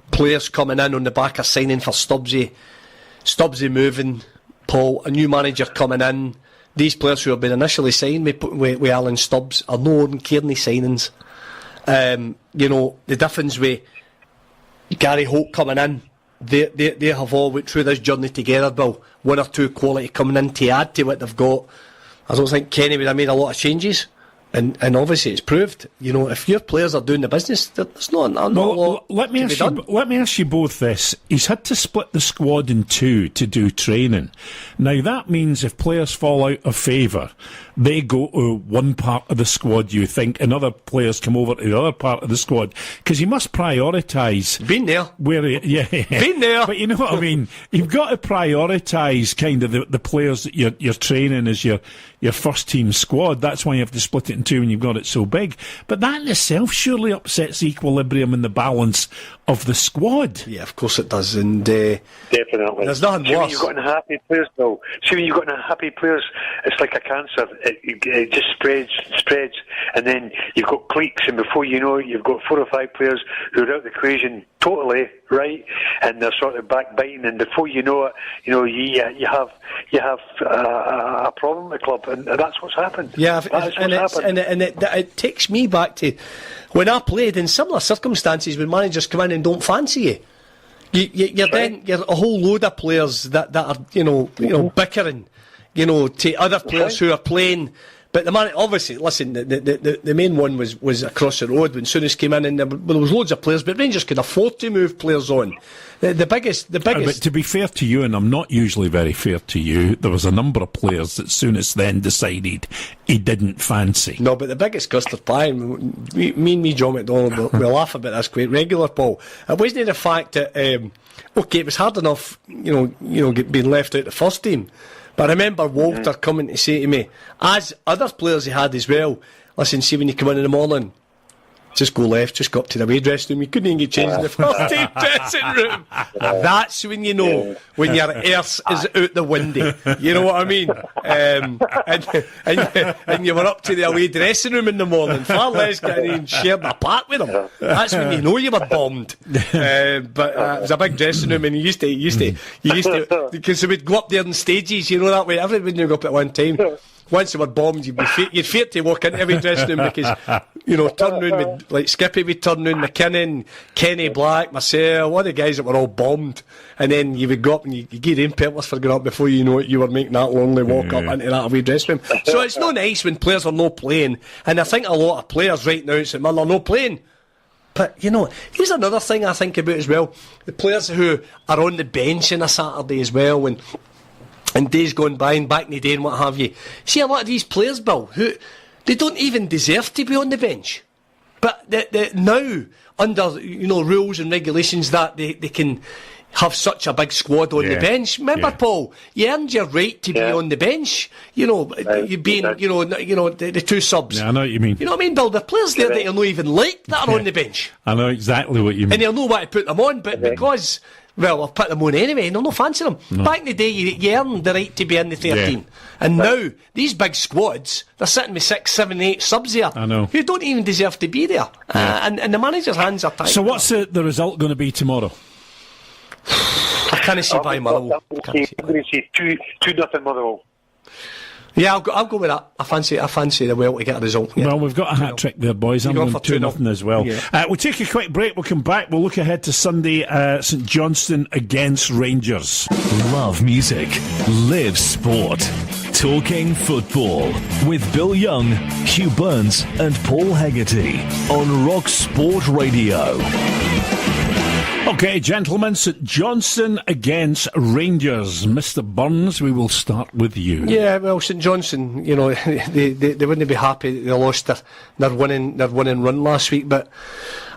players coming in on the back of signing for Stubbsy moving, Paul, a new manager coming in. These players who have been initially signed with Alan Stubbs are no Oran Kearney signings. The difference with Gary Holt coming in, they have all went through this journey together, Bill. 1 or 2 quality coming in to add to what they've got. I don't think Kenny would have made a lot of changes. And obviously it's proved, if your players are doing the business, there's not a lot let me ask you both this. He's had to split the squad in 2 to do training. Now that means if players fall out of favour, they go to one part of the squad, you think, and other players come over to the other part of the squad, because you must prioritise. Been there. Been there. But you know what I mean? You've got to prioritise kind of the players that you're training as your first team squad. That's why you have to split it in 2 when you've got it so big. But that in itself surely upsets the equilibrium and the balance of the squad. Yeah, of course it does. And definitely. There's nothing worse. When you've got unhappy players, though. See, when you've got unhappy players, it's like a cancer. It just spreads. and then you've got cliques, and before you know it, you've got 4 or 5 players who are out of the equation totally, right, and they're sort of backbiting, and before you know it, you have a problem at the club, and that's what's happened. Yeah, and it takes me back to when I played in similar circumstances when managers come in and don't fancy you. You're a whole load of players that are bickering, to other players who are playing. But the man, obviously, listen, the main one was across the road when Souness came in, and there was loads of players, but Rangers could afford to move players on. The biggest. But to be fair to you, and I'm not usually very fair to you, there was a number of players that Souness then decided he didn't fancy. No, but the biggest custard pie, and me, John McDonald, we'll laugh about this quite regular, Paul. It wasn't the fact that it was hard enough, being left out the first team. But I remember Walter coming to say to me, as other players he had as well, listen, see when you come in the morning, just go left, just go up to the away dressing room. You couldn't even get changed in the first team dressing room. That's when you know when your arse is out the window. You know what I mean? And you were up to the away dressing room in the morning, far less getting in shared a part with them. That's when you know you were bombed. But it was a big dressing room, and you used to because we'd go up there in stages. That way. Everybody would go up at one time. Once they were bombed, you'd fear to walk into every dressing room because, turn round with, like Skippy would turn round, McKinnon, Kenny Black, myself, all the guys that were all bombed. And then you would go up and you get in peppers for going up before you know it, you were making that lonely walk up into that away dressing room. So it's not nice when players are not playing. And I think a lot of players right now say, man, they're not playing. But, here's another thing I think about as well. The players who are on the bench on a Saturday as well, and days gone by and back in the day and what have you. See, a lot of these players, Bill, who they don't even deserve to be on the bench. But now, under rules and regulations, that they can have such a big squad on the bench. Remember, Paul, you earned your right to be on the bench. You being, the 2 subs. Yeah, I know what you mean. You know what I mean, Bill? There are players there that you'll not even like that are on the bench. I know exactly what you mean. And you'll know what to put them on, but because... Well, I've put them on anyway, and I'll not fancy them. No. Back in the day, you earned the right to be in the 13. Yeah. And now, these big squads, they're sitting with 6, 7, 8 subs there. I know. Who don't even deserve to be there. Yeah. And the manager's hands are tied. So what's the result going to be tomorrow? I can't see by Motherwell. I'm going to say 2-0 Motherwell. Yeah, I'll go with that. I fancy the Well to get a result. Yeah. Well, we've got a hat-trick there, boys. I'm going 2-0 as well. Yeah. We'll take a quick break. We'll come back. We'll look ahead to Sunday, St Johnstone against Rangers. Love music. Live sport. Talking football with Bill Young, Hugh Burns and Paul Hegarty on Rock Sport Radio. Okay, gentlemen, St Johnstone against Rangers. Mr Burns, we will start with you. Yeah, well, St Johnstone, they wouldn't be happy that they lost their winning run last week. But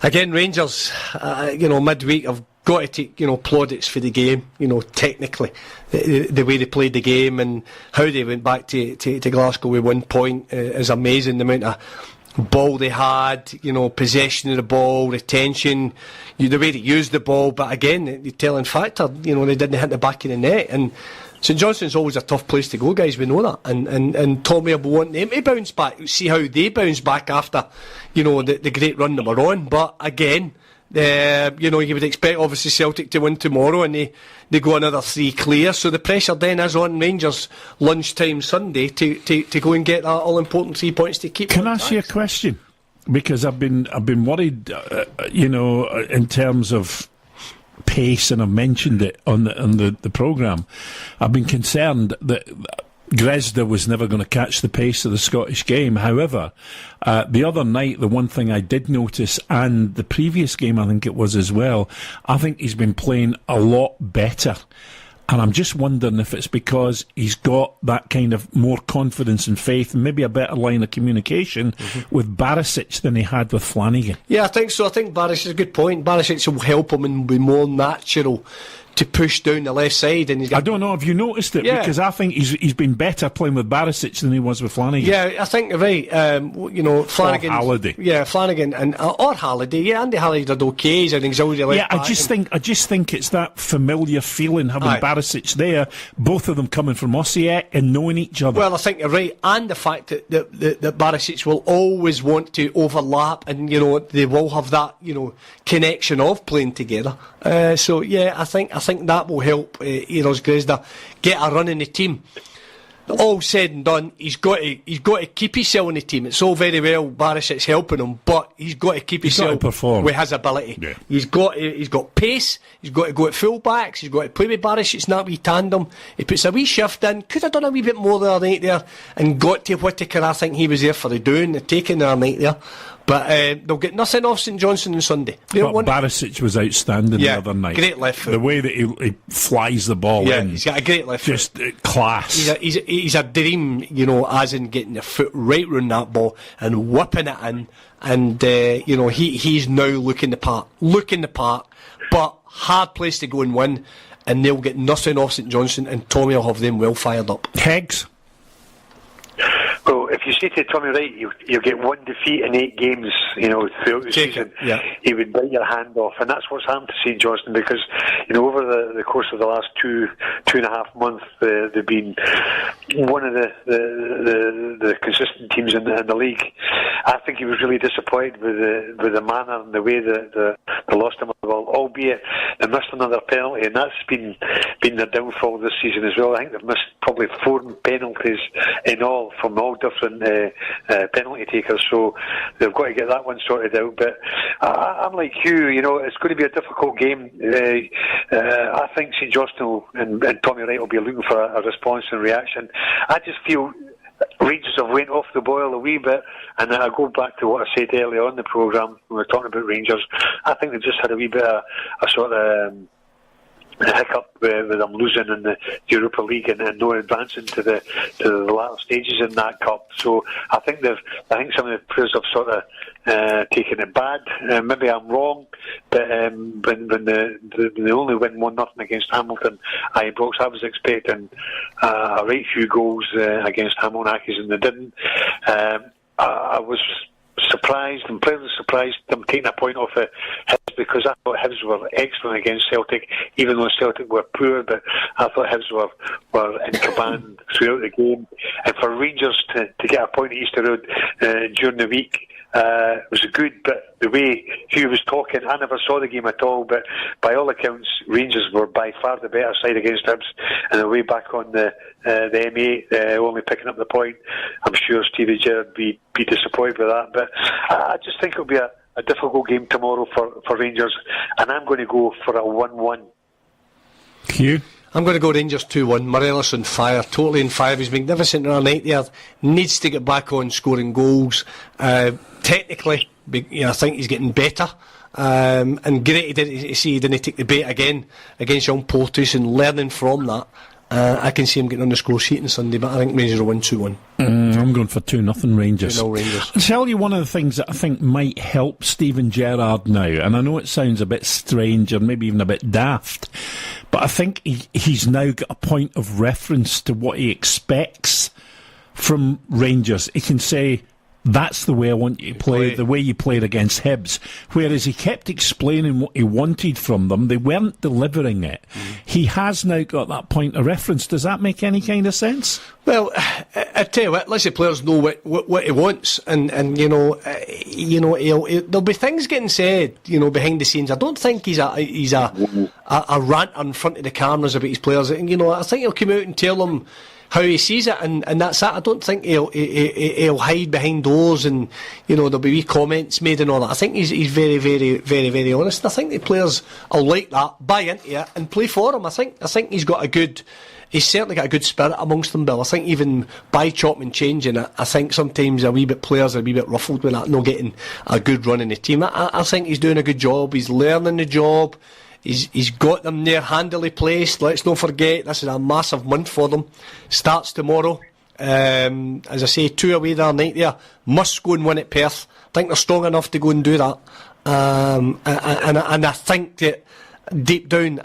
again, Rangers, midweek have got to take plaudits for the game. Technically, the way they played the game and how they went back to Glasgow with 1 point is amazing. The amount of ball they had, possession of the ball, retention, the way they used the ball. But again, the telling factor, they didn't hit the back of the net. And St Johnstone's always a tough place to go, guys. We know that. And Tommy will want them to bounce back. See how they bounce back after, the great run they were on. But again, you would expect obviously Celtic to win tomorrow, and they go another 3 clear. So the pressure then is on Rangers lunchtime Sunday to go and get that all important 3 points to keep. Can I ask you a question? Because I've been worried, in terms of pace, and I've mentioned it on the programme. I've been concerned that Dresda was never going to catch the pace of the Scottish game. However, the other night, the one thing I did notice, and the previous game I think it was as well, I think he's been playing a lot better. And I'm just wondering if it's because he's got that kind of more confidence and faith and maybe a better line of communication with Barisic than he had with Flanagan. Yeah, I think so. I think Barisic is a good point. Barisic will help him and be more natural to push down the left side, and I don't know if you noticed it, because I think he's been better playing with Barisic than he was with Flanagan. Yeah, I think you're right. Flanagan, or Halliday. Flanagan or Halliday. Yeah, Andy Halliday did okay. He's an auxiliary left back. I just think it's that familiar feeling having Barisic there, both of them coming from Osijek and knowing each other. Well, I think you're right, and the fact that Barisic will always want to overlap, and they will have that connection of playing together. I think that will help Eros Grezda get a run in the team. All said and done, he's got to keep himself in the team. It's all very well Barisic's helping him, but he's got to keep himself with his ability. Yeah. He's got pace. He's got to go at full backs. He's got to play with Barisic in that wee tandem. He puts a wee shift in. Could have done a wee bit more the other night there, and got to Whittaker. I think he was there for the doing, the taking the other night there. But they'll get nothing off St Johnstone on Sunday. Barisic was outstanding the other night. Great left foot. The way that he flies the ball in. He's got a great left foot. Just class. He's a dream, as in getting the foot right round that ball and whipping it in. And, he's now looking the part, but hard place to go and win. And they'll get nothing off St Johnstone, and Tommy will have them well fired up. Heggs? Well, if you say to Tommy Wright, you'll get one defeat in 8 games, throughout the season, he would bite your hand off, and that's what's happened to St Johnstone, because, over the course of the last two and a half months, they've been one of the consistent teams in the league. I think he was really disappointed with the manner and the way that they lost him, albeit they missed another penalty, and that's been their downfall this season as well. I think they've missed probably 4 penalties in all from all different penalty takers, so they've got to get that one sorted out. But I'm like Hugh, it's going to be a difficult game. I think St Johnstone and Tommy Wright will be looking for a response and reaction. I just feel Rangers have went off the boil a wee bit, and I go back to what I said earlier on in the programme when we were talking about Rangers. I think they've just had a wee bit of a sort of a hiccup with them losing in the Europa League and no advancing to the latter stages in that cup. So I think some of the players have sort of taken it bad. Maybe I'm wrong, but when they only win 1-0 against Hamilton, Ibrox, I was expecting a right few goals against Hamilton, and they didn't. I was surprised and pleasantly surprised them taking a point off of Hibs, because I thought Hibs were excellent against Celtic, even though Celtic were poor, but I thought Hibs were in command throughout the game. And for Rangers to get a point at Easter Road during the week was good, but the way Hugh was talking, I never saw the game at all, but by all accounts Rangers were by far the better side against Hibs, and the way back on the M8 only picking up the point. I'm sure Stevie Gerrard would be disappointed with that, but I just think it'll be a difficult game tomorrow for Rangers, and I'm going to go for a 1-1. Hugh? I'm going to go Rangers 2-1. Morelos on fire, totally on fire. He's magnificent all night there. Needs to get back on scoring goals. Technically, I think he's getting better. And great to see he didn't take the bait again against young Porteous, and learning from that. I can see him getting on the score sheet on Sunday, but I think Rangers will win 2-1. I'm going for 2-0 Rangers. 2-0 Rangers. I'll tell you one of the things that I think might help Steven Gerrard now, and I know it sounds a bit strange or maybe even a bit daft, but I think he's now got a point of reference to what he expects from Rangers. He can say, that's the way I want you to play, the way you played against Hibs. Whereas he kept explaining what he wanted from them. They weren't delivering it. He has now got that point of reference. Does that make any kind of sense? Well, I tell you what, let's say players know what he wants, and there'll be things getting said, behind the scenes. I don't think he's a ranter in front of the cameras about his players. I think he'll come out and tell them how he sees it, and that's that. I don't think he'll hide behind doors, and there'll be wee comments made and all that. I think he's very, very, very, very honest. And I think the players will like that, buy into it, and play for him. I think he's certainly got a good spirit amongst them, Bill. I think even by chopping and changing it, I think sometimes players are a wee bit ruffled with that, not getting a good run in the team. I think he's doing a good job. He's learning the job. He's got them there handily placed. Let's not forget, this is a massive month for them. Starts tomorrow. As I say, 2 away there night there. Must go and win at Perth. I think they're strong enough to go and do that. And I think that deep down,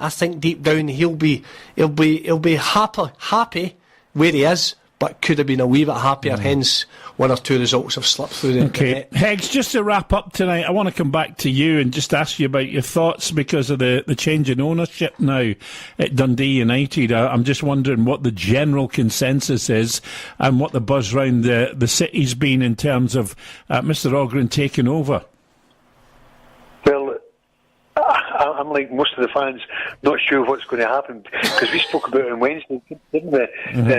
he'll be happy where he is, but could have been a wee bit happier. Hence, one or two results have slipped through the net. Heggs, just to wrap up tonight, I want to come back to you and just ask you about your thoughts because of the change in ownership now at Dundee United. I'm just wondering what the general consensus is and what the buzz round the city's been in terms of Mr. Ogren taking over. Well, I'm like most of the fans, not sure what's going to happen, because we spoke about it on Wednesday, didn't we,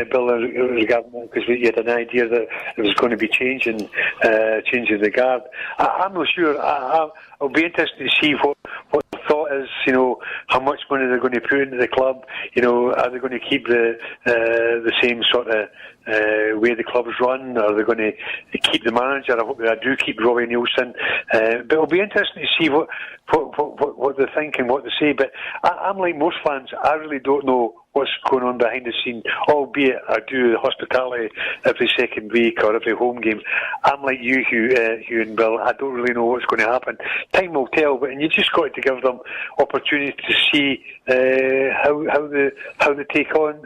Bill, regarding that, because we had an idea that it was going to be changing the guard. I'm not sure. I'll be interested to see what the thought is, how much money they're going to put into the club, are they going to keep the same sort of way the club's run, or are they going to keep the manager? I hope they do keep Robbie Nielsen, but it'll be interesting to see what they think and what they say. But I'm like most fans, I really don't know what's going on behind the scene, albeit I do hospitality every second week or every home game. I'm like you, Hugh and Bill, I don't really know what's going to happen. Time will tell, but you just got to give them opportunity to see how they take on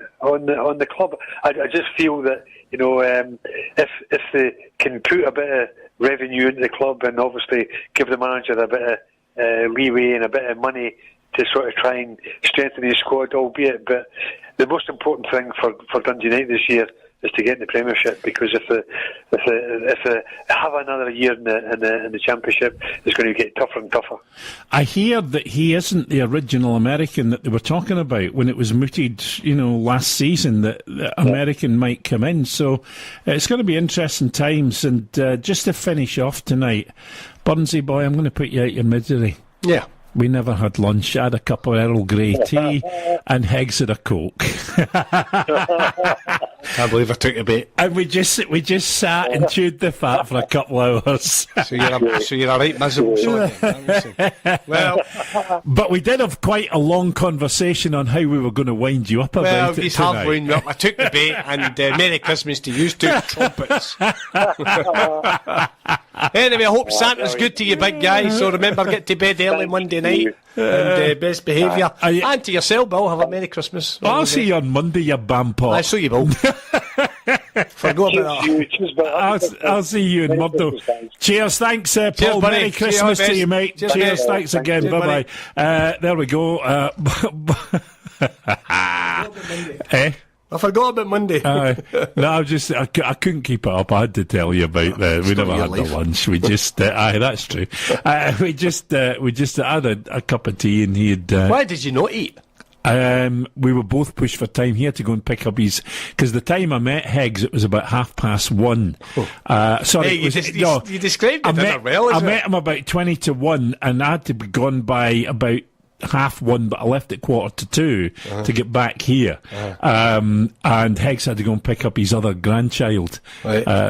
the club. I just feel that if they can put a bit of revenue into the club and obviously give the manager a bit of leeway and a bit of money to sort of try and strengthen his squad, albeit. But the most important thing for Dundee United this year is to get in the Premiership, because if they have another year in the Championship, it's going to get tougher and tougher. I hear that he isn't the original American that they were talking about when it was mooted, last season, that American might come in. So it's going to be interesting times. And just to finish off tonight, Burnsy boy, I'm going to put you out your misery. Yeah. We never had lunch. I had a cup of Earl Grey tea and Heggs had a Coke. Can't believe I took a bait. And we just sat and chewed the fat for a couple of hours. So you're a right miserable sort. Well, but we did have quite a long conversation on how we were going to wind you up about it tonight. Well, have wound me up. I took the bait, and Merry Christmas to you two trumpets. Anyway, I hope Santa's good to you, big guy. So remember, get to bed early Monday night. And best behaviour. And to yourself, Bill, have a Merry Christmas. I'll see you on Monday, you bampot. I saw you, Bill. Forgot about that. I'll see you in Murdo. Cheers, thanks, Paul. Cheers, Merry Christmas to you, mate. Cheers, thanks again. Cheers, bye-bye. There we go. I forgot about Monday. No, I couldn't keep it up. I had to tell you about that. We never had the lunch. We just, that's true. We just had a cup of tea, and he had. Why did you not eat? We were both pushed for time. He had to go and pick up because the time I met Heggs, it was about 1:30. Sorry, you described it well. I met him about 20 to 1, and I had to be gone by about 1:30, but I left at 1:45 to get back here. And Heggs had to go and pick up his other grandchild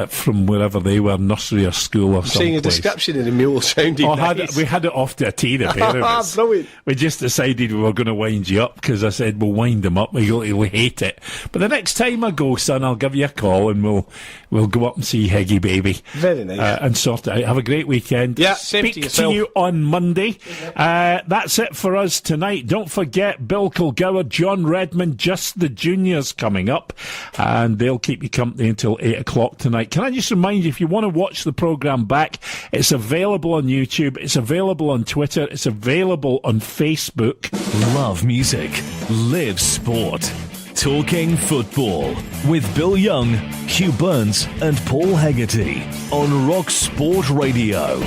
from wherever they were, nursery or school or something. Saying a description of the meal sounded nice. We had it off to a tea, the pair of us. Brilliant. We just decided we were going to wind you up, because I said we'll wind him up. He'll hate it. But the next time I go, son, I'll give you a call and we'll go up and see Heggy baby. Very nice. And sort it out. Have a great weekend. Yeah, Speak same to yourself. you on Monday. That's it for us tonight. Don't forget Bill Kilgour, John Redmond, just the juniors coming up, and they'll keep you company until 8 o'clock tonight. Can I just remind you, if you want to watch the programme back, it's available on YouTube, it's available on Twitter, it's available on Facebook. Love music, live sport. Talking football with Bill Young, Hugh Burns and Paul Hegarty on Rock Sport Radio.